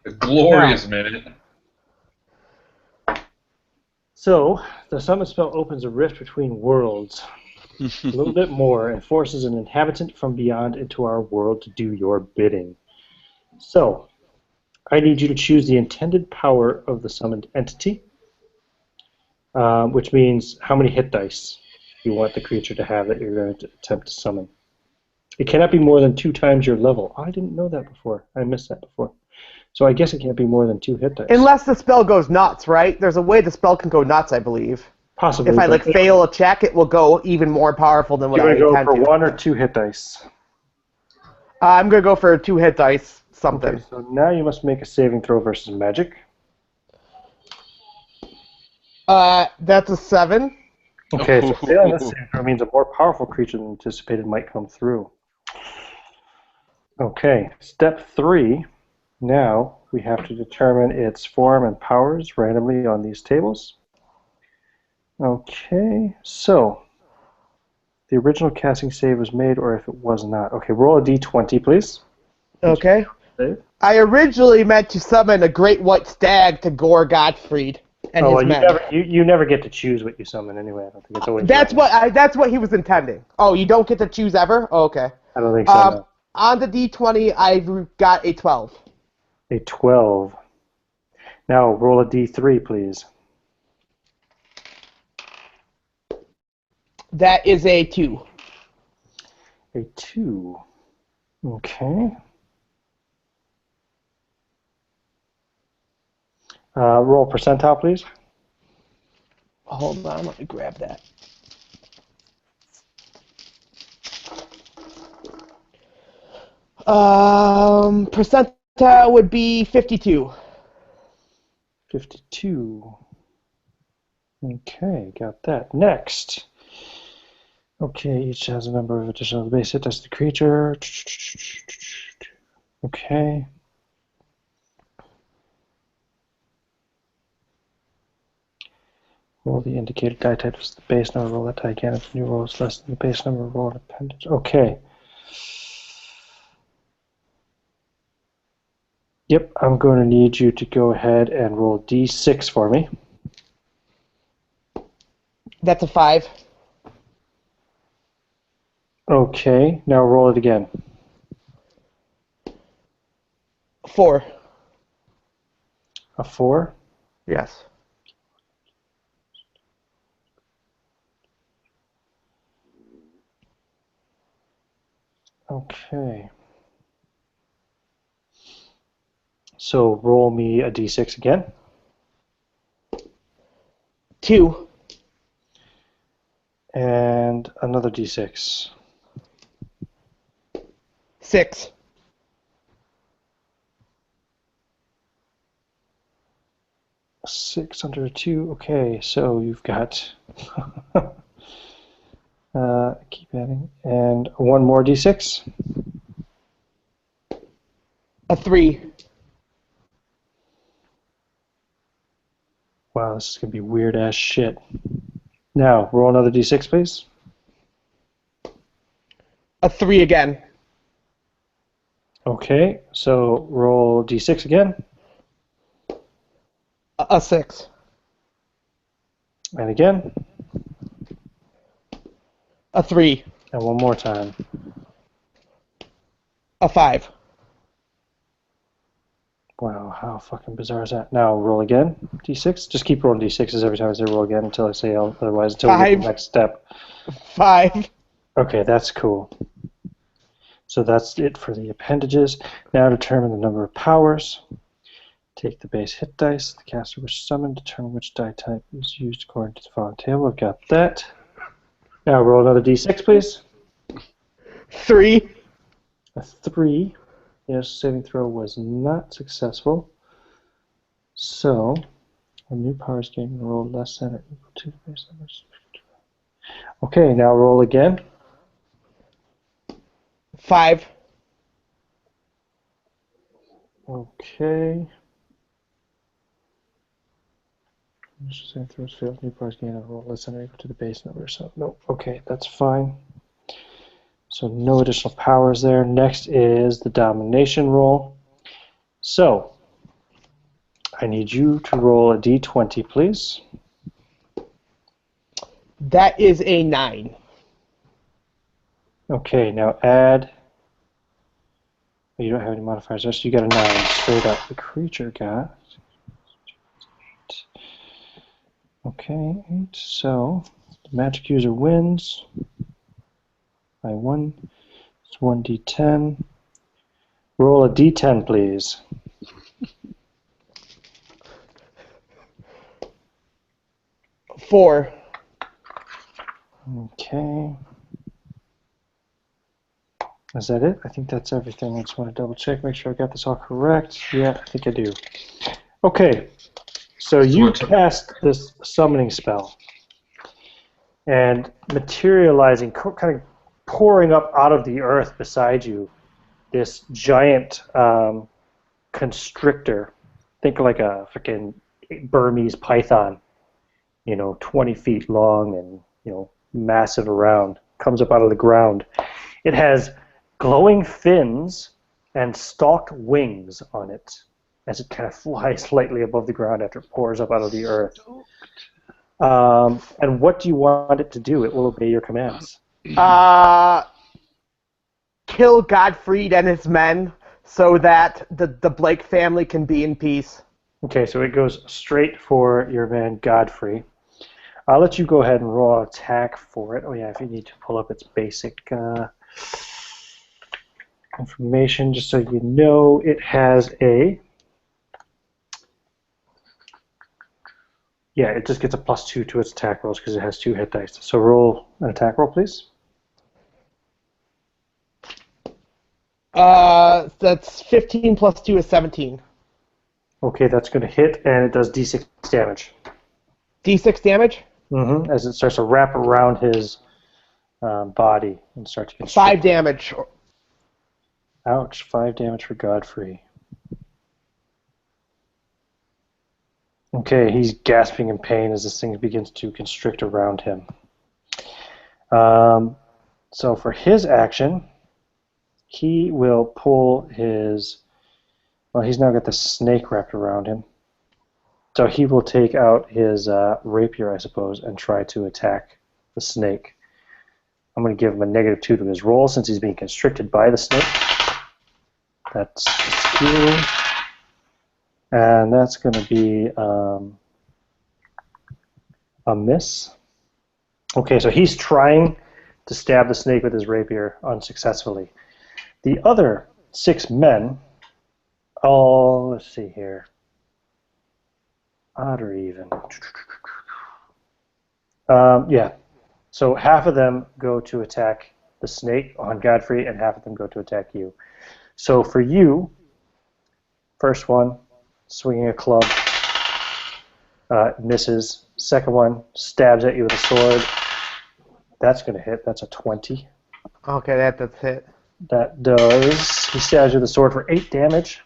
[SPEAKER 5] A glorious minute.
[SPEAKER 1] So, the Summon spell opens a rift between worlds. A little bit more, and forces an inhabitant from beyond into our world to do your bidding. So, I need you to choose the intended power of the summoned entity, which means how many hit dice you want the creature to have that you're going to attempt to summon. It cannot be more than 2 times your level. I didn't know that before. I missed that before. So I guess it can't be more than 2 hit dice.
[SPEAKER 6] Unless the spell goes nuts, right? There's a way the spell can go nuts, I believe.
[SPEAKER 1] Possibly.
[SPEAKER 6] If I fail a check, it will go even more powerful than what I intend to.
[SPEAKER 1] You want to go for 1 or 2 hit dice?
[SPEAKER 6] I'm going to go for 2 hit dice, something.
[SPEAKER 1] Okay, so now you must make a saving throw versus magic.
[SPEAKER 6] That's a 7.
[SPEAKER 1] Okay, so failing this saving throw means a more powerful creature than anticipated might come through. Okay, step 3. Now we have to determine its form and powers randomly on these tables. Okay, so the original casting save was made, or if it was not. Okay, roll a d20, please.
[SPEAKER 6] Okay.
[SPEAKER 1] Save.
[SPEAKER 6] I originally meant to summon a great white stag to gore Gottfried and his men.
[SPEAKER 1] You never get to choose what you summon anyway. I don't think it's always.
[SPEAKER 6] That's what he was intending. Oh, you don't get to choose ever? Oh, okay.
[SPEAKER 1] I don't think so. No.
[SPEAKER 6] On the d20, I've got a 12.
[SPEAKER 1] A 12. Now roll a d3, please.
[SPEAKER 6] That is a 2.
[SPEAKER 1] A 2. Okay. Roll percentile, please.
[SPEAKER 6] Hold on, let me grab that. Percentile would be 52.
[SPEAKER 1] 52. Okay, got that. Next. Okay, each has a number of additional base hit dice to the creature. Okay. Roll the indicated die type as the base number. Roll that die again if the new roll is less than the base number. Roll an appendage. Okay. Yep, I'm going to need you to go ahead and roll d6 for me.
[SPEAKER 6] That's a 5.
[SPEAKER 1] Okay, now roll it again.
[SPEAKER 6] 4.
[SPEAKER 1] A 4?
[SPEAKER 6] Yes.
[SPEAKER 1] Okay. So roll me a d6 again.
[SPEAKER 6] 2.
[SPEAKER 1] And another d6.
[SPEAKER 6] 6.
[SPEAKER 1] Six under a 2. Okay, so you've got keep adding, and one more d6.
[SPEAKER 6] A 3.
[SPEAKER 1] Wow, this is gonna be weird ass shit. Now roll another d6, please.
[SPEAKER 6] A 3 again.
[SPEAKER 1] Okay, so roll d6 again,
[SPEAKER 6] A 6.
[SPEAKER 1] and again,
[SPEAKER 6] A 3.
[SPEAKER 1] and one more time.
[SPEAKER 6] A 5.
[SPEAKER 1] Wow, how fucking bizarre is that? Now roll again, d6. Just keep rolling d6s every time I say roll again until I say otherwise, until we get to
[SPEAKER 6] 5.
[SPEAKER 1] the next step.
[SPEAKER 6] 5.
[SPEAKER 1] Okay, that's cool. So that's it for the appendages. Now determine the number of powers. Take the base hit dice, the caster which summoned, determine which die type is used according to the following table. I've got that. Now roll another d6, please.
[SPEAKER 6] 3.
[SPEAKER 1] A 3. Yes, saving throw was not successful. So, a new powers gain roll less than or equal to the base numbers. Okay, now roll again.
[SPEAKER 6] 5.
[SPEAKER 1] Okay. Saving throws failed. New powers gain a roll less than or equal to the base number. So, nope. Okay, that's fine. So, no additional powers there. Next is the domination roll. So, I need you to roll a d20, please.
[SPEAKER 6] That is a 9.
[SPEAKER 1] Okay, now add. You don't have any modifiers, so you got a 9 straight up. The creature got. Okay, 8. So, the magic user wins by 1. It's 1d10. Roll a d10, please.
[SPEAKER 6] Four.
[SPEAKER 1] Okay. Is that it? I think that's everything. I just want to double check, make sure I got this all correct. Yeah, I think I do. Okay. So you cast this summoning spell, and materializing, kind of pouring up out of the earth beside you, this giant constrictor. Think like a freaking Burmese python, 20 feet long and, massive around, comes up out of the ground. It has glowing fins and stalked wings on it as it kind of flies slightly above the ground after it pours up out of the earth. And what do you want it to do? It will obey your commands.
[SPEAKER 6] Kill Godfried and his men so that the Blake family can be in peace.
[SPEAKER 1] Okay, so it goes straight for your man Godfrey. I'll let you go ahead and roll an attack for it. Oh yeah, if you need to pull up its basic information, just so you know, it has a... Yeah, it just gets a +2 to its attack rolls because it has 2 hit dice. So roll an attack roll, please.
[SPEAKER 6] That's 15 plus 2 is 17.
[SPEAKER 1] Okay, that's going to hit, and it does d6 damage.
[SPEAKER 6] D6 damage?
[SPEAKER 1] As it starts to wrap around his body and start to constrict.
[SPEAKER 6] 5 damage.
[SPEAKER 1] Ouch, 5 damage for Godfrey. Okay, he's gasping in pain as this thing begins to constrict around him. So for his action, he will pull his... Well, he's now got the snake wrapped around him. So he will take out his rapier, I suppose, and try to attack the snake. I'm going to give him a -2 to his roll since he's being constricted by the snake. That's skill. And that's going to be a miss. Okay, so he's trying to stab the snake with his rapier unsuccessfully. The other 6 men, let's see here. Odd or even. Yeah. So half of them go to attack the snake on Godfrey, and half of them go to attack you. So for you, first one, swinging a club, misses. Second one, stabs at you with a sword. That's going to hit. That's a 20.
[SPEAKER 6] Okay, that's hit.
[SPEAKER 1] That does. He stabs you with a sword for 8 damage.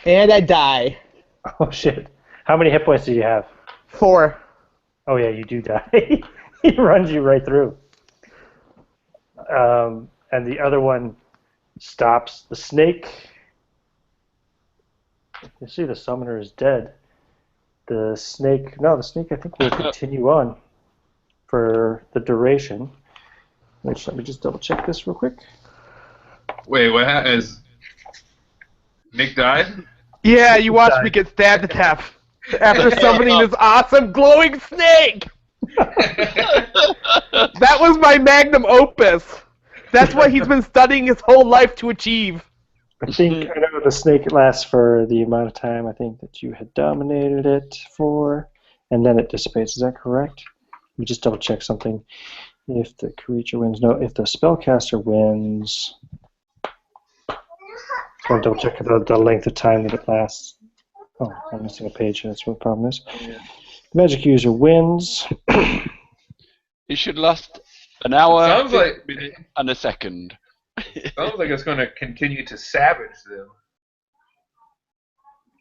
[SPEAKER 6] And I die.
[SPEAKER 1] Oh, shit. How many hit points do you have?
[SPEAKER 6] 4.
[SPEAKER 1] Oh, yeah, you do die. He runs you right through. And the other one stops the snake. You see the summoner is dead. The snake I think will continue on for the duration. Which, let me just double check this real quick.
[SPEAKER 5] Wait, what happened? Nick died?
[SPEAKER 6] Yeah, you watched me get stabbed to death after summoning this awesome glowing snake! That was my magnum opus. That's what he's been studying his whole life to achieve.
[SPEAKER 1] I think I know the snake lasts for the amount of time I think that you had dominated it for, and then it dissipates. Is that correct? Let me just double check something. If the creature wins, no. If the spellcaster wins, I'll double check the length of time that it lasts. Oh, I'm missing a page. That's what the problem is. The magic user wins.
[SPEAKER 2] It should last an hour,
[SPEAKER 5] Sounds like
[SPEAKER 2] and a second.
[SPEAKER 5] sounds like it's going to continue to savage them.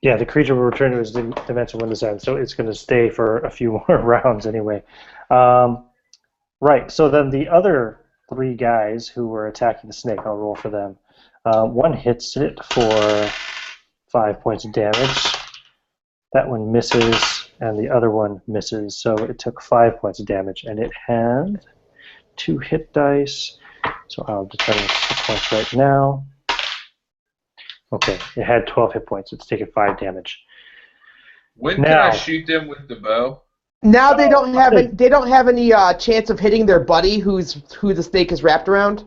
[SPEAKER 1] Yeah, the creature will return to its dimension when this ends, so it's going to stay for a few more rounds anyway. Right, so then the other 3 guys who were attacking the snake, I'll roll for them. One hits it for 5 points of damage. That one misses, and the other one misses, so it took 5 points of damage, and it had 2 hit dice, so I'll determine its hit points right now. Okay, it had 12 hit points. It's taken 5 damage.
[SPEAKER 5] When can I shoot them with the bow?
[SPEAKER 6] Now they don't have any chance of hitting their buddy who the snake is wrapped around?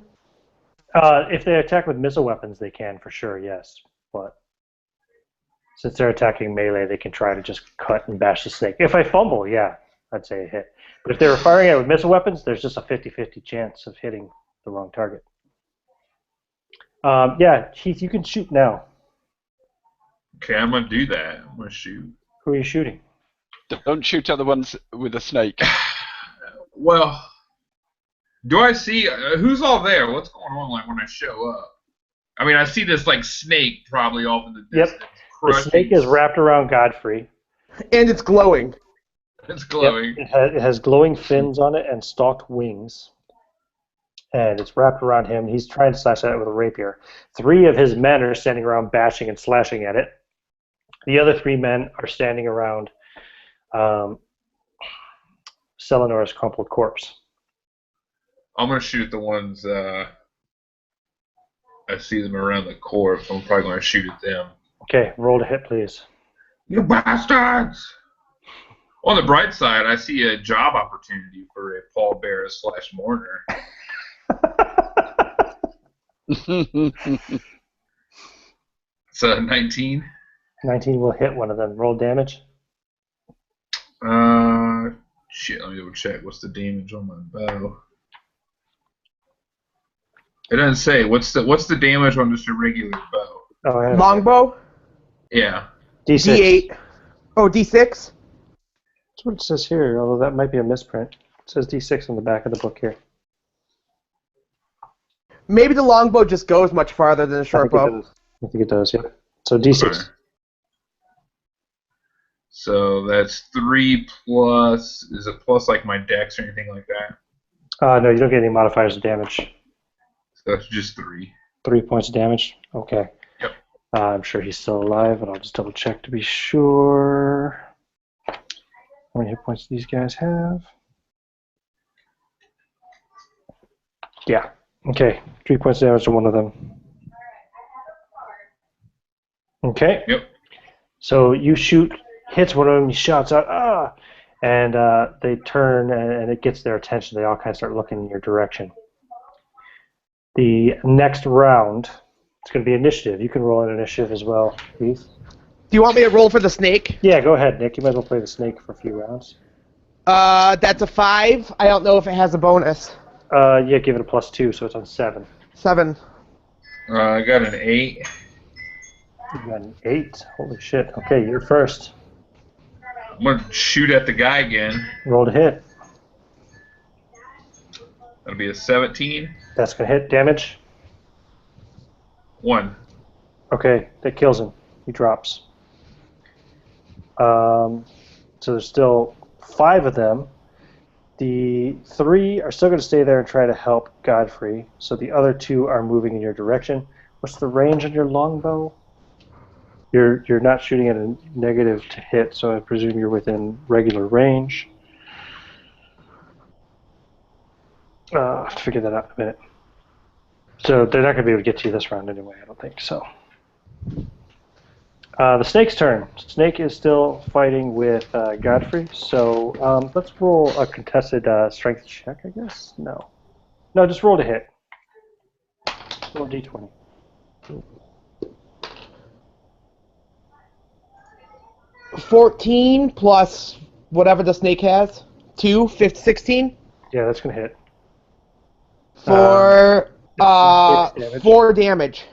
[SPEAKER 1] If they attack with missile weapons, they can for sure, yes. But since they're attacking melee, they can try to just cut and bash the snake. If I fumble, yeah, I'd say a hit. But if they were firing it with missile weapons, there's just a 50-50 chance of hitting the wrong target. Yeah, Keith, you can shoot now.
[SPEAKER 5] Okay, I'm going to do that. I'm going to shoot.
[SPEAKER 1] Who are you shooting?
[SPEAKER 2] Don't shoot other ones with a snake.
[SPEAKER 5] Well, do I see who's all there? What's going on like when I show up? I mean, I see this like snake probably off in the distance.
[SPEAKER 1] Yep. The snake is wrapped around Godfrey.
[SPEAKER 6] And it's glowing.
[SPEAKER 5] It's glowing.
[SPEAKER 1] Yep. It has glowing fins on it and stalked wings. And it's wrapped around him. He's trying to slash at it with a rapier. 3 of his men are standing around bashing and slashing at it. The other 3 men are standing around Selenor's crumpled corpse.
[SPEAKER 5] I'm going to shoot the ones I see them around the corpse. I'm probably going to shoot at them.
[SPEAKER 1] Okay, roll to hit, please.
[SPEAKER 5] You bastards! On the bright side, I see a job opportunity for a pallbearer / mourner. So 19.
[SPEAKER 1] 19 will hit one of them. Roll damage.
[SPEAKER 5] Shit, let me double check. What's the damage on my bow? It doesn't say. What's the damage on just a regular bow?
[SPEAKER 1] Oh, I have
[SPEAKER 6] Longbow,
[SPEAKER 5] Yeah.
[SPEAKER 1] D6.
[SPEAKER 6] D8. Oh, D6.
[SPEAKER 1] That's what it says here, although that might be a misprint. It says D6 on the back of the book here.
[SPEAKER 6] Maybe the longbow just goes much farther than the
[SPEAKER 1] I
[SPEAKER 6] short
[SPEAKER 1] think it
[SPEAKER 6] bow.
[SPEAKER 1] does. I think it does, yeah. So D6.
[SPEAKER 5] Okay. So that's 3 plus. Is it plus like my dex or anything like that?
[SPEAKER 1] No, you don't get any modifiers of damage.
[SPEAKER 5] So that's just 3.
[SPEAKER 1] 3 points of damage. Okay.
[SPEAKER 5] Yep.
[SPEAKER 1] I'm sure he's still alive, but I'll just double check to be sure. How many hit points do these guys have? Yeah. Okay. 3 points of damage to one of them. Okay.
[SPEAKER 5] Yep.
[SPEAKER 1] So you shoot, hits one of them, he shouts out, ah! And they turn, and it gets their attention. They all kind of start looking in your direction. The next round, it's going to be initiative. You can roll an initiative as well, Heath.
[SPEAKER 6] Do you want me to roll for the snake?
[SPEAKER 1] Yeah, go ahead, Nick. You might as well play the snake for a few rounds.
[SPEAKER 6] That's a 5. I don't know if it has a bonus.
[SPEAKER 1] Yeah, give it a +2, so it's on 7.
[SPEAKER 6] 7.
[SPEAKER 5] I got an 8.
[SPEAKER 1] You got an 8. Holy shit. Okay, you're first.
[SPEAKER 5] I'm going to shoot at the guy again.
[SPEAKER 1] Roll to hit.
[SPEAKER 5] That'll be a 17.
[SPEAKER 1] That's going to hit. Damage.
[SPEAKER 5] 1.
[SPEAKER 1] Okay, that kills him. He drops. So there's still 5 of them. The 3 are still going to stay there and try to help Godfrey. So the other 2 are moving in your direction. What's the range on your longbow? You're not shooting at a negative to hit, so I presume you're within regular range. I'll have to figure that out in a minute. So they're not going to be able to get to you this round anyway, I don't think so. The snake's turn. Snake is still fighting with Godfrey, so let's roll a contested strength check, I guess? No. No, just roll to hit. Roll a d20.
[SPEAKER 6] 14 plus whatever the snake has. 2, 16.
[SPEAKER 1] Yeah, that's going to hit.
[SPEAKER 6] For
[SPEAKER 1] damage.
[SPEAKER 6] 4 damage.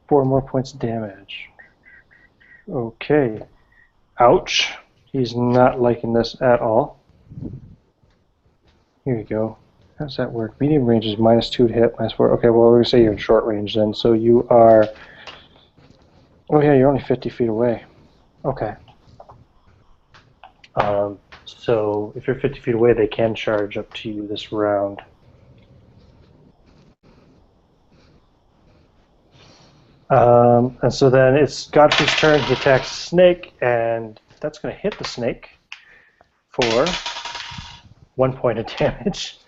[SPEAKER 1] 4 more points of damage. Okay. Ouch. He's not liking this at all. Here you go. How does that work? Medium range is -2 to hit, -4. Okay, well, we're going to say you're in short range then. So you are... Oh, yeah, you're only 50 feet away. Okay. So if you're 50 feet away, they can charge up to you this round. And so then it's Godfrey's turn. He attacks the snake, and that's going to hit the snake for 1 point of damage.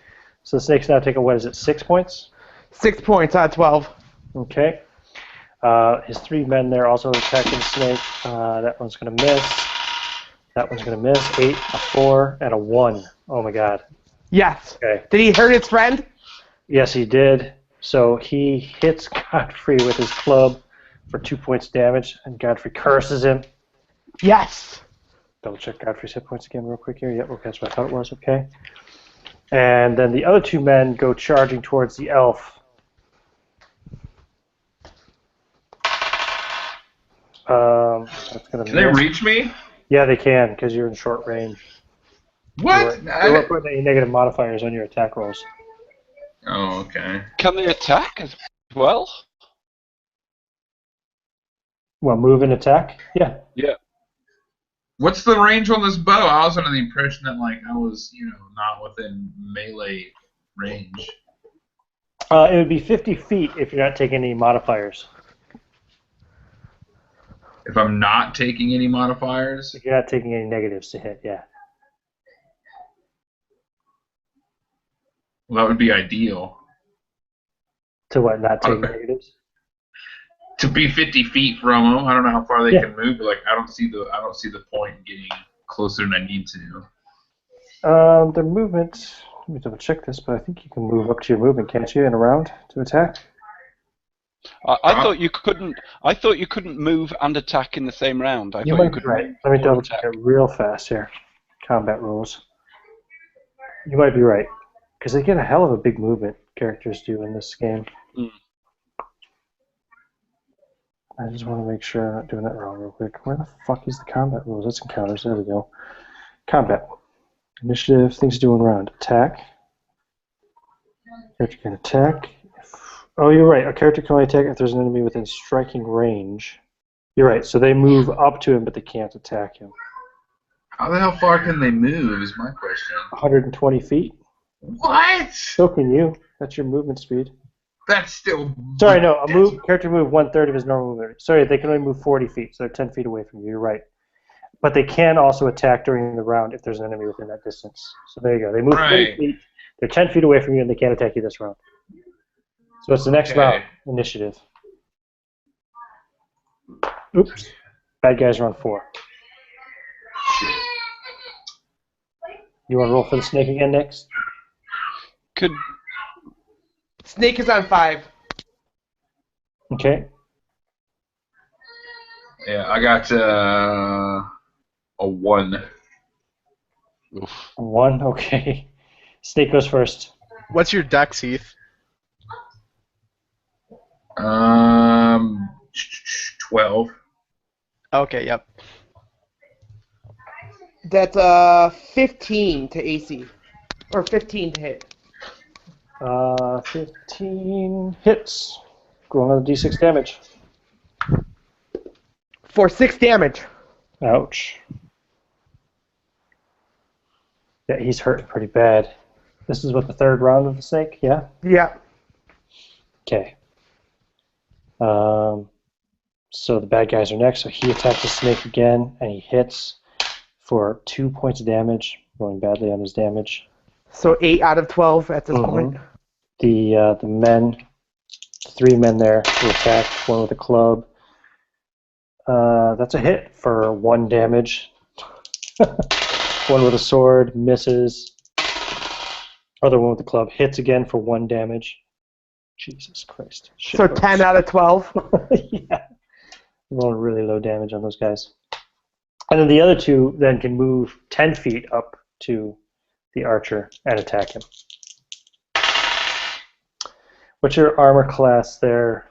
[SPEAKER 1] So the snake's now taking, what is it, 6 points?
[SPEAKER 6] 6 points out of 12.
[SPEAKER 1] Okay. His 3 men there also attacking the snake. That one's going to miss. That one's going to miss. 8, a 4, and a 1. Oh my god.
[SPEAKER 6] Yes.
[SPEAKER 1] Okay.
[SPEAKER 6] Did he hurt his friend?
[SPEAKER 1] Yes, he did. So he hits Godfrey with his club for 2 points damage, and Godfrey curses him.
[SPEAKER 6] Yes.
[SPEAKER 1] Double check Godfrey's hit points again real quick here. Yep, okay, that's what I thought it was. Okay. And then the other 2 men go charging towards the elf. That's gonna
[SPEAKER 5] Can they reach me?
[SPEAKER 1] Yeah, they can, because you're in short range.
[SPEAKER 5] What?
[SPEAKER 1] They weren't putting any negative modifiers on your attack rolls.
[SPEAKER 5] Oh, okay.
[SPEAKER 2] Can they attack as well?
[SPEAKER 1] Well, move and attack? Yeah.
[SPEAKER 2] Yeah.
[SPEAKER 5] What's the range on this bow? I was under the impression that like I was, not within melee range.
[SPEAKER 1] It would be 50 feet if you're not taking any modifiers.
[SPEAKER 5] If I'm not taking any modifiers?
[SPEAKER 1] If you're not taking any negatives to hit, yeah.
[SPEAKER 5] Well, that would be ideal.
[SPEAKER 1] To what, not taking negatives?
[SPEAKER 5] To be 50 feet from them, I don't know how far they
[SPEAKER 1] Yeah.
[SPEAKER 5] can move, but like I don't see the point in getting closer than I need to.
[SPEAKER 1] Their movement, let me double check this, but I think you can move up to your movement, can't you, in a round to attack?
[SPEAKER 2] I thought you couldn't. I thought you couldn't move and attack in the same round.
[SPEAKER 1] You might be right. Let me double check it real fast here. Combat rules. You might be right. Because they get a hell of a big movement. characters do in this game.
[SPEAKER 2] Mm.
[SPEAKER 1] I just want to make sure I'm not doing that wrong real quick. Where the fuck is the combat rules? That's encounters. There we go. Combat. Initiative, things to do in round. Attack. Character can attack. Oh, you're right. A character can only attack if there's an enemy within striking range. You're right. So they move up to him, but they can't attack him.
[SPEAKER 5] How the hell far can they move is my question.
[SPEAKER 1] 120 feet.
[SPEAKER 5] What?
[SPEAKER 1] So can you. That's your movement speed.
[SPEAKER 5] That's still...
[SPEAKER 1] Sorry, no. Character move 1/3 of his normal movement. Sorry, they can only move 40 feet, so they're 10 feet away from you. You're right. But they can also attack during the round if there's an enemy within that distance. So there you go. They move 40 feet. They're 10 feet away from you, and they can't attack you this round. So it's the next round. Initiative. Oops. Bad guys are on 4.
[SPEAKER 5] Shit.
[SPEAKER 1] You want to roll for the snake again next?
[SPEAKER 2] Could
[SPEAKER 6] Snake is on 5.
[SPEAKER 1] Okay.
[SPEAKER 5] Yeah, I got a 1.
[SPEAKER 2] oof.
[SPEAKER 1] 1. Okay. Snake goes first.
[SPEAKER 3] What's your dex, Heath?
[SPEAKER 5] 12.
[SPEAKER 3] Okay, yep.
[SPEAKER 6] That's 15 to AC. Or 15 to hit.
[SPEAKER 1] 15 hits. Go on to D6 damage.
[SPEAKER 6] For 6 damage.
[SPEAKER 1] Ouch. Yeah, he's hurting pretty bad. This is what, the 3rd round of the snake? Yeah?
[SPEAKER 6] Yeah.
[SPEAKER 1] Okay. So the bad guys are next. So he attacks the snake again, and he hits for 2 points of damage, rolling badly on his damage.
[SPEAKER 6] So 8 out of 12 at this point.
[SPEAKER 1] The men, 3 men there who attack, 1 with a club. That's a hit for 1 damage. 1 with a sword, misses. Other one with the club hits again for 1 damage. Jesus Christ. Shit
[SPEAKER 6] So
[SPEAKER 1] rolls.
[SPEAKER 6] 10 out of 12.
[SPEAKER 1] Yeah. Rolling really low damage on those guys. And then the other 2 then can move 10 feet up to the archer and attack him. What's your armor class there,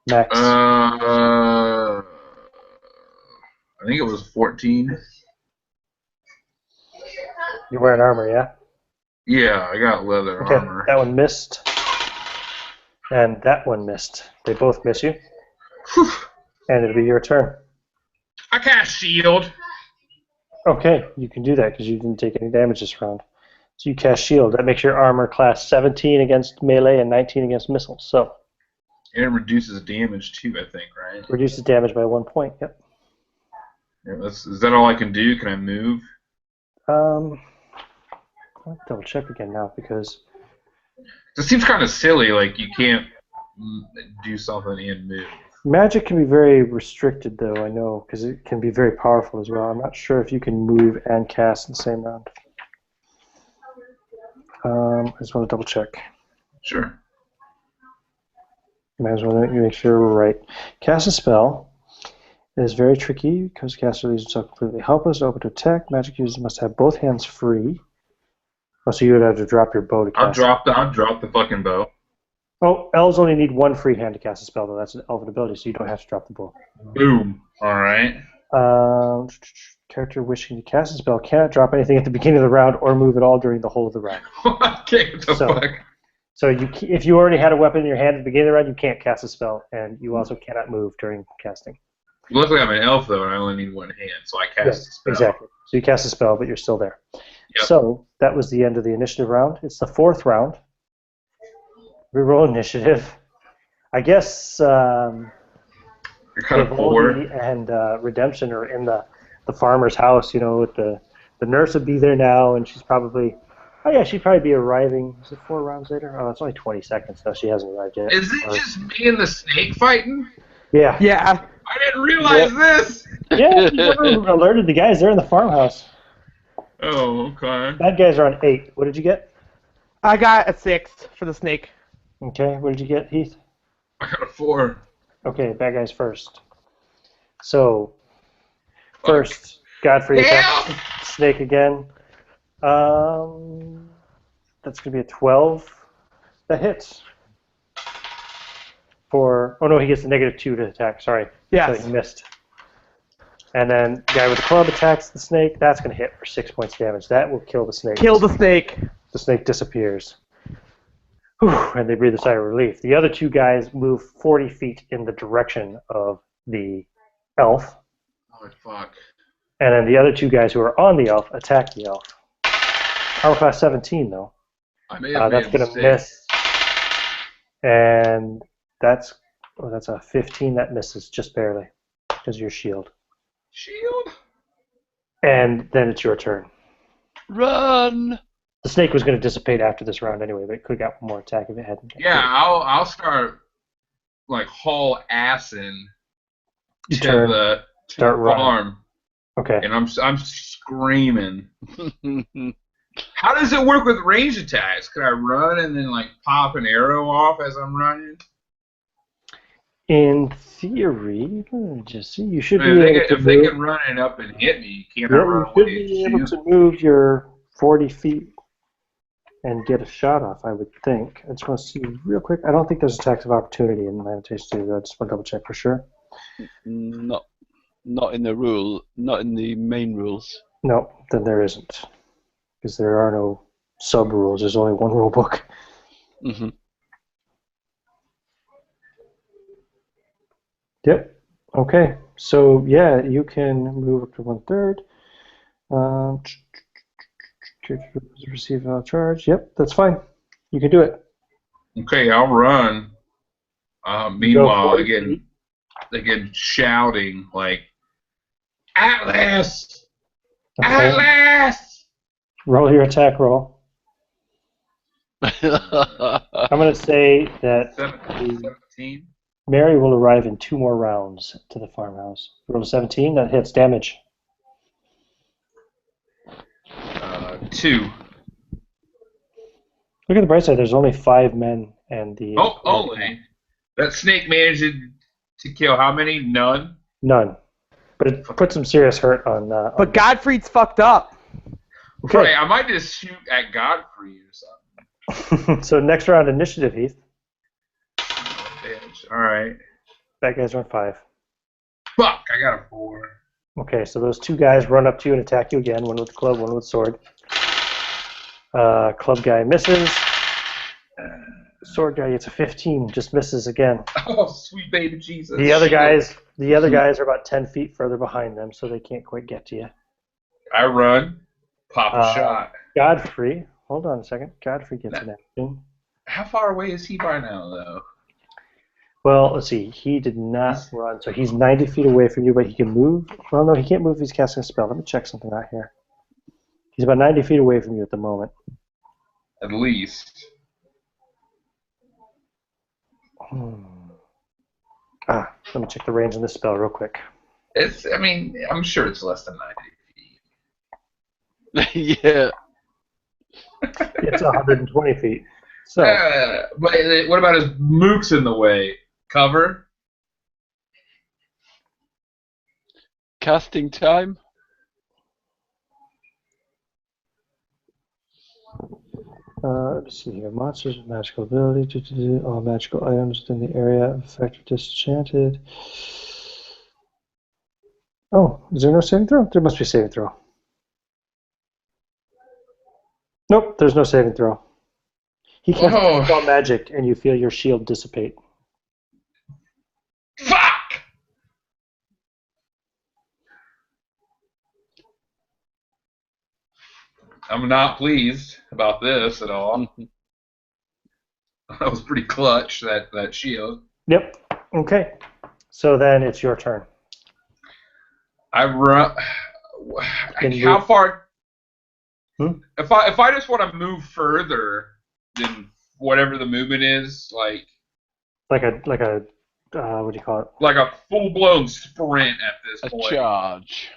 [SPEAKER 1] Max?
[SPEAKER 5] I think it was 14.
[SPEAKER 1] You're wearing armor, yeah?
[SPEAKER 5] Yeah, I got leather
[SPEAKER 1] Okay,
[SPEAKER 5] armor.
[SPEAKER 1] that one missed. And that one missed. They both miss you.
[SPEAKER 5] Whew.
[SPEAKER 1] And it'll be your turn.
[SPEAKER 5] I cast shield.
[SPEAKER 1] Okay, you can do that because you didn't take any damage this round. So you cast shield. That makes your armor class 17 against melee and 19 against missiles. So
[SPEAKER 5] And it reduces damage too, I think, right?
[SPEAKER 1] reduces damage by 1 point. Yep.
[SPEAKER 5] Yeah, is that all I can do? Can I move?
[SPEAKER 1] I'll double check again now because
[SPEAKER 5] It seems kind of silly, like you can't do something and move.
[SPEAKER 1] magic can be very restricted, though, I know, because it can be very powerful as well. I'm not sure if you can move and cast in the same round. I just want to double check.
[SPEAKER 5] Sure.
[SPEAKER 1] Might as well make sure we're right. Cast a spell is very tricky because caster leaves himself completely helpless, open to attack. Magic users must have both hands free. Oh, so you would have to drop your bow to cast.
[SPEAKER 5] I'll drop the fucking bow.
[SPEAKER 1] Oh, elves only need 1 free hand to cast a spell, though. That's an elven ability, so you don't have to drop the bow.
[SPEAKER 5] Boom. Alright.
[SPEAKER 1] Character wishing to cast a spell cannot drop anything at the beginning of the round or move at all during the whole of the round.
[SPEAKER 5] Okay, what the
[SPEAKER 1] So-
[SPEAKER 5] fuck?
[SPEAKER 1] So if you already had a weapon in your hand at the beginning of the round, you can't cast a spell, and you also cannot move during casting.
[SPEAKER 5] Luckily I'm an elf though, and I only need 1 hand, so I cast the spell.
[SPEAKER 1] Exactly. So you cast a spell, but you're still there.
[SPEAKER 5] Yep.
[SPEAKER 1] So that was the end of the initiative round. It's the 4th round. Reroll initiative. I guess
[SPEAKER 5] You're kind of poor.
[SPEAKER 1] Vivaldi and Redemption are in the farmer's house. You know, with the nurse would be there now, and she's probably. Oh yeah, she'd probably be arriving. Is it 4 rounds later? Oh, it's only 20 seconds, so she hasn't arrived yet.
[SPEAKER 5] Is it just me and the snake fighting?
[SPEAKER 1] Yeah.
[SPEAKER 6] Yeah.
[SPEAKER 5] I didn't realize this!
[SPEAKER 1] Yeah, you never alerted the guys. They're in the farmhouse.
[SPEAKER 5] Oh, okay.
[SPEAKER 1] Bad guys are on 8. What did you get?
[SPEAKER 6] I got a 6 for the snake.
[SPEAKER 1] Okay, what did you get, Heath?
[SPEAKER 5] I got a 4.
[SPEAKER 1] Okay, bad guys first. So, first, Godfrey attacks Snake again. The That's going to be a 12. That hits. Oh no, he gets a -2 to attack. Sorry.
[SPEAKER 6] Yes.
[SPEAKER 1] So he missed. And then the guy with the club attacks the snake. That's going to hit for 6 points of damage. That will kill the snake.
[SPEAKER 6] Kill the snake.
[SPEAKER 1] The snake disappears. Whew, and they breathe a sigh of relief. The other two guys move 40 feet in the direction of the elf.
[SPEAKER 5] Oh, fuck.
[SPEAKER 1] And then the other two guys who are on the elf attack the elf. Armor class 17, though.
[SPEAKER 5] I may have
[SPEAKER 1] That's
[SPEAKER 5] made a
[SPEAKER 1] going to
[SPEAKER 5] mistake.
[SPEAKER 1] miss. And that's a 15 that misses, just barely, because of your shield.
[SPEAKER 5] Shield?
[SPEAKER 1] And then it's your turn.
[SPEAKER 2] Run!
[SPEAKER 1] The snake was going to dissipate after this round anyway, but it could have got one more attack if it hadn't.
[SPEAKER 5] Yeah, I'll start like haul assing
[SPEAKER 1] You
[SPEAKER 5] to
[SPEAKER 1] turn,
[SPEAKER 5] the
[SPEAKER 1] start running.
[SPEAKER 5] farm,
[SPEAKER 1] Okay.
[SPEAKER 5] and I'm screaming. How does it work with range attacks? Can I run and then like pop an arrow off as I'm running?
[SPEAKER 1] In theory, let me just see. You should
[SPEAKER 5] I mean,
[SPEAKER 1] be able to
[SPEAKER 5] if they
[SPEAKER 1] move.
[SPEAKER 5] can run it up and hit me, can't I
[SPEAKER 1] Yeah,
[SPEAKER 5] run
[SPEAKER 1] you should
[SPEAKER 5] away?
[SPEAKER 1] be able
[SPEAKER 5] and
[SPEAKER 1] to
[SPEAKER 5] shoot?
[SPEAKER 1] move your 40 feet and get a shot off, I would think. I just want to see real quick. I don't think there's attacks of opportunity in Lamentation 2. I just want to double check for sure.
[SPEAKER 2] Not in the main rules.
[SPEAKER 1] No, then there isn't. Because there are no sub-rules. There's only one rule book.
[SPEAKER 2] Mm-hmm.
[SPEAKER 1] Yep. Okay. So, yeah, you can move up to 1/3. Receive a charge. Yep, that's fine. You can do it.
[SPEAKER 5] Okay, I'll run. Meanwhile,
[SPEAKER 1] 40 feet.
[SPEAKER 5] again, shouting like, "Atlas!
[SPEAKER 1] Okay.
[SPEAKER 5] Atlas!"
[SPEAKER 1] Roll your attack roll. I'm going to say that
[SPEAKER 5] 17.
[SPEAKER 1] Mary will arrive in 2 more rounds to the farmhouse. Roll a 17, that hits damage.
[SPEAKER 5] 2.
[SPEAKER 1] Look at the bright side, there's only 5 men and the...
[SPEAKER 5] Oh, only. That snake managed to kill how many? None?
[SPEAKER 1] None. But it put some serious hurt on...
[SPEAKER 6] But Godfrey's fucked up.
[SPEAKER 1] Okay.
[SPEAKER 5] Right, I might just shoot at Godfrey or something.
[SPEAKER 1] So next round, initiative, Heath.
[SPEAKER 5] Oh, bitch. Alright.
[SPEAKER 1] That guy's on 5.
[SPEAKER 5] Fuck, I got a 4.
[SPEAKER 1] Okay, so those 2 guys run up to you and attack you again, one with the club, one with the sword. Club guy misses. Sword guy gets a 15, just misses again.
[SPEAKER 5] Oh, sweet baby Jesus.
[SPEAKER 1] The other guys are about 10 feet further behind them, so they can't quite get to you.
[SPEAKER 5] I run, pop a shot.
[SPEAKER 1] Godfrey, hold on a second. Godfrey gets an action.
[SPEAKER 5] How far away is he by now, though?
[SPEAKER 1] Well, let's see. He did not run, so he's 90 feet away from you, but he can move. Well, no, he can't move if he's casting a spell. Let me check something out here. He's about 90 feet away from you at the moment.
[SPEAKER 5] At least.
[SPEAKER 1] Let me check the range on this spell real quick.
[SPEAKER 5] I'm sure it's less than 90 feet.
[SPEAKER 2] Yeah.
[SPEAKER 1] It's 120 feet. So,
[SPEAKER 5] But what about his mooks in the way? Cover?
[SPEAKER 2] Casting time.
[SPEAKER 1] let's see here. Monsters with magical ability. All magical items within the area of effect are disenchanted. Oh, is there no saving throw? There must be a saving throw. Nope, there's no saving throw. He casts spell magic, and you feel your shield dissipate.
[SPEAKER 5] Fuck! I'm not pleased about this at all. That was pretty clutch, that shield.
[SPEAKER 1] Yep. Okay. So then it's your turn.
[SPEAKER 5] I run. How far? If I just want to move further than whatever the movement is, like
[SPEAKER 1] a what do you call it?
[SPEAKER 5] like a full blown sprint at this point.
[SPEAKER 2] A charge.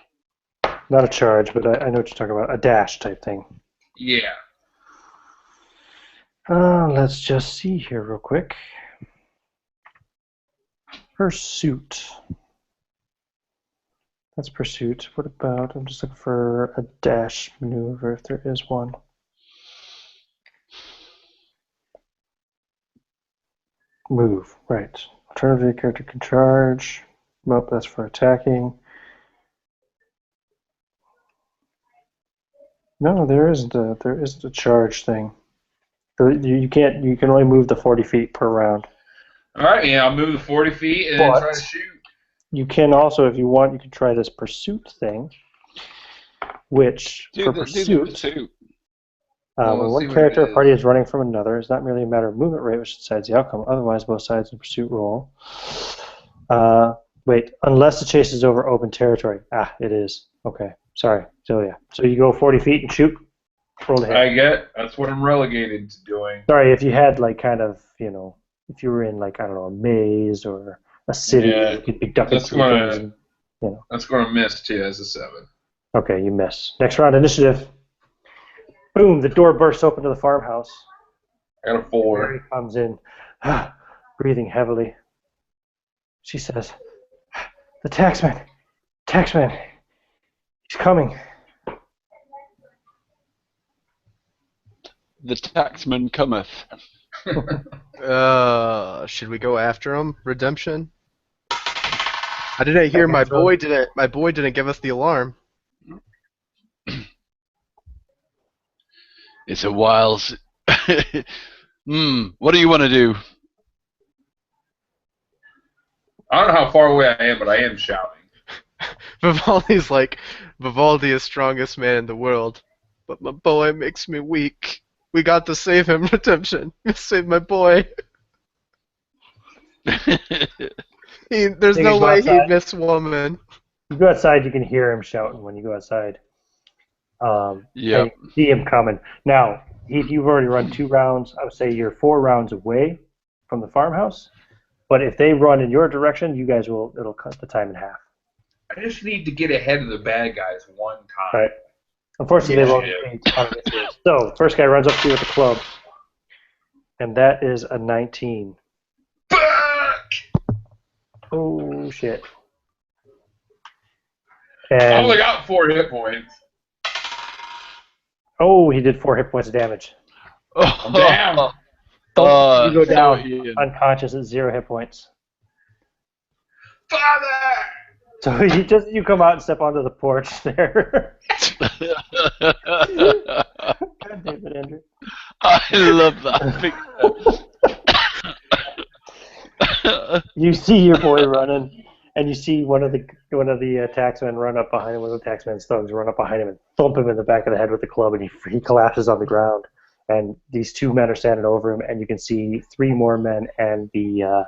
[SPEAKER 1] Not a charge, but I know what you're talking about. A dash type thing.
[SPEAKER 5] Yeah.
[SPEAKER 1] Let's just see here real quick. Pursuit. That's pursuit. What about, I'm just looking for a dash maneuver if there is one. Move, right. Alternatively, character can charge. Nope, that's for attacking. No, there isn't a charge thing. You can't. You can only move the 40 feet per round.
[SPEAKER 5] All right, yeah, I'll move the 40 feet and then try to shoot.
[SPEAKER 1] You can also, if you want, you can try this pursuit thing, which for pursuit, when one character or party is running from another, it's not merely a matter of movement rate which decides the outcome. Otherwise, both sides in pursuit roll. Wait, unless the chase is over open territory. Ah, it is. Okay, sorry. So yeah, so you go 40 feet and shoot. Roll the hit.
[SPEAKER 5] That's what I'm relegated to doing.
[SPEAKER 1] Sorry, if you had like kind of, if you were in like, I don't know, a maze or a city, you could be ducking through things. And,
[SPEAKER 5] That's going to miss too as a 7.
[SPEAKER 1] Okay, you miss. Next round, initiative. Boom! The door bursts open to the farmhouse.
[SPEAKER 5] I got a 4.
[SPEAKER 1] Mary comes in, breathing heavily. She says, "The taxman, he's coming."
[SPEAKER 2] The taxman cometh.
[SPEAKER 3] Should we go after him? Redemption? I didn't hear my boy didn't give us the alarm.
[SPEAKER 2] It's a while. What do you want to do?
[SPEAKER 5] I don't know how far away I am, but I am shouting.
[SPEAKER 3] Vivaldi's like, Vivaldi is strongest man in the world, but my boy makes me weak. We got to save him, Redemption. Save my boy. There's no way he'd miss woman.
[SPEAKER 1] You go outside, you can hear him shouting when you go outside.
[SPEAKER 2] Yeah.
[SPEAKER 1] You see him coming. Now, if you've already run 2 rounds, I would say you're 4 rounds away from the farmhouse. But if they run in your direction, you guys it'll cut the time in half.
[SPEAKER 5] I just need to get ahead of the bad guys one time.
[SPEAKER 1] Right. Unfortunately, they won't be on initiative. So, first guy runs up to you with the club. And that is a 19.
[SPEAKER 5] Fuck!
[SPEAKER 1] Oh, shit.
[SPEAKER 5] I
[SPEAKER 1] And,
[SPEAKER 5] only got 4 hit points.
[SPEAKER 1] oh, he did 4 hit points of damage.
[SPEAKER 5] I'm down.
[SPEAKER 1] You go down
[SPEAKER 2] Ian.
[SPEAKER 1] unconscious at 0 hit points.
[SPEAKER 5] Father!
[SPEAKER 1] So you come out and step onto the porch there. God damn it, Andrew.
[SPEAKER 2] I love that picture.
[SPEAKER 1] You see your boy running, and you see one of the taxmen run up behind him. One of the taxman's thugs run up behind him and thump him in the back of the head with the club, and he collapses on the ground. And these 2 men are standing over him, and you can see 3 more men and the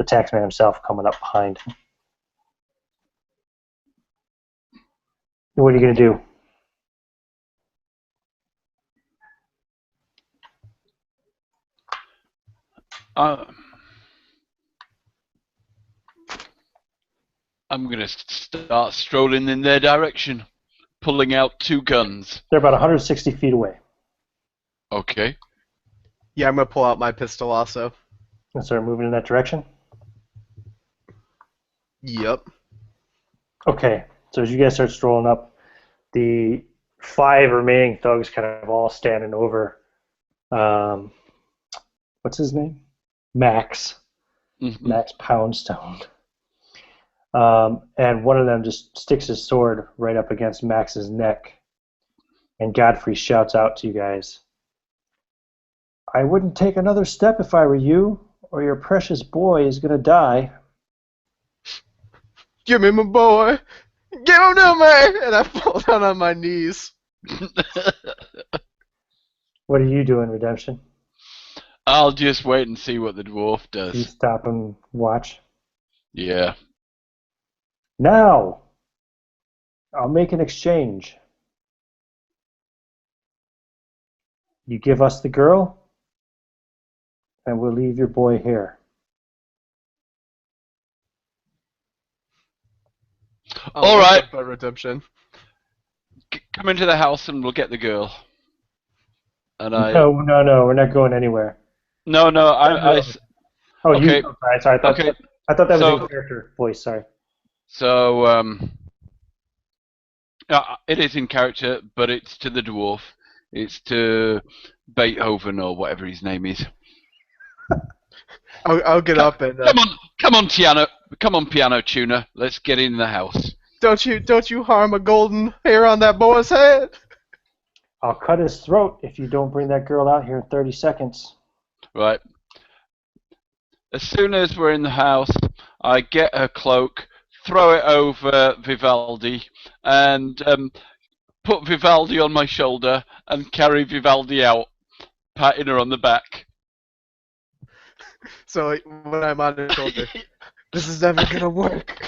[SPEAKER 1] taxman himself coming up behind. What are you gonna do?
[SPEAKER 2] I'm going to start strolling in their direction, pulling out 2 guns.
[SPEAKER 1] They're about 160 feet away.
[SPEAKER 2] Okay.
[SPEAKER 3] Yeah, I'm gonna pull out my pistol also.
[SPEAKER 1] And start moving in that direction.
[SPEAKER 3] Yep.
[SPEAKER 1] Okay, so as you guys start strolling up, the 5 remaining thugs kind of all standing over, what's his name? Max.
[SPEAKER 2] Mm-hmm.
[SPEAKER 1] Max Poundstone. And one of them just sticks his sword right up against Max's neck, and Godfrey shouts out to you guys, "I wouldn't take another step if I were you, or your precious boy is going to die."
[SPEAKER 3] Give me my boy! Get him to me! And I fall down on my knees.
[SPEAKER 1] What are you doing, Redemption?
[SPEAKER 2] I'll just wait and see what the dwarf
[SPEAKER 1] You
[SPEAKER 2] does.
[SPEAKER 1] stop and watch.
[SPEAKER 2] Yeah.
[SPEAKER 1] Now, I'll make an exchange. You give us the girl, and we'll leave your boy here.
[SPEAKER 2] All right.
[SPEAKER 3] By Redemption.
[SPEAKER 2] Come into the house and we'll get the girl. And
[SPEAKER 1] No, we're not going anywhere.
[SPEAKER 2] No, I
[SPEAKER 1] Oh,
[SPEAKER 2] okay.
[SPEAKER 1] Sorry. I thought that was
[SPEAKER 2] So-
[SPEAKER 1] your character voice. Sorry.
[SPEAKER 2] So, it is in character, but it's to the dwarf. It's to Beethoven or whatever his name is.
[SPEAKER 3] I'll get up and
[SPEAKER 2] Come on, piano tuner. Let's get in the house.
[SPEAKER 3] don't you harm a golden hair on that boy's head.
[SPEAKER 1] I'll cut his throat if you don't bring that girl out here in 30 seconds.
[SPEAKER 2] Right. As soon as we're in the house, I get her cloak, throw it over Vivaldi, and put Vivaldi on my shoulder and carry Vivaldi out, patting her on the back.
[SPEAKER 3] So when I'm on his shoulder, this is never gonna work.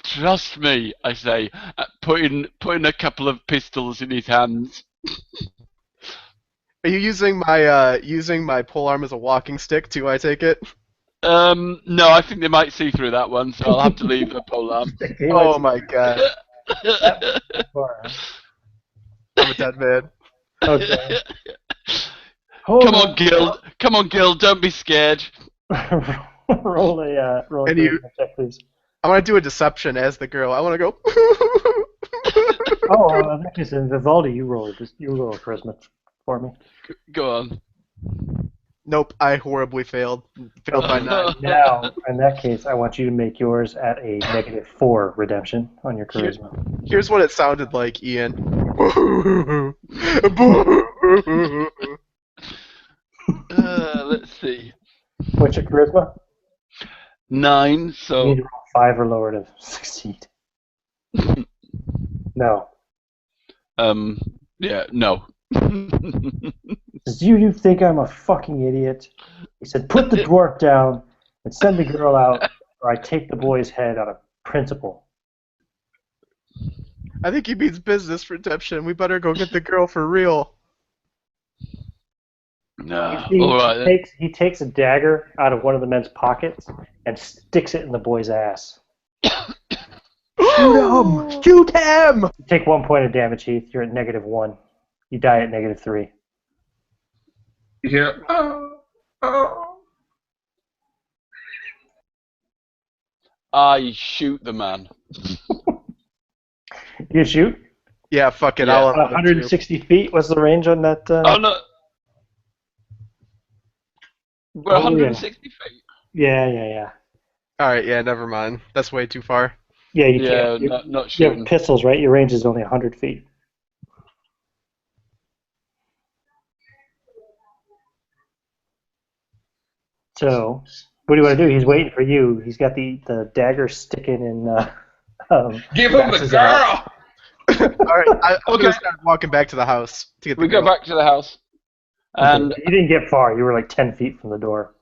[SPEAKER 2] Trust me, I say, putting a couple of pistols in his hands.
[SPEAKER 3] Are you using my polearm as a walking stick too? I take it.
[SPEAKER 2] No, I think they might see through that one, so I'll have to leave the polearm.
[SPEAKER 3] Oh my god, I'm a dead man.
[SPEAKER 1] Okay.
[SPEAKER 2] Come on, Gil, don't be scared.
[SPEAKER 1] roll a
[SPEAKER 3] And you-
[SPEAKER 1] check, please.
[SPEAKER 3] I want to do a deception as the girl. I want to go.
[SPEAKER 1] Oh, in that case, in Vivaldi, you roll a charisma for me.
[SPEAKER 2] Go on.
[SPEAKER 3] Nope, I horribly failed. Failed by 9.
[SPEAKER 1] Now, in that case, I want you to make yours at a -4 redemption on your charisma.
[SPEAKER 3] Here's what it sounded like, Ian.
[SPEAKER 2] Let's see.
[SPEAKER 1] What's your charisma?
[SPEAKER 2] 9,
[SPEAKER 1] You
[SPEAKER 2] so...
[SPEAKER 1] need to roll 5 or lower to succeed. No.
[SPEAKER 2] Yeah, no.
[SPEAKER 1] Says, you think I'm a fucking idiot? He said, put the dwarf down and send the girl out, or I take the boy's head out of principle.
[SPEAKER 3] I think he means business redemption. We better go get the girl for real.
[SPEAKER 2] No.
[SPEAKER 1] He,
[SPEAKER 2] Alright then.
[SPEAKER 1] he takes a dagger out of one of the men's pockets and sticks it in the boy's ass.
[SPEAKER 6] Shoot him! Shoot him!
[SPEAKER 1] You take 1 point of damage, Heath. You're at -1. You die at -3.
[SPEAKER 5] Yeah.
[SPEAKER 2] I shoot the man.
[SPEAKER 1] You shoot?
[SPEAKER 3] Yeah, fuck it.
[SPEAKER 2] Yeah,
[SPEAKER 3] I'll
[SPEAKER 1] 160 feet. What's the range on that?
[SPEAKER 2] Oh no! We're
[SPEAKER 1] Oh,
[SPEAKER 2] 160 feet.
[SPEAKER 1] Yeah.
[SPEAKER 3] Alright, yeah, never mind. That's way too far.
[SPEAKER 1] Yeah, you
[SPEAKER 2] Yeah,
[SPEAKER 1] can't. You
[SPEAKER 2] not
[SPEAKER 1] have
[SPEAKER 2] shooting.
[SPEAKER 1] pistols, right? Your range is only 100 feet. So, what do you want to do? He's waiting for you. He's got the dagger sticking in.
[SPEAKER 5] Give him the
[SPEAKER 1] Max's ass.
[SPEAKER 5] girl!
[SPEAKER 3] Alright, I'm
[SPEAKER 2] Okay.
[SPEAKER 3] gonna start walking back to the house to get the
[SPEAKER 2] We go
[SPEAKER 3] girl.
[SPEAKER 2] back to the house. And
[SPEAKER 1] You didn't get far. You were like 10 feet from the door.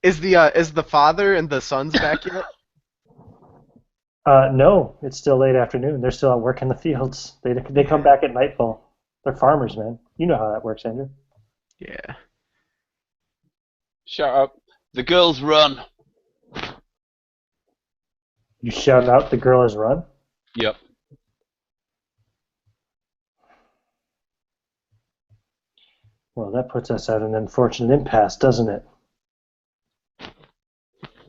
[SPEAKER 3] Is the father and the sons back yet?
[SPEAKER 1] No, it's still late afternoon. They're still at work in the fields. They come back at nightfall. They're farmers, man. You know how that works, Andrew.
[SPEAKER 3] Yeah.
[SPEAKER 2] shut up. The girls run.
[SPEAKER 1] You shout out, the girl has run.
[SPEAKER 2] Yep.
[SPEAKER 1] Well, that puts us at an unfortunate impasse, doesn't it?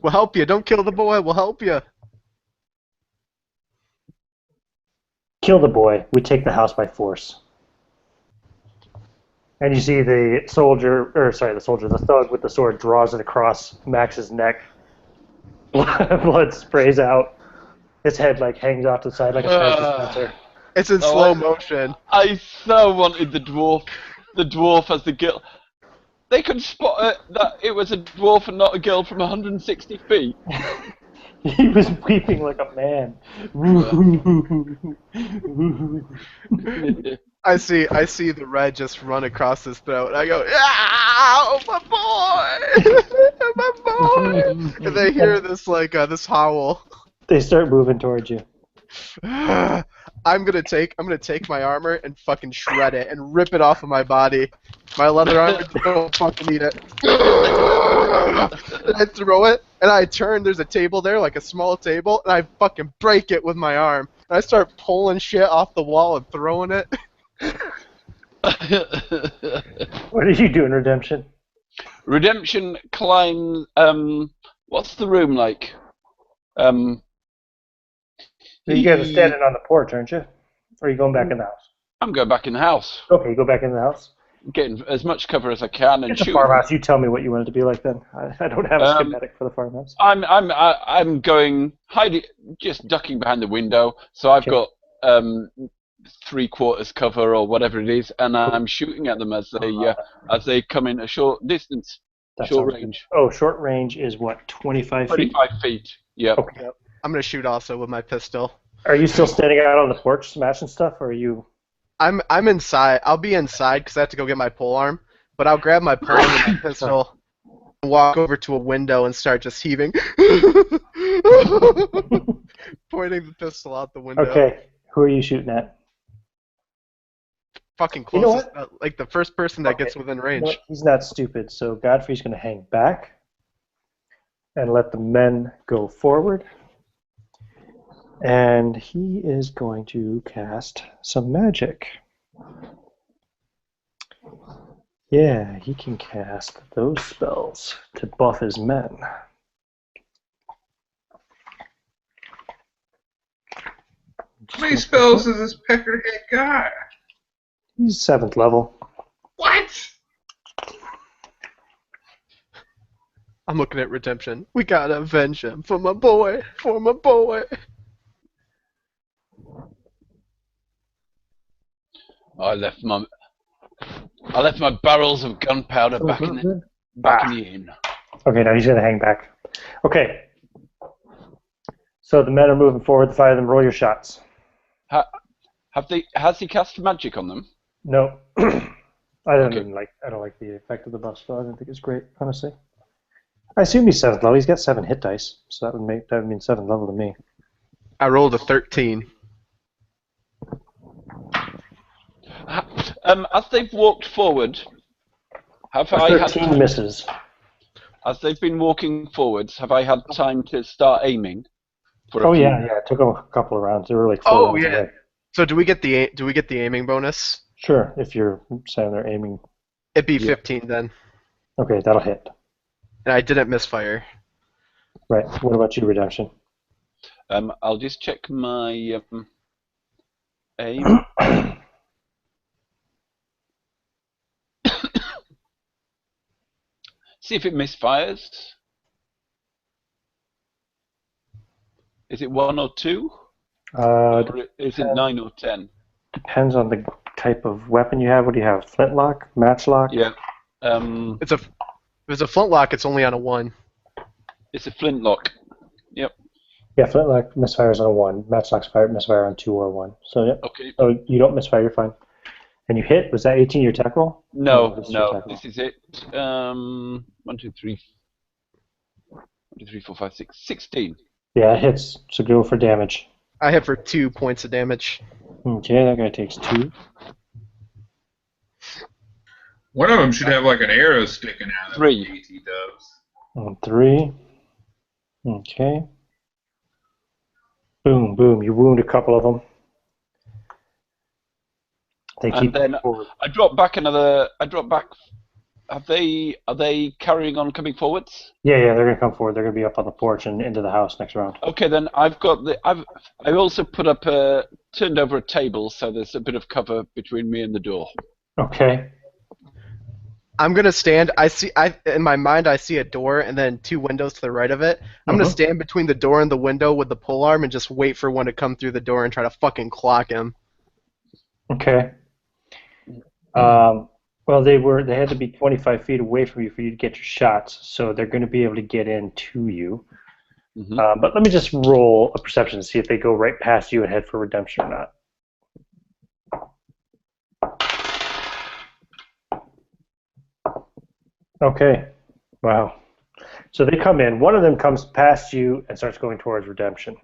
[SPEAKER 3] We'll help you. Don't kill the boy. We'll help you.
[SPEAKER 1] Kill the boy. We take the house by force. And you see the thug with the sword draws it across Max's neck. Blood sprays out. His head like hangs off to the side like a Pez dispenser.
[SPEAKER 3] It's in
[SPEAKER 2] Oh,
[SPEAKER 3] slow motion.
[SPEAKER 2] I so wanted the dwarf as the girl. They could spot it, that it was a dwarf and not a girl from 160 feet.
[SPEAKER 1] He was weeping like a man.
[SPEAKER 3] I see the red just run across his throat. And I go, "Ah, my boy, my boy!" And they hear this this howl.
[SPEAKER 1] They start moving towards you.
[SPEAKER 3] I'm gonna take my armor and fucking shred it and rip it off of my body. My leather armor don't fucking need it. And I throw it, and I turn. There's a table there, like a small table, and I fucking break it with my arm. And I start pulling shit off the wall and throwing it.
[SPEAKER 1] What did you do in Redemption?
[SPEAKER 2] Redemption climbs. What's the room like?
[SPEAKER 1] You guys are standing on the porch, aren't you? Or are you going back in the house?
[SPEAKER 2] I'm going back in the house.
[SPEAKER 1] Okay, you go back in the house.
[SPEAKER 2] getting as much cover as I can and
[SPEAKER 1] It's a
[SPEAKER 2] shooting.
[SPEAKER 1] farmhouse. You tell me what you want it to be like then. I don't have a schematic for the farmhouse.
[SPEAKER 2] I'm going hiding, just ducking behind the window. So I've got 3/4 cover or whatever it is, and I'm shooting at them as they come in a short distance, short range.
[SPEAKER 1] Good. Oh, short range is what, 25 feet?
[SPEAKER 2] 25 feet. Yep.
[SPEAKER 1] Okay.
[SPEAKER 3] Yep. I'm gonna shoot also with my pistol.
[SPEAKER 1] Are you still standing out on the porch smashing stuff, or are you?
[SPEAKER 3] I'm inside. I'll be inside because I have to go get my polearm. But I'll grab my polearm and my pistol, and walk over to a window and start just heaving, pointing the pistol out the window.
[SPEAKER 1] Okay. Who are you shooting at?
[SPEAKER 3] Fucking
[SPEAKER 1] You know
[SPEAKER 3] closest, like the first person that gets within range.
[SPEAKER 1] You know, he's not stupid, so Godfrey's going to hang back and let the men go forward. And he is going to cast some magic. Yeah, he can cast those spells to buff his men.
[SPEAKER 5] How many spells does this peckerhead got?
[SPEAKER 1] He's 7th level.
[SPEAKER 5] What?
[SPEAKER 3] I'm looking at redemption. We gotta avenge him for my boy. For my boy.
[SPEAKER 2] I left my barrels of gunpowder back in the inn.
[SPEAKER 1] Okay, now he's going to hang back. Okay. So the men are moving forward. The 5 of them, roll your shots.
[SPEAKER 2] Has he cast magic on them?
[SPEAKER 1] No. I don't like the effect of the buff spell. I don't think it's great, honestly. I assume he's 7th level. He's got 7 hit dice, so that would mean 7th level to me.
[SPEAKER 3] I rolled a 13.
[SPEAKER 2] As they've walked forward, have
[SPEAKER 1] 13 misses.
[SPEAKER 2] As they've been walking forwards, have I had time to start aiming?
[SPEAKER 1] Yeah. It took them a couple of rounds. They were like 4 rounds away.
[SPEAKER 3] So do we get the aiming bonus?
[SPEAKER 1] Sure, if you're saying they're aiming.
[SPEAKER 3] It'd be 15 then.
[SPEAKER 1] Okay, that'll hit.
[SPEAKER 3] And I didn't misfire.
[SPEAKER 1] Right. What about you, Redemption?
[SPEAKER 2] I'll just check my aim. See if it misfires. Is it 1 or 2? Or is it 9 or 10?
[SPEAKER 1] Depends on the type of weapon you have. What do you have? Flintlock? Matchlock?
[SPEAKER 2] Yeah.
[SPEAKER 3] If it's a flintlock, it's only on a 1.
[SPEAKER 2] It's a flintlock. Yep.
[SPEAKER 1] Yeah, flintlock misfires on a 1. Matchlock's misfire on 2 or 1. So yeah.
[SPEAKER 2] Okay.
[SPEAKER 1] Oh, you don't misfire. You're fine. And you hit. Was that 18 your attack roll?
[SPEAKER 2] No. This is it. 1, 2, 3. 1, 2, 3, 4, 5, 6. 16.
[SPEAKER 1] Yeah, it hits. So go for damage.
[SPEAKER 3] I hit for 2 points of damage.
[SPEAKER 1] Okay, that guy takes 2.
[SPEAKER 5] One of them should have like an arrow sticking out of
[SPEAKER 2] 3.
[SPEAKER 5] it. He does.
[SPEAKER 1] And 3. Okay. Boom, boom. You wound a couple of them. They keep
[SPEAKER 2] and then
[SPEAKER 1] forward.
[SPEAKER 2] I drop back. Are they carrying on coming forwards?
[SPEAKER 1] Yeah, they're gonna come forward. They're gonna be up on the porch and into the house next round.
[SPEAKER 2] Okay, then I also turned over a table so there's a bit of cover between me and the door.
[SPEAKER 1] Okay.
[SPEAKER 3] I'm gonna stand. In my mind, I see a door and then 2 windows to the right of it. I'm gonna stand between the door and the window with the polearm and just wait for one to come through the door and try to fucking clock him.
[SPEAKER 1] Okay. Well, they had to be 25 feet away from you for you to get your shots, so they're going to be able to get in to you.
[SPEAKER 2] Mm-hmm.
[SPEAKER 1] But let me just roll a perception to see if they go right past you and head for redemption or not. Okay. Wow. So they come in. One of them comes past you and starts going towards redemption.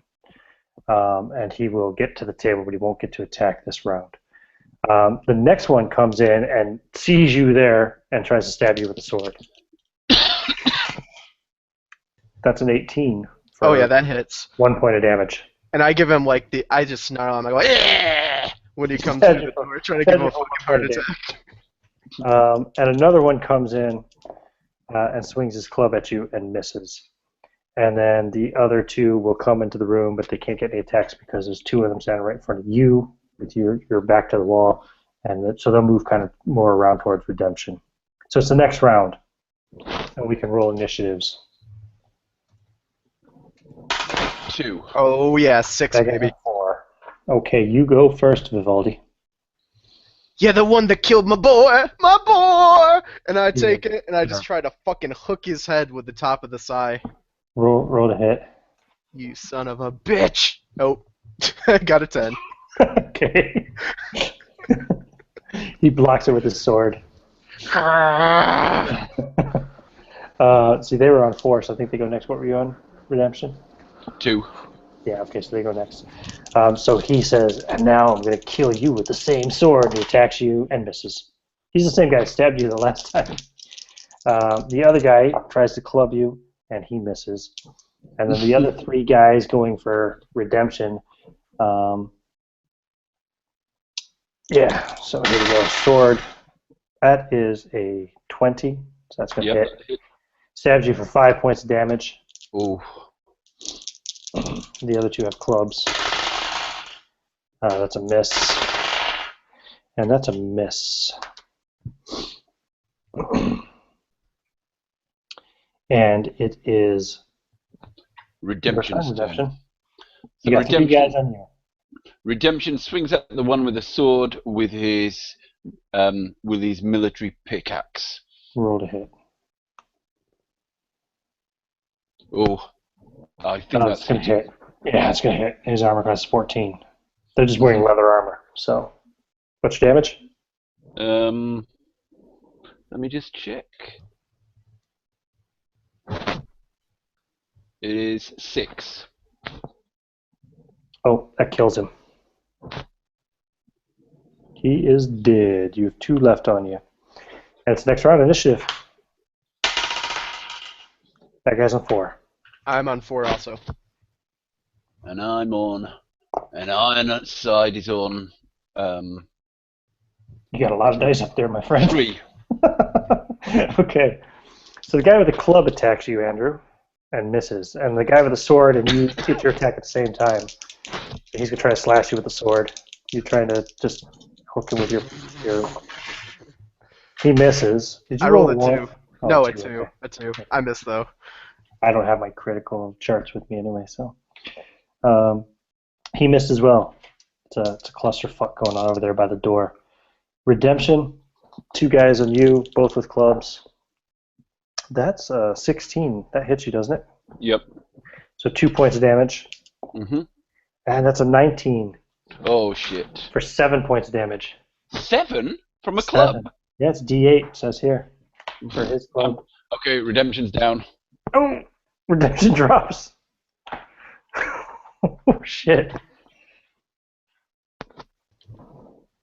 [SPEAKER 1] And he will get to the table, but he won't get to attack this round. The next one comes in and sees you there and tries to stab you with a sword. That's an 18.
[SPEAKER 3] Oh yeah, that hits.
[SPEAKER 1] 1 point of damage.
[SPEAKER 3] And I give him I just snarl him. I go, yeah! When he comes through the door, trying to give him a fucking heart attack.
[SPEAKER 1] And another one comes in and swings his club at you and misses. And then the other 2 will come into the room, but they can't get any attacks because there's 2 of them standing right in front of you with your back to the wall, And so they'll move kind of more around towards redemption. So it's the next round, and we can roll initiatives.
[SPEAKER 2] 2.
[SPEAKER 3] Oh yeah, 6
[SPEAKER 1] That
[SPEAKER 3] maybe.
[SPEAKER 1] guy's 4. Okay, you go first, Vivaldi.
[SPEAKER 3] Yeah, the one that killed my boy! And I take it, and I just try to fucking hook his head with the top of the sai.
[SPEAKER 1] Roll to hit.
[SPEAKER 3] You son of a bitch! Oh, I got a 10.
[SPEAKER 1] Okay. He blocks it with his sword. See, they were on 4, so I think they go next. What were you on? Redemption?
[SPEAKER 2] 2.
[SPEAKER 1] Yeah, okay, so they go next. So he says, and now I'm going to kill you with the same sword. He attacks you and misses. He's the same guy that stabbed you the last time. The other guy tries to club you, and he misses. And then the other 3 guys going for redemption. Yeah, so here we go. Sword. That is a 20, so that's going to hit. Stabs you for 5 points of damage.
[SPEAKER 2] Ooh.
[SPEAKER 1] The other 2 have clubs. That's a miss. And that's a miss. And it is
[SPEAKER 2] Redemption's turn.
[SPEAKER 1] Redemption.
[SPEAKER 2] So
[SPEAKER 1] You got 3 guys on you.
[SPEAKER 2] Redemption swings at the one with the sword with his military pickaxe.
[SPEAKER 1] Roll to hit.
[SPEAKER 2] Oh, I think that's
[SPEAKER 1] going to hit. Yeah, it's going to hit. His armor class is 14. They're just wearing leather armor. So, what's your damage?
[SPEAKER 2] Let me just check. It is 6.
[SPEAKER 1] Oh, that kills him. He is dead. You have 2 left on you. And it's next round initiative. That guy's on 4.
[SPEAKER 3] I'm on 4 also.
[SPEAKER 2] And I'm on. And Ironside is on.
[SPEAKER 1] You got a lot of dice up there, my friend.
[SPEAKER 2] 3.
[SPEAKER 1] Okay. So the guy with the club attacks you, Andrew, and misses. And the guy with the sword, and you get your attack at the same time. He's going to try to slash you with the sword. You're trying to just hook him with your... He misses. Did you
[SPEAKER 3] I
[SPEAKER 1] roll
[SPEAKER 3] rolled a 2.
[SPEAKER 1] Oh,
[SPEAKER 3] No, a
[SPEAKER 1] 2.
[SPEAKER 3] 2.
[SPEAKER 1] Okay.
[SPEAKER 3] A 2. I missed though.
[SPEAKER 1] I don't have my critical charts with me anyway, so... he missed as well. It's a clusterfuck going on over there by the door. Redemption, 2 guys on you, both with clubs. That's 16. That hits you, doesn't it?
[SPEAKER 2] Yep.
[SPEAKER 1] So 2 points of damage.
[SPEAKER 2] Mm-hmm.
[SPEAKER 1] And that's a 19
[SPEAKER 2] Oh, shit.
[SPEAKER 1] for 7 points of damage.
[SPEAKER 2] 7? From a club?
[SPEAKER 1] 7. Yeah, it's D8, says here, for his club.
[SPEAKER 2] Okay, redemption's down.
[SPEAKER 1] Oh! Redemption drops. Oh, shit.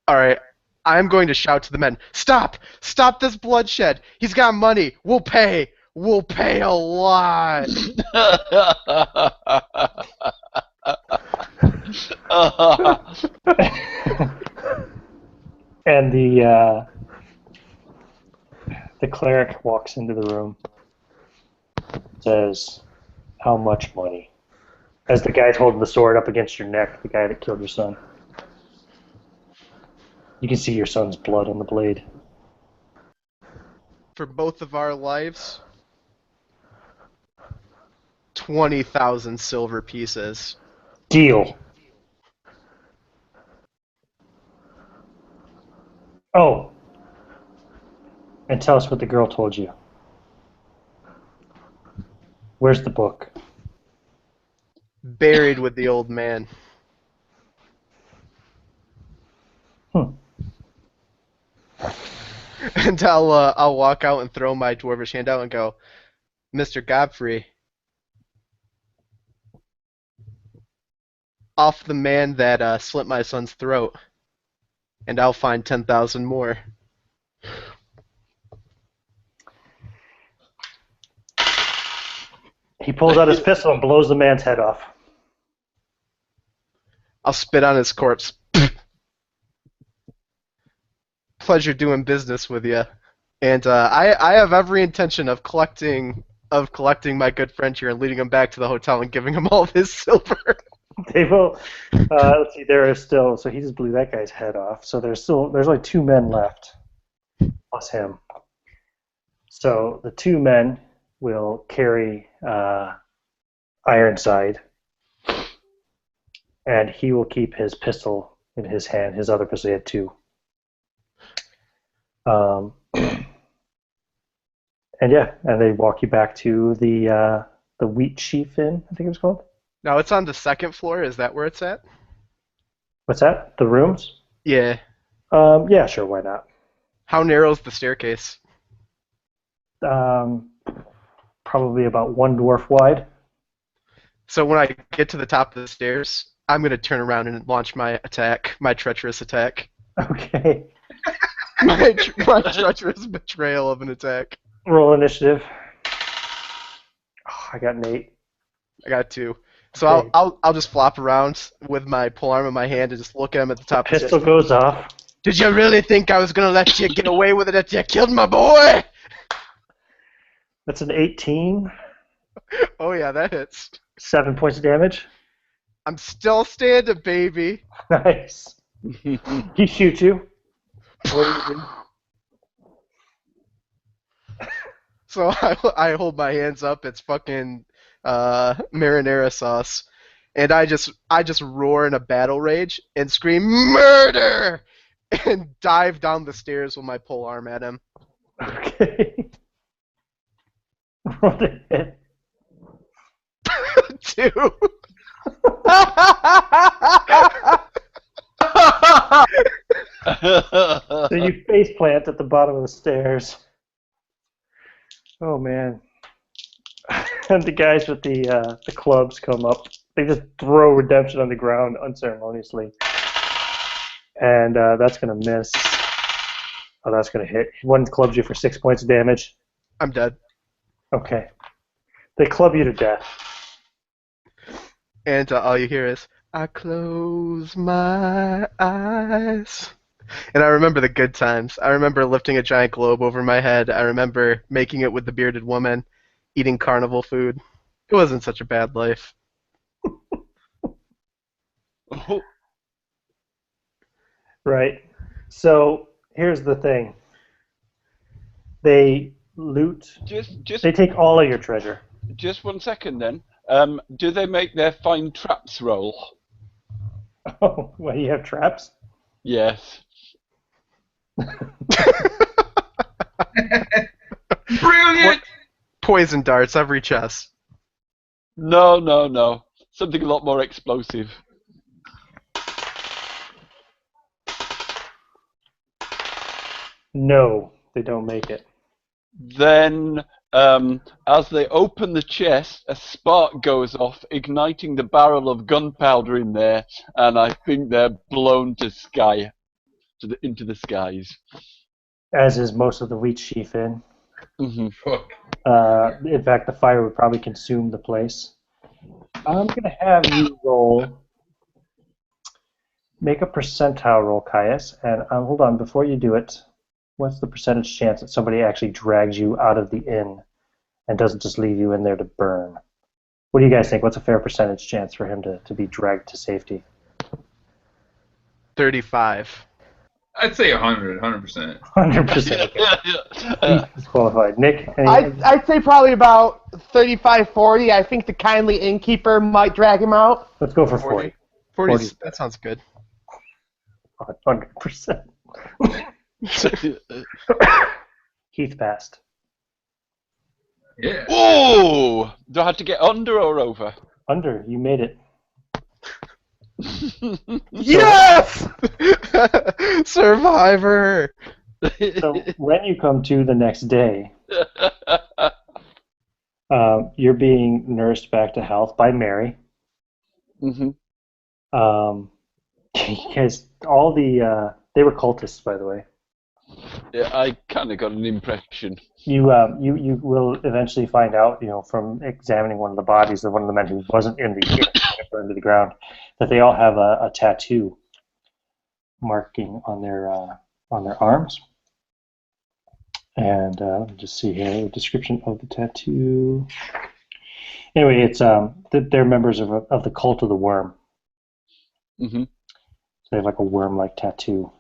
[SPEAKER 3] Alright, I'm going to shout to the men, Stop! Stop this bloodshed! He's got money! We'll pay! We'll pay a lot!
[SPEAKER 1] And the cleric walks into the room, says, how much money? As the guy's holding the sword up against your neck, the guy that killed your son. You can see your son's blood on the blade.
[SPEAKER 3] For both of our lives, 20,000 silver pieces.
[SPEAKER 1] Deal. Oh. And tell us what the girl told you. Where's the book?
[SPEAKER 3] Buried with the old man. And I'll walk out and throw my dwarvish hand out and go, Mr. Godfrey, off the man that slit my son's throat, and I'll find 10,000 more.
[SPEAKER 1] He pulls out his pistol and blows the man's head off.
[SPEAKER 3] I'll spit on his corpse. Pleasure doing business with you. And I have every intention of collecting my good friend here and leading him back to the hotel and giving him all of his silver.
[SPEAKER 1] They will. Let's see. There is still. So he just blew that guy's head off. So there's only 2 men left, plus him. So the 2 men will carry Ironside, and he will keep his pistol in his hand. His other pistol, he had 2. And they walk you back to the Wheatsheaf Inn, I think it was called.
[SPEAKER 3] Now it's on the 2nd floor. Is that where it's at?
[SPEAKER 1] What's that? The rooms?
[SPEAKER 3] Yeah.
[SPEAKER 1] Yeah, sure. Why not?
[SPEAKER 3] How narrow is the staircase?
[SPEAKER 1] Probably about 1 dwarf wide.
[SPEAKER 3] So when I get to the top of the stairs, I'm going to turn around and launch my attack, my treacherous attack.
[SPEAKER 1] Okay.
[SPEAKER 3] my treacherous betrayal of an attack.
[SPEAKER 1] Roll initiative. Oh, I got an 8.
[SPEAKER 3] I got 2. So
[SPEAKER 1] Okay.
[SPEAKER 3] I'll just flop around with my polearm in my hand and just look at him at the top of the
[SPEAKER 1] Pistol
[SPEAKER 3] stairs.
[SPEAKER 1] goes off.
[SPEAKER 3] Did you really think I was going to let you get away with it after you killed my boy?
[SPEAKER 1] That's an 18.
[SPEAKER 3] Oh yeah, that hits.
[SPEAKER 1] 7 points of damage.
[SPEAKER 3] I'm still standing, baby.
[SPEAKER 1] Nice. He shoots you. What do you do?
[SPEAKER 3] So I hold my hands up. It's fucking marinara sauce, and I just roar in a battle rage and scream murder, and dive down the stairs with my polearm at him.
[SPEAKER 1] Okay. Roll to hit.
[SPEAKER 3] 2.
[SPEAKER 1] So you face plant at the bottom of the stairs. Oh man. And the guys with the clubs come up. They just throw Redemption on the ground unceremoniously. And that's going to miss. Oh, that's going to hit. One clubs you for 6 points of damage.
[SPEAKER 3] I'm dead.
[SPEAKER 1] Okay. They club you to death.
[SPEAKER 3] And all you hear is, I close my eyes. And I remember the good times. I remember lifting a giant globe over my head. I remember making it with the bearded woman, eating carnival food. It wasn't such a bad life.
[SPEAKER 1] Right. So here's the thing. They loot. They take all of your treasure.
[SPEAKER 2] Just 1 second then. Do they make their find traps roll?
[SPEAKER 1] Oh, well, you have traps?
[SPEAKER 2] Yes.
[SPEAKER 5] Brilliant!
[SPEAKER 3] Poison darts every chest.
[SPEAKER 2] No. Something a lot more explosive.
[SPEAKER 1] No, they don't make it.
[SPEAKER 2] Then, as they open the chest, a spark goes off, igniting the barrel of gunpowder in there, and I think they're blown to into the skies.
[SPEAKER 1] As is most of the Wheatsheaf Inn.
[SPEAKER 2] Mm-hmm.
[SPEAKER 5] Fuck.
[SPEAKER 1] In fact, the fire would probably consume the place. I'm going to have you make a percentile roll, Caius, and hold on, before you do it, what's the percentage chance that somebody actually drags you out of the inn and doesn't just leave you in there to burn? What do you guys think? What's a fair percentage chance for him to be dragged to safety?
[SPEAKER 3] 35.
[SPEAKER 5] I'd say 100%.
[SPEAKER 1] 100%. He's disqualified. Nick?
[SPEAKER 6] I'd say probably about 35-40. I think the kindly innkeeper might drag him out.
[SPEAKER 1] Let's go for 40.
[SPEAKER 3] 40. That sounds good.
[SPEAKER 1] 100%. Heath passed.
[SPEAKER 5] Yeah.
[SPEAKER 2] Oh! Do I have to get under or over?
[SPEAKER 1] Under. You made it.
[SPEAKER 3] Yes! Survivor!
[SPEAKER 1] So when you come to the next day, you're being nursed back to health by Mary.
[SPEAKER 2] Mm-hmm.
[SPEAKER 1] Because they were cultists, by the way.
[SPEAKER 2] Yeah, I kind of got an impression.
[SPEAKER 1] You will eventually find out, from examining one of the bodies of one of the men who wasn't in the burned to the ground, that they all have a tattoo marking on their arms. And let me just see here the description of the tattoo. Anyway, it's they're members of the cult of the worm.
[SPEAKER 2] Mm-hmm.
[SPEAKER 1] So they have like a worm-like tattoo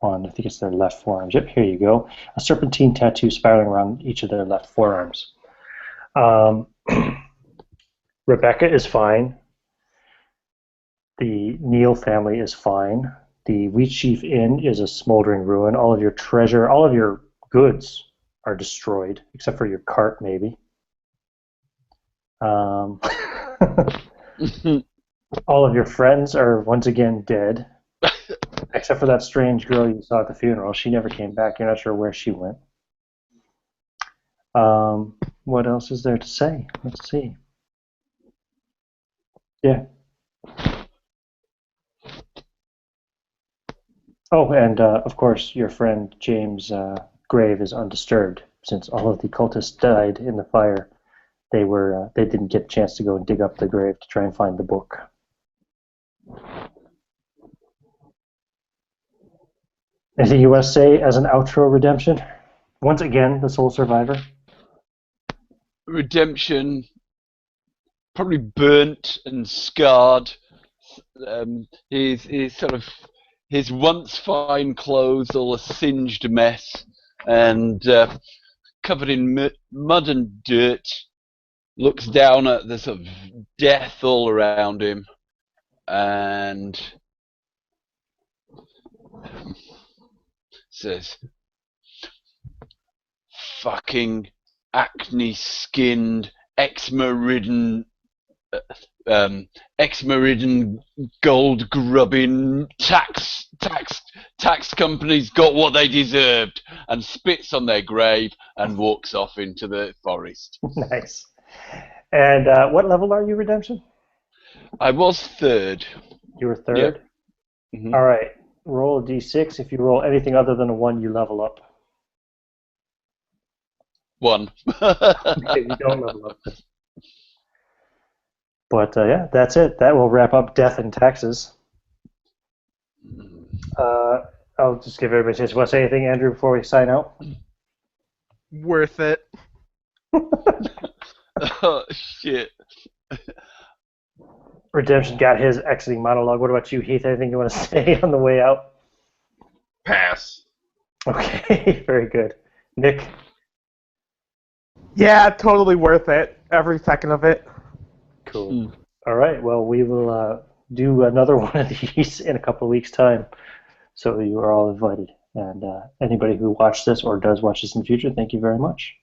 [SPEAKER 1] on, I think it's their left forearms. Yep, here you go. A serpentine tattoo spiraling around each of their left forearms. Rebecca is fine. The Neal family is fine. The Wheatsheaf Inn is a smoldering ruin. All of your treasure, all of your goods are destroyed, except for your cart, maybe. All of your friends are once again dead, except for that strange girl you saw at the funeral. She never came back. You're not sure where she went. What else is there to say? Let's see. Yeah. Oh, and of course, your friend James' grave is undisturbed, since all of the cultists died in the fire. They didn't get a chance to go and dig up the grave to try and find the book. Anything you want to say as an outro, Redemption? Once again, the sole survivor.
[SPEAKER 2] Redemption, probably burnt and scarred. His sort of his once fine clothes all a singed mess, and covered in mud and dirt. Looks down at the sort of death all around him, and says, "Fucking acne-skinned, eczema-ridden, gold-grubbing tax companies got what they deserved," and spits on their grave and walks off into the forest.
[SPEAKER 1] Nice. And what level are you, Redemption?
[SPEAKER 2] I was third.
[SPEAKER 1] You were third?
[SPEAKER 2] Yeah. Mm-hmm.
[SPEAKER 1] All right. Roll a d6. If you roll anything other than a 1, you level up.
[SPEAKER 2] 1.
[SPEAKER 1] Okay, you don't level up. But yeah, that's it. That will wrap up Death and Taxes. I'll just give everybody a chance. You want to say anything, Andrew, before we sign out?
[SPEAKER 3] Worth it.
[SPEAKER 2] Oh, shit.
[SPEAKER 1] Redemption got his exiting monologue. What about you, Heath? Anything you want to say on the way out?
[SPEAKER 5] Pass.
[SPEAKER 1] Okay, very good. Nick?
[SPEAKER 6] Yeah, totally worth it. Every second of it.
[SPEAKER 1] Cool. All right, well, we will do another one of these in a couple of weeks' time. So you are all invited. And anybody who watched this or does watch this in the future, thank you very much.